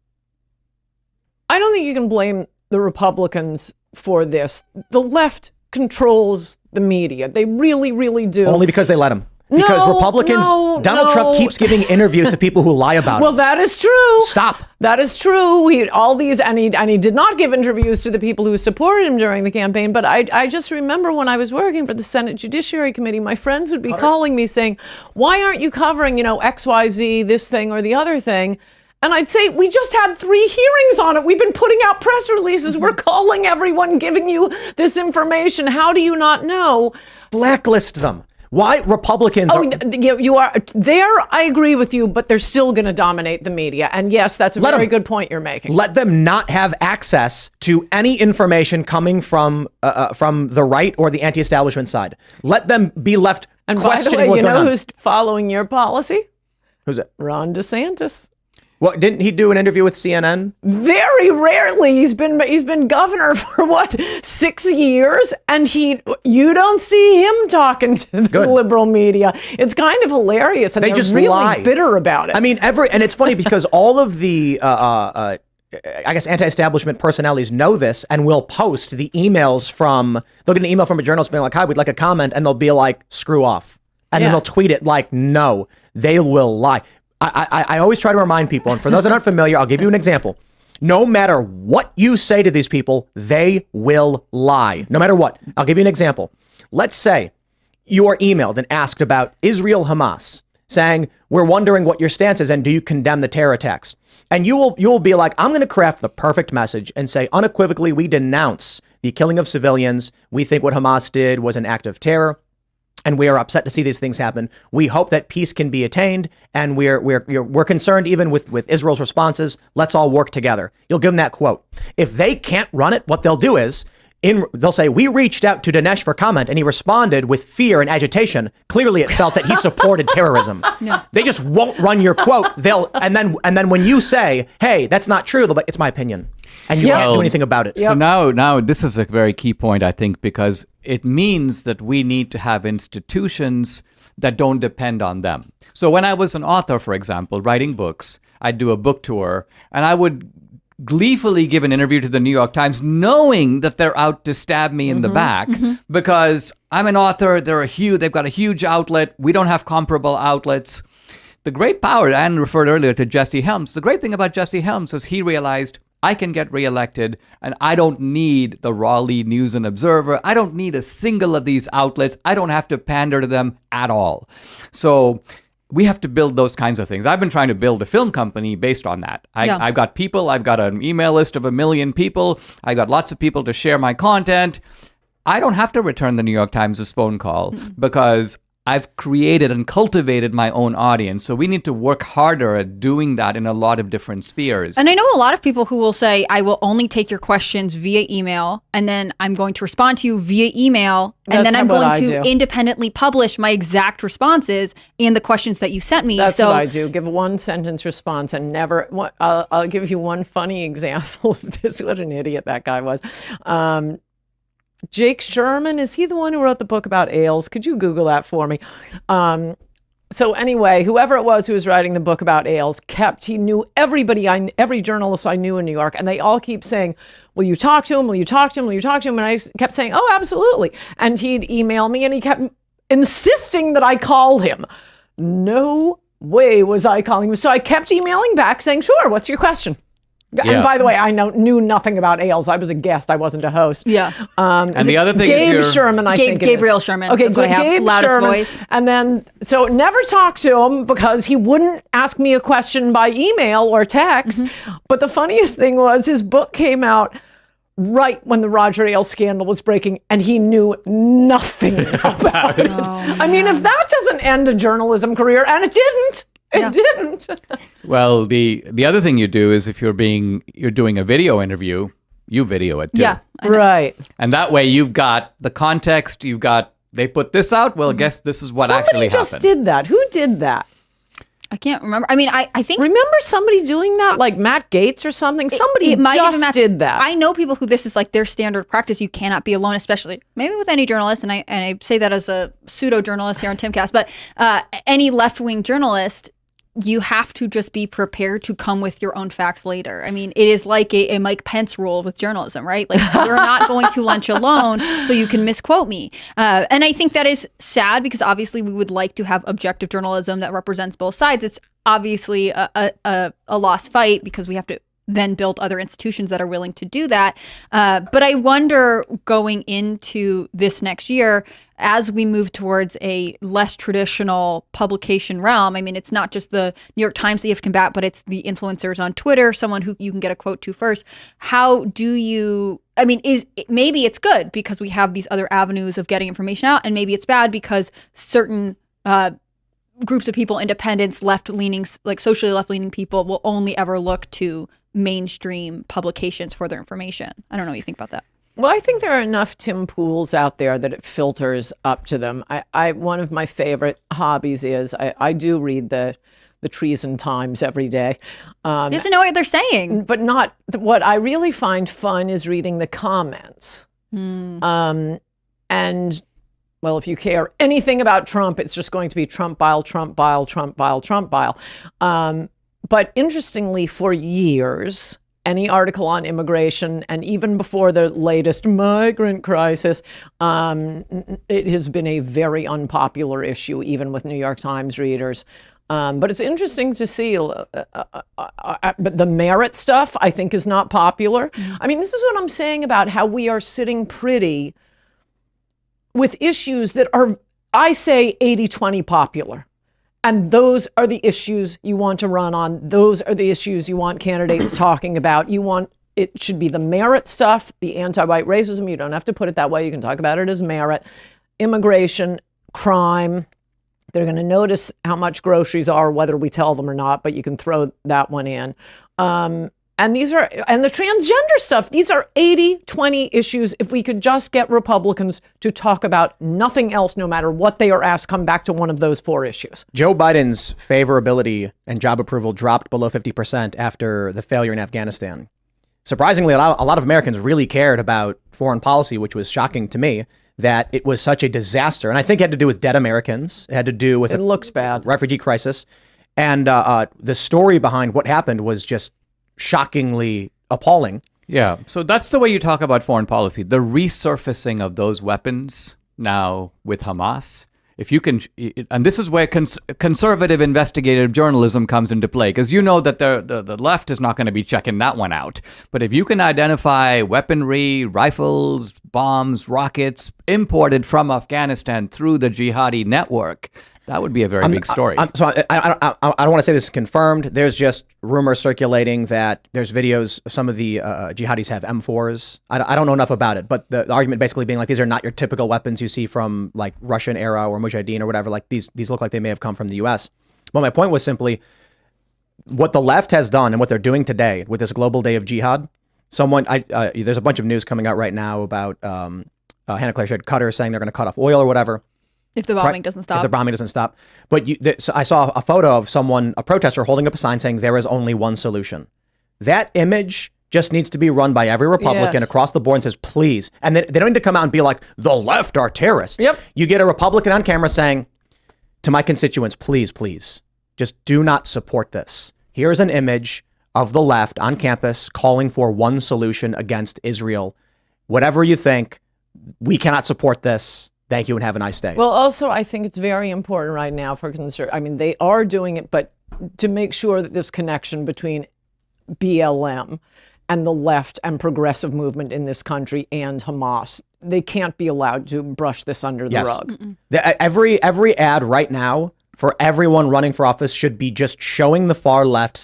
B: don't think you can blame the Republicans for this. The left controls the media. They really, really do.
A: Only because they let them. Because Republicans, Donald Trump keeps giving interviews to people who lie about
B: Well,
A: him.
B: that is true.
A: Stop.
B: That is true. He did not give interviews to the people who supported him during the campaign. But I just remember when I was working for the Senate Judiciary Committee, my friends would be calling me saying, why aren't you covering, XYZ, this thing or the other thing? And I'd say, we just had 3 hearings on it. We've been putting out press releases. We're calling everyone, giving you this information. How do you not know?
A: Blacklist them. Why Republicans
B: you are there. I agree with you, but they're still going to dominate the media. And yes, that's a very good point you're making.
A: Let them not have access to any information coming from the right or the anti-establishment side. Let them be left questioning what's going on.
B: Who's following your policy?
A: Who's it?
B: Ron DeSantis.
A: Well, didn't he do an interview with CNN?
B: Very rarely. He's been governor for 6 years, and you don't see him talking to the liberal media. It's kind of hilarious, and
A: they just
B: really
A: lie.
B: Bitter about it.
A: I mean, and it's funny because all of the I guess anti-establishment personalities know this and will post the emails they'll get an email from a journalist being like, hi, we'd like a comment, and they'll be like, screw off. And then they'll tweet it like, no, they will lie. I always try to remind people, and for those that aren't familiar, I'll give you an example. No matter what you say to these people, they will lie. No matter what. I'll give you an example. Let's say you are emailed and asked about Israel-Hamas, saying, we're wondering what your stance is and do you condemn the terror attacks? And you will be like, I'm going to craft the perfect message and say, unequivocally, we denounce the killing of civilians. We think what Hamas did was an act of terror. And we are upset to see these things happen. We hope that peace can be attained, and we're concerned even with Israel's responses. Let's all work together. You'll give them that quote. If they can't run it, what they'll do is they'll say, we reached out to Dinesh for comment, and he responded with fear and agitation. Clearly, it felt that he supported terrorism. No. They just won't run your quote. And then when you say, hey, that's not true, they'll be like, it's my opinion. And you can't do anything about it.
C: So now this is a very key point, I think, because it means that we need to have institutions that don't depend on them. So when I was an author, for example, writing books, I'd do a book tour, and I would gleefully give an interview to the New York Times, knowing that they're out to stab me in the back, because I'm an author. They've got a huge outlet. We don't have comparable outlets. The great power, Anne referred earlier to Jesse Helms. The great thing about Jesse Helms is he realized, I can get reelected, and I don't need the Raleigh News and Observer. I don't need a single of these outlets. I don't have to pander to them at all. So we have to build those kinds of things. I've been trying to build a film company based on that. I've got people. I've got an email list of 1 million people. I got lots of people to share my content. I don't have to return the New York Times' phone call because I've created and cultivated my own audience. So we need to work harder at doing that in a lot of different spheres.
D: And I know a lot of people who will say, I will only take your questions via email, and then I'm going to respond to you via email, and
B: That's
D: then I'm
B: what
D: going
B: I
D: to
B: do.
D: independently publish my exact responses and the questions that you sent me.
B: That's
D: so
B: what I do. Give a one sentence response and never. I'll give you one funny example of this. What an idiot that guy was. Jake Sherman, is he the one who wrote the book about ales? Could you Google that for me? So anyway, whoever it was who was writing the book about ales he knew everybody, every journalist I knew in New York, and they all keep saying, will you talk to him? Will you talk to him? Will you talk to him? And I kept saying, oh, absolutely. And he'd email me and he kept insisting that I call him. No way was I calling him. So I kept emailing back saying, sure, what's your question?
C: Yeah.
B: And by the way, I knew nothing about ales. I was a guest. I wasn't a host.
D: yeah.
C: And the other thing is
B: Gabe Sherman, I think it is.
D: Gabriel Sherman.
B: Okay,
D: That's what I have.
B: Gabe
D: Loudest
B: Sherman.
D: voice.
B: And then, so never talked to him because he wouldn't ask me a question by email or text. But the funniest thing was his book came out right when the Roger Ailes scandal was breaking, and he knew nothing about it. I mean, if that doesn't end a journalism career, and it didn't. It didn't.
C: Well, the other thing you do is if you're doing a video interview, you video it too.
D: Yeah.
B: Right.
C: And that way you've got the context, they put this out, well, guess this is what actually
B: Somebody just
C: happened.
B: did that. Who did that?
D: I can't remember. I mean, I think
B: Remember somebody doing that, like Matt Gaetz or something? Somebody
D: it might have been
B: just
D: Matt-
B: did that.
D: I know people who this is like their standard practice. You cannot be alone, especially maybe with any journalist. And I say that as a pseudo journalist here on Timcast, but any left wing journalist, you have to just be prepared to come with your own facts later. I mean, it is like a Mike Pence rule with journalism, right? Like, you're not going to lunch alone, so you can misquote me. And I think that is sad because obviously we would like to have objective journalism that represents both sides. It's obviously a lost fight because we have to then build other institutions that are willing to do that. But I wonder going into this next year, as we move towards a less traditional publication realm, I mean, it's not just the New York Times that you have to combat, but it's the influencers on Twitter, someone who you can get a quote to first. How do you, I mean, maybe it's good because we have these other avenues of getting information out, and maybe it's bad because certain groups of people, independents, left-leaning, like socially left-leaning people, will only ever look to mainstream publications for their information. I don't know what you think about that.
B: Well, I think there are enough Tim Pools out there that it filters up to them. I one of my favorite hobbies is I do read the Treason Times every day.
D: You have to know what they're saying.
B: But not what I really find fun is reading the comments. And well, if you care anything about Trump, it's just going to be Trump bile, Trump bile, Trump bile, Trump bile. But interestingly, for years, any article on immigration, and even before the latest migrant crisis, it has been a very unpopular issue, even with New York Times readers. But it's interesting to see, but the merit stuff, I think, is not popular. I mean, this is what I'm saying about how we are sitting pretty with issues that are, I say, 80-20 popular. And those are the issues you want to run on. Those are the issues you want candidates talking about. It should be the merit stuff, the anti-white racism. You don't have to put it that way. You can talk about it as merit. Immigration, crime. They're going to notice how much groceries are, whether we tell them or not, but you can throw that one in. And the transgender stuff, these are 80-20 issues. If we could just get Republicans to talk about nothing else, no matter what they are asked, come back to one of those four issues.
A: Joe Biden's favorability and job approval dropped below 50% after the failure in Afghanistan. Surprisingly, a lot of Americans really cared about foreign policy, which was shocking to me, that it was such a disaster. And I think it had to do with dead Americans. It had to do with
B: It looks bad.
A: refugee crisis. And the story behind what happened was just shockingly appalling.
C: Yeah, so that's the way you talk about foreign policy. The resurfacing of those weapons now with Hamas. If you can, and this is where conservative investigative journalism comes into play, because you know that the left is not going to be checking that one out. But if you can identify weaponry, rifles, bombs, rockets imported from Afghanistan through the jihadi network, That would be a very big story.
A: I don't want to say this is confirmed. There's just rumors circulating that there's videos of some of the jihadis have M4s. I don't know enough about it, but the argument basically being like these are not your typical weapons you see from like Russian era or Mujahideen or whatever. Like these look like they may have come from the U.S. But my point was simply what the left has done and what they're doing today with this global day of jihad. There's a bunch of news coming out right now about Hannah Claire shared Qatar saying they're going to cut off oil or whatever.
D: If the bombing doesn't stop.
A: If the bombing doesn't stop. But so I saw a photo of a protester holding up a sign saying there is only one solution. That image just needs to be run by every Republican across the board and says, please. And they don't need to come out and be like, the left are terrorists.
B: Yep.
A: You get a Republican on camera saying to my constituents, please, please, just do not support this. Here's an image of the left on campus calling for one solution against Israel. Whatever you think, we cannot support this. Thank you and have a nice day.
B: Well, also, I think it's very important right now for they are doing it, but to make sure that this connection between BLM and the left and progressive movement in this country and Hamas, they can't be allowed to brush this under the rug.
A: Every ad right now for everyone running for office should be just showing the far left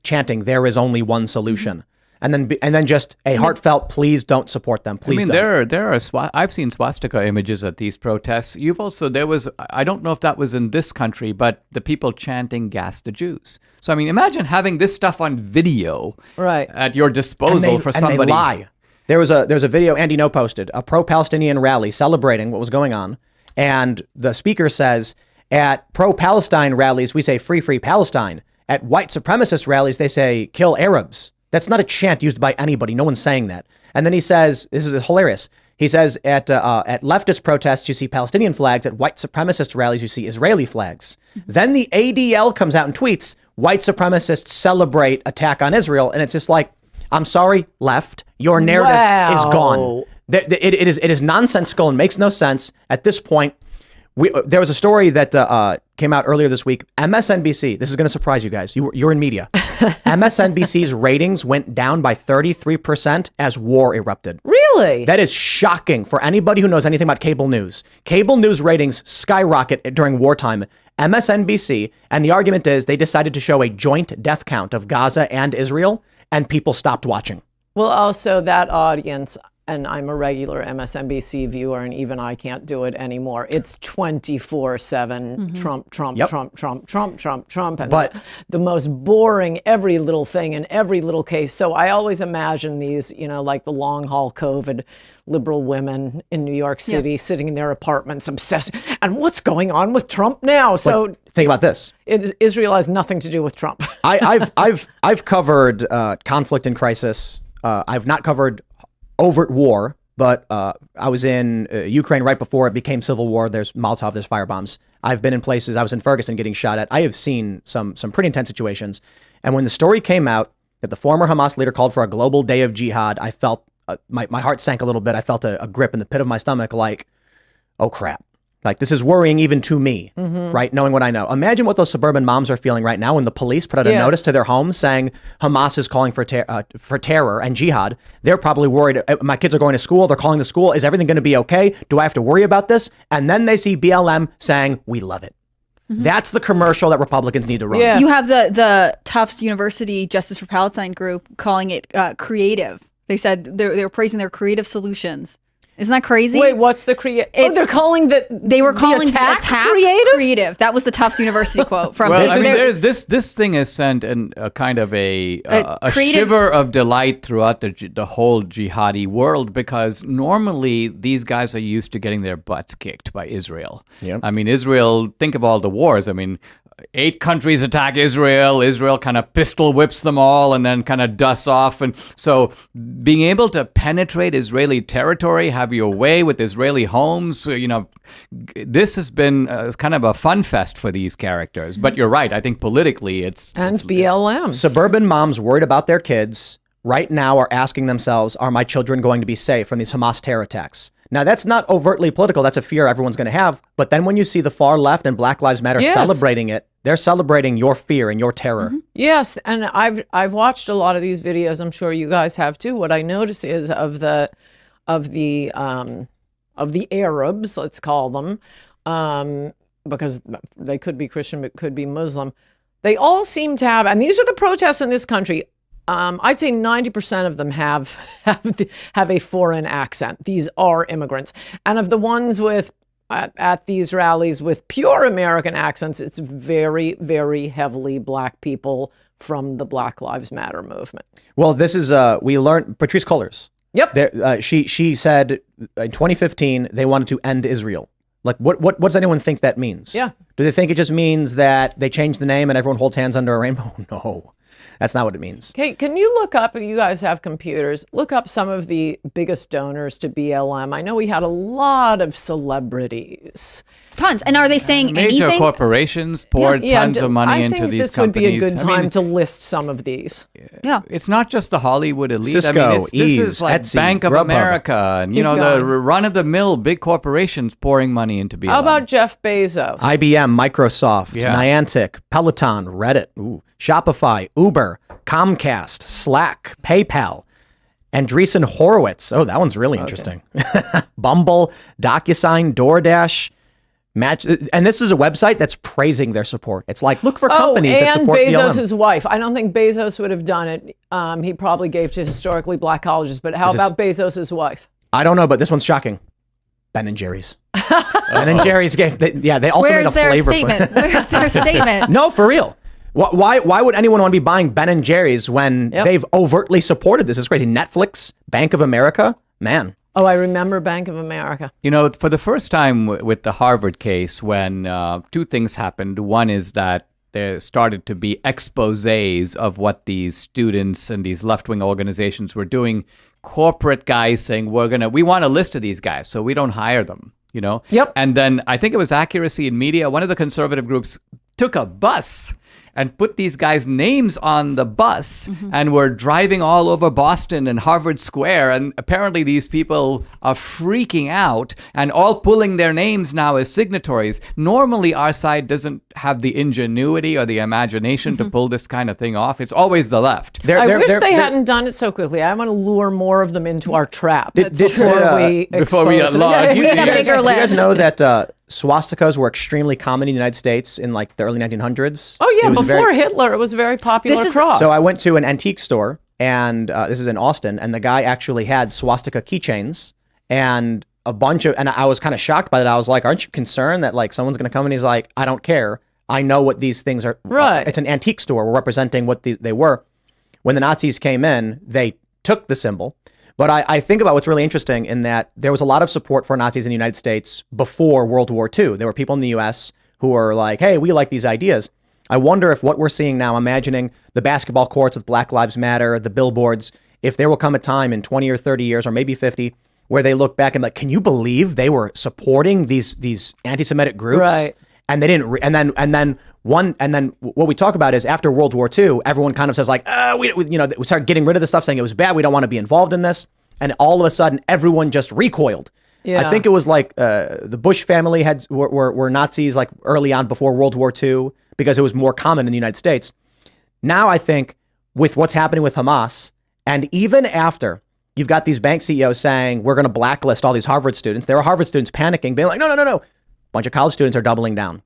A: chanting, there is only one solution. And then just a heartfelt, please don't support them. Please don't.
C: There are I've seen swastika images at these protests. I don't know if that was in this country, but the people chanting gas the Jews. So, imagine having this stuff on video at your disposal for somebody.
A: And they lie. There's a video Andy No posted, a pro-Palestinian rally celebrating what was going on. And the speaker says, at pro-Palestine rallies, we say free, free Palestine. At white supremacist rallies, they say kill Arabs. That's not a chant used by anybody. No one's saying that. And then he says, this is hilarious. He says at leftist protests, you see Palestinian flags. At white supremacist rallies, you see Israeli flags. Then the ADL comes out and tweets, white supremacists celebrate attack on Israel. And it's just like, I'm sorry, left, your narrative is gone. It is nonsensical and makes no sense at this point. There was a story that came out earlier this week. MSNBC, this is going to surprise you guys. You're in media. MSNBC's ratings went down by 33% as war erupted.
B: Really?
A: That is shocking for anybody who knows anything about cable news. Cable news ratings skyrocket during wartime. MSNBC, and the argument is they decided to show a joint death count of Gaza and Israel, and people stopped watching.
B: Well, also that audience, and I'm a regular MSNBC viewer, and even I can't do it anymore. It's 24/7 Trump, Trump,
A: Yep.
B: Trump, Trump, Trump, Trump, Trump, and
A: But-
B: the most boring every little thing in every little case. So I always imagine these, like the long haul COVID liberal women in New York City sitting in their apartments obsessed. And what's going on with Trump now? So
A: think about this.
B: Israel has nothing to do with Trump.
A: I've covered conflict and crisis. I've not covered overt war, but I was in Ukraine right before it became civil war. There's Molotov, there's firebombs. I've been in places. I was in Ferguson getting shot at. I have seen some pretty intense situations. And when the story came out that the former Hamas leader called for a global day of jihad, I felt my heart sank a little bit. I felt a grip in the pit of my stomach like, oh crap. Like, this is worrying even to me, right? Knowing what I know. Imagine what those suburban moms are feeling right now when the police put out a notice to their homes saying Hamas is calling for terror and jihad. They're probably worried. My kids are going to school. They're calling the school. Is everything going to be okay? Do I have to worry about this? And then they see BLM saying, we love it. That's the commercial that Republicans need to run.
B: Yes.
D: You have the Tufts University Justice for Palestine group calling it creative. They said they were praising their creative solutions. Isn't that crazy?
B: Wait, what's the creative? Oh, they're calling
D: they were calling
B: the attack
D: creative? Creative. That was the Tufts University quote from.
C: Well, this thing has sent a kind of a shiver of delight throughout the whole jihadi world, because normally these guys are used to getting their butts kicked by Israel.
A: Yep.
C: Israel. Think of all the wars. 8 countries attack Israel. Israel kind of pistol whips them all and then kind of dusts off. And so being able to penetrate Israeli territory, have your way with Israeli homes, this has been kind of a fun fest for these characters. But you're right. I think politically it's
B: BLM.
A: Suburban moms worried about their kids right now are asking themselves, are my children going to be safe from these Hamas terror attacks? Now, that's not overtly political. That's a fear everyone's going to have. But then when you see the far left and Black Lives Matter celebrating it, they're celebrating your fear and your terror.
B: Yes, and I've watched a lot of these videos. I'm sure you guys have too. What I notice is of the Arabs, let's call them, because they could be Christian, but could be Muslim. They all seem to have, and these are the protests in this country. I'd say 90% of them have a foreign accent. These are immigrants, and of the ones with at these rallies with pure American accents, it's very, very heavily Black people from the Black Lives Matter movement.
A: Well, this is we learned Patrisse Cullors.
B: Yep.
A: She said in 2015 they wanted to end Israel. Like, what does anyone think that means?
B: Yeah.
A: Do they think it just means that they changed the name and everyone holds hands under a rainbow? No, that's not what it means.
B: Okay, can you look up, you guys have computers, look up some of the biggest donors to BLM? I know we had a lot of celebrities.
D: Tons. And are they saying
C: Major
D: anything?
C: corporations poured tons of money into these companies.
B: I think this would be a good time to list some of these.
D: Yeah.
C: It's not just the Hollywood elite.
A: Cisco,
C: this
A: Ease,
C: is like
A: Etsy,
C: Bank of
A: Grubhub.
C: America, and
B: Keep
C: the
B: going.
C: run-of-the-mill big corporations pouring money into BLM.
B: How about Jeff Bezos?
A: IBM, Microsoft,
C: Yeah.
A: Niantic, Peloton, Reddit, Shopify, Uber, Comcast, Slack, PayPal, Andreessen Horowitz. Oh, that one's really interesting. Bumble, DocuSign, DoorDash, Match. And this is a website that's praising their support. It's like, look for companies that support
B: and
A: BLM.
B: Bezos' wife. I don't think Bezos would have done it. He probably gave to historically Black colleges. But how about Bezos' wife?
A: I don't know, but this one's shocking. Ben and Jerry's. Ben and Jerry's gave, they also made a
D: Where's their
A: flavor.
D: statement? Where's their statement?
A: No, for real. Why would anyone want to be buying Ben and Jerry's when they've overtly supported this? It's crazy. Netflix, Bank of America, man.
B: Oh, I remember Bank of America.
C: For the first time with the Harvard case, when two things happened. One is that there started to be exposés of what these students and these left-wing organizations were doing. Corporate guys saying, we want a list of these guys, so we don't hire them,
B: Yep.
C: And then I think it was Accuracy in Media. One of the conservative groups took a bus and put these guys' names on the bus and were driving all over Boston and Harvard Square. And apparently these people are freaking out and all pulling their names now as signatories. Normally our side doesn't have the ingenuity or the imagination to pull this kind of thing off. It's always the left.
B: I wish they hadn't done it so quickly. I want to lure more of them into our trap before we
C: unload.
D: We need a bigger
A: Do you guys
D: list.
A: know that swastikas were extremely common in the United States in like the early 1900s?
B: Oh, yeah.
A: It was
B: Before Hitler, it was a very popular cross.
A: So I went to an antique store, and this is in Austin, and the guy actually had swastika keychains and a bunch of, and I was kind of shocked by that. I was like, aren't you concerned that like someone's going to come and he's like, I don't care. I know what these things are.
B: Right.
A: It's an antique store. We're representing what they were. When the Nazis came in, they took the symbol. But I think about what's really interesting in that there was a lot of support for Nazis in the United States before World War II. There were people in the U.S. who were like, hey, we like these ideas. I wonder if what we're seeing now, imagining the basketball courts with Black Lives Matter, the billboards, if there will come a time in 20 or 30 years or maybe 50 where they look back and like, can you believe they were supporting these anti-Semitic groups?
B: Right.
A: And they didn't. And then what we talk about is after World War II, everyone kind of says like, we started getting rid of the stuff, saying it was bad. We don't want to be involved in this. And all of a sudden, everyone just recoiled.
B: Yeah.
A: I think it was like the Bush family were Nazis like early on before World War II because it was more common in the United States. Now I think with what's happening with Hamas, and even after you've got these bank CEOs saying we're going to blacklist all these Harvard students, there are Harvard students panicking, being like, no. Bunch of college students are doubling down.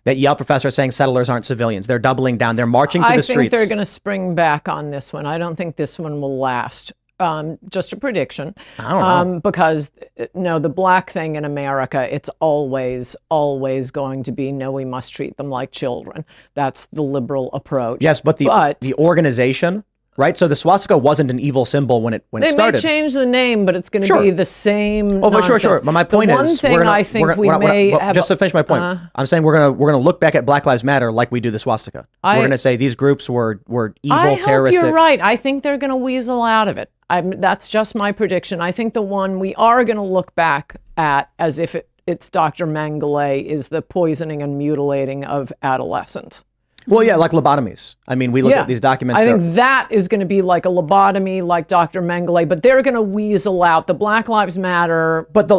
A: That Yale professor is saying settlers aren't civilians. They're doubling down. They're marching through the streets.
B: I think they're going to spring back on this one. I don't think this one will last. Just a prediction.
A: I don't know.
B: Because the black thing in America, it's always going to be, no, we must treat them like children. That's the liberal approach.
A: Yes, but the organization, right? So the swastika wasn't an evil symbol when it started.
B: They may change the name, but it's going to be the same.
A: Oh, but
B: nonsense.
A: sure. But my point
B: the
A: is,
B: one thing I think we may have.
A: Just to finish my point, I'm saying we're gonna look back at Black Lives Matter like we do the swastika. We're gonna say these groups were evil, terroristic.
B: You're right. I think they're going to weasel out of it. That's just my prediction. I think the one we are going to look back at as if it's Dr. Mengele is the poisoning and mutilating of adolescents.
A: Well, yeah, like lobotomies. I mean, we look at these documents.
B: I think that is going to be like a lobotomy, like Dr. Mengele, but they're going to weasel out the Black Lives Matter.
A: But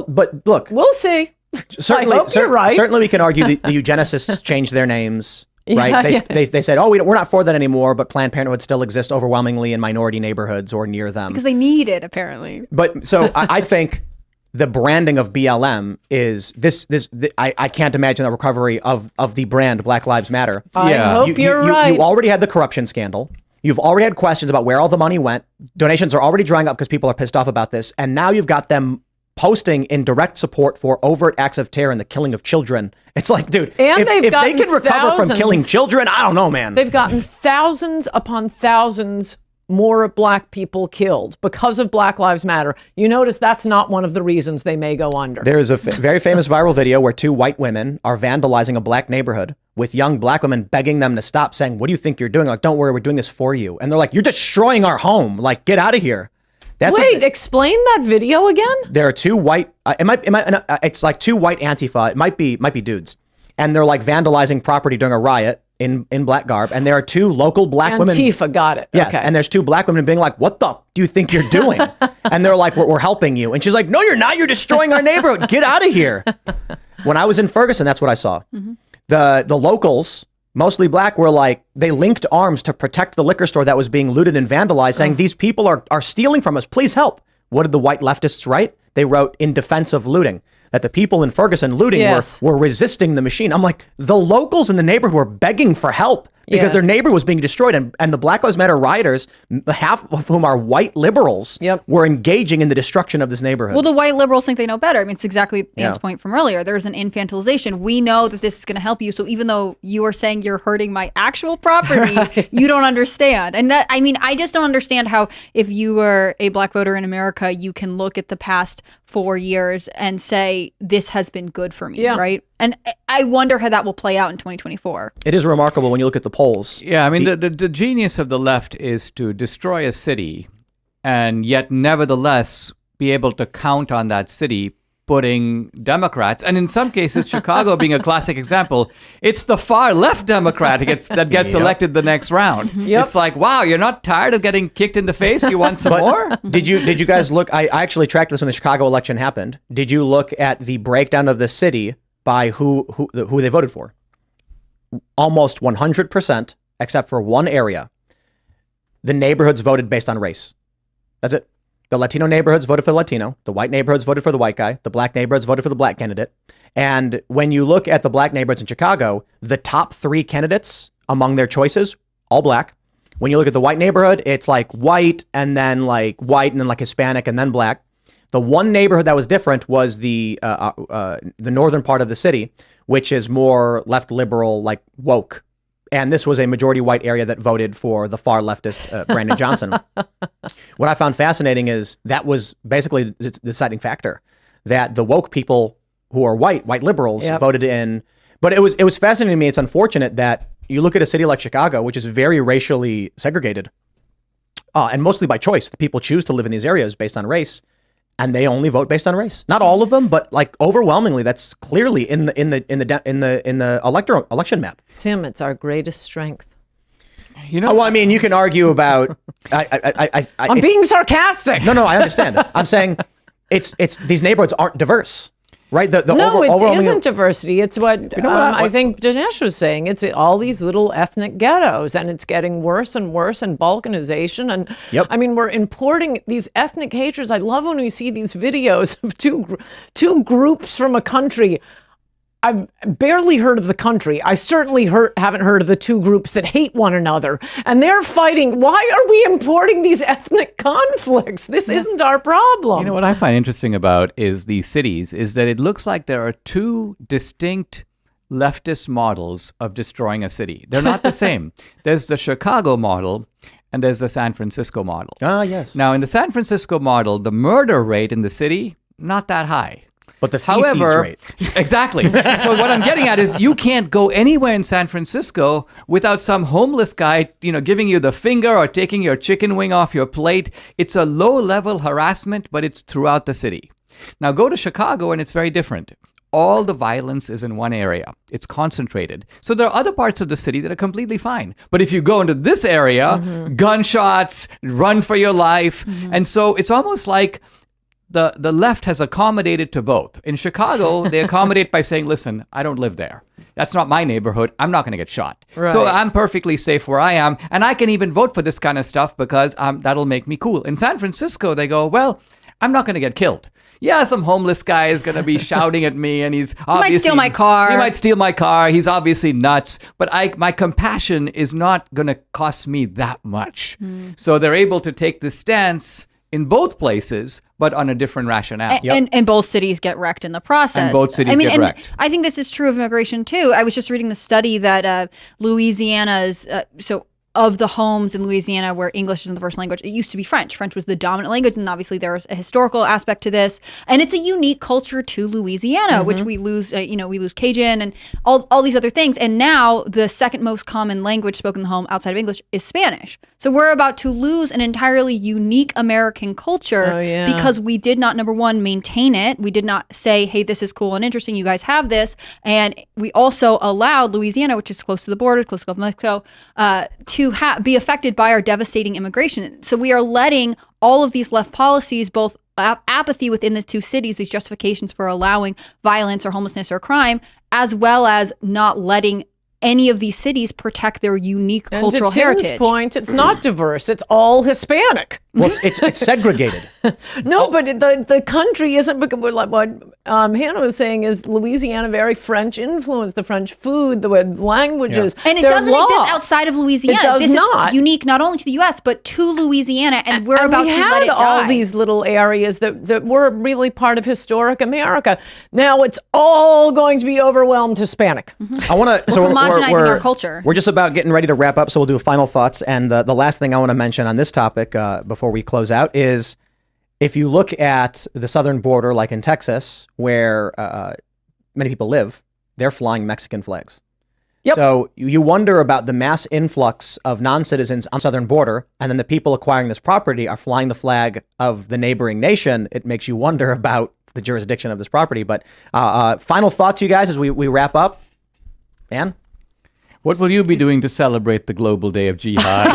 A: look,
B: we'll see.
A: Certainly,
B: I hope you're right.
A: Certainly, we can argue the eugenicists changed their names. Right?
B: Yeah,
A: they said, we're not for that anymore, but Planned Parenthood still exists overwhelmingly in minority neighborhoods or near them.
D: Because they need it, apparently.
A: But so I think the branding of BLM is I can't imagine the recovery of the brand Black Lives Matter.
B: I hope you're right.
A: You already had the corruption scandal. You've already had questions about where all the money went. Donations are already drying up because people are pissed off about this. And now you've got them posting in direct support for overt acts of terror and the killing of children. It's like, dude,
B: And
A: if they can recover from killing children, I don't know, man.
B: They've gotten thousands upon thousands more Black people killed because of Black Lives Matter. You notice that's not one of the reasons they may go under.
A: There is a very famous viral video where two white women are vandalizing a Black neighborhood with young Black women begging them to stop, saying, "What do you think you're doing?" Like, "Don't worry, we're doing this for you." And they're like, "You're destroying our home. Like, get out of here."
B: Explain that video again.
A: There are two white. It's like two white Antifa. It might be dudes, and they're like vandalizing property during a riot in Black garb. And there are two local Black women.
B: Antifa, got it.
A: Yeah,
B: Okay.
A: and there's two Black women being like, "What the do you think you're doing?" And they're like, "We're helping you." And she's like, "No, you're not. You're destroying our neighborhood. Get out of here." When I was in Ferguson, that's what I saw.
B: Mm-hmm.
A: The locals, mostly Black, were like, they linked arms to protect the liquor store that was being looted and vandalized, saying, "These people are stealing from us. Please help." What did the white leftists write? They wrote in defense of looting, that the people in Ferguson looting
B: Yes.
A: were resisting the machine. I'm like, the locals in the neighborhood were begging for help because
B: Yes.
A: their neighbor was being destroyed. And the Black Lives Matter rioters, half of whom are white liberals,
B: Yep.
A: were engaging in the destruction of this neighborhood.
D: Well, the white liberals think they know better. I mean, it's exactly Anne's
A: Yeah.
D: point from earlier. There's an infantilization. We know that this is going to help you. So even though you are saying you're hurting my actual property, you don't understand. And that, I mean, I just don't understand how, if you were a Black voter in America, you can look at the past 4 years and say, this has been good for me,
B: Yeah.
D: right? And I wonder how that will play out in 2024.
A: It is remarkable when you look at the polls.
C: Yeah, I mean, the genius of the left is to destroy a city and yet nevertheless be able to count on that city putting Democrats, and in some cases, Chicago being a classic example, it's the far left Democrat that gets elected the next round.
B: Yep.
C: It's like, wow, you're not tired of getting kicked in the face? You want some more?
A: Did you guys look? I actually tracked this when the Chicago election happened. Did you look at the breakdown of the city by who they voted for? Almost 100%, except for one area. The neighborhoods voted based on race. That's it. The Latino neighborhoods voted for the Latino. The white neighborhoods voted for the white guy. The Black neighborhoods voted for the Black candidate. And when you look at the Black neighborhoods in Chicago, the top three candidates among their choices, all Black. When you look at the white neighborhood, it's like white and then like Hispanic and then Black. The one neighborhood that was different was the northern part of the city, which is more left liberal, like woke. And this was a majority white area that voted for the far leftist Brandon Johnson. What I found fascinating is that was basically the deciding factor, that the woke people who are white liberals
B: Yep.
A: voted in. But it was fascinating to me. It's unfortunate that you look at a city like Chicago, which is very racially segregated, and mostly by choice. The people choose to live in these areas based on race, and they only vote based on race. Not all of them, but like overwhelmingly, that's clearly in the election map.
B: Tim, it's our greatest strength.
C: You know,
A: Well, I mean, you can argue about.
B: I'm being sarcastic.
A: No, I understand. I'm saying it's these neighborhoods aren't diverse, right?
B: No, it
A: overwhelming-
B: isn't diversity. It's what, I think Dinesh was saying. It's all these little ethnic ghettos, and it's getting worse and worse, and balkanization. And
A: Yep.
B: I mean, we're importing these ethnic hatreds. I love when we see these videos of two groups from a country. I've barely heard of the country. I certainly haven't heard of the two groups that hate one another. And they're fighting. Why are we importing these ethnic conflicts? This isn't our problem.
C: You know what I find interesting about is these cities is that it looks like there are two distinct leftist models of destroying a city. They're not the same. There's the Chicago model and there's the San Francisco model.
A: Ah, yes.
C: Now, in the San Francisco model, the murder rate in the city, not that high.
A: But the feces rate.
C: Exactly. So what I'm getting at is you can't go anywhere in San Francisco without some homeless guy, giving you the finger or taking your chicken wing off your plate. It's a low-level harassment, but it's throughout the city. Now go to Chicago and it's very different. All the violence is in one area. It's concentrated. So there are other parts of the city that are completely fine. But if you go into this area, gunshots, run for your life. And so it's almost like the left has accommodated to both. In Chicago, they accommodate by saying, listen, I don't live there. That's not my neighborhood. I'm not going to get shot.
B: Right.
C: So I'm perfectly safe where I am. And I can even vote for this kind of stuff because that'll make me cool. In San Francisco, they go, well, I'm not going to get killed. yeah, some homeless guy is going to be shouting at me, and he's obviously...
D: might steal my car.
C: He might steal my car. He's obviously nuts. But my compassion is not going to cost me that much. So they're able to take this stance in both places, but on a different rationale.
D: And both cities get wrecked in the process.
C: And both cities get wrecked.
D: I think this is true of immigration too. I was just reading the study that Louisiana's of the homes in Louisiana where English isn't the first language, it used to be French. French was the dominant language, and obviously there's a historical aspect to this. And it's a unique culture to Louisiana, which we lose, we lose Cajun and all these other things. And now the second most common language spoken in the home outside of English is Spanish. So we're about to lose an entirely unique American culture because we did not, number one, maintain it. We did not say, hey, this is cool and interesting. You guys have this. And we also allowed Louisiana, which is close to the border, close to Gulf of Mexico, to be affected by our devastating immigration. So we are letting all of these left policies, both apathy within the two cities, these justifications for allowing violence or homelessness or crime, as well as not letting any of these cities protect their unique cultural heritage.
B: To Tim's point, it's not diverse. It's all Hispanic.
A: Well, it's segregated.
B: No, but the country isn't. Like what Hannah was saying is Louisiana very French influenced. The French food, the languages,
D: and it doesn't exist outside of Louisiana.
B: It does
D: this
B: not.
D: Is unique not only to the U.S. but to Louisiana, and we're about to let it die.
B: all these little areas that were really part of historic America. Now it's all going to be overwhelmed Hispanic.
A: I want to. So
D: homogenizing our culture.
A: We're just about getting ready to wrap up, so we'll do final thoughts. And the last thing I want to mention on this topic before we close out is, if you look at the southern border, like in Texas, where many people live, they're flying Mexican flags.
B: Yep.
A: So you wonder about the mass influx of non-citizens on the southern border, and then the people acquiring this property are flying the flag of the neighboring nation. It makes you wonder about the jurisdiction of this property. But final thoughts, you guys, as we wrap up. Ann?
C: What will you be doing to celebrate the Global Day of Jihad?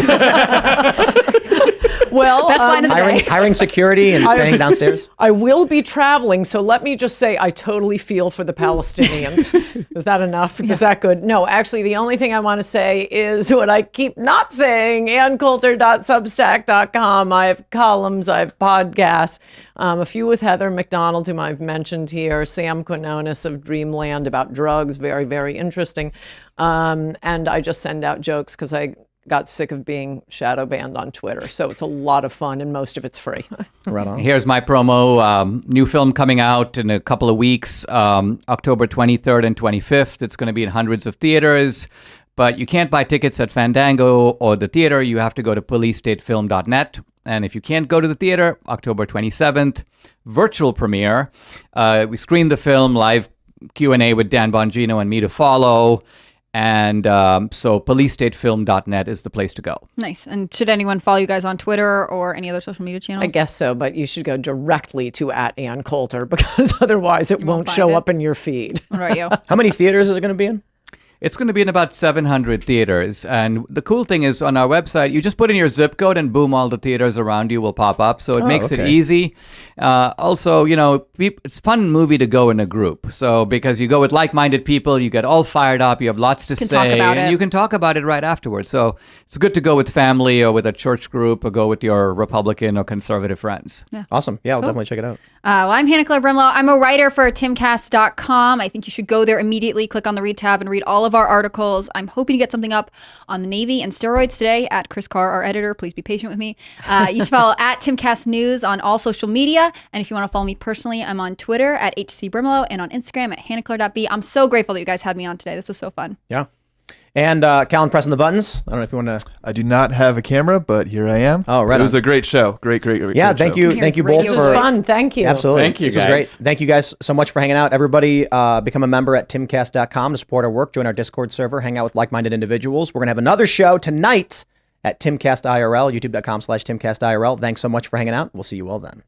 B: Well,
D: best line of the day.
A: Hiring security and staying downstairs.
B: I will be traveling, so let me just say I totally feel for the Palestinians. Is that enough? Yeah. Is that good? No, actually, the only thing I want to say is what I keep not saying, AnnCoulter.substack.com. I have columns, I have podcasts, a few with Heather McDonald, whom I've mentioned here, Sam Quinones of Dreamland about drugs, very, very interesting. And I just send out jokes because I got sick of being shadow banned on Twitter. So it's a lot of fun, and most of it's free.
A: Right on.
C: Here's my promo. New film coming out in a couple of weeks, October 23rd and 25th. It's going to be in hundreds of theaters, but you can't buy tickets at Fandango or the theater. You have to go to policestatefilm.net. And if you can't go to the theater, October 27th, virtual premiere. We screened the film, live Q&A with Dan Bongino and me to follow. And so policestatefilm.net is the place to go.
D: Nice. And should anyone follow you guys on Twitter or any other social media channels?
B: I guess so, but you should go directly to @AnnCoulter because otherwise it won't show up in your feed.
D: What about you?
A: How many theaters is it going to be in?
C: It's going to be in about 700 theaters. And the cool thing is on our website, you just put in your zip code and boom, all the theaters around you will pop up. So it makes it easy. Also, it's a fun movie to go in a group. So because you go with like-minded people, you get all fired up, you have lots to say, and you can talk about it right afterwards. So it's good to go with family or with a church group or go with your Republican or conservative friends.
D: Yeah.
A: Awesome. Yeah, I'll definitely check it out.
D: Well, I'm Hannah Claire Brimlow. I'm a writer for timcast.com. I think you should go there immediately, click on the read tab, and read all of our articles. I'm hoping to get something up on the Navy and steroids today at Chris Carr, our editor. Please be patient with me. You should follow @TimCastNews on all social media. And if you want to follow me personally, I'm on Twitter @HCBrimlow and on Instagram @HannahClaire.b. I'm so grateful that you guys had me on today. This was so fun.
A: Yeah. And Callan pressing the buttons. I don't know if you want to.
E: I do not have a camera, but here I am.
A: Oh, right.
E: It was a great show. Great.
A: Yeah, thank
E: show.
A: you. Thank you both
B: It
A: for.
B: was fun. Thank you.
A: Absolutely.
C: Thank you,
A: This was
C: guys.
A: great. Thank you guys so much for hanging out. Everybody become a member at timcast.com to support our work. Join our Discord server. Hang out with like-minded individuals. We're going to have another show tonight at TimcastIRL, youtube.com/TimcastIRL. Thanks so much for hanging out. We'll see you all then.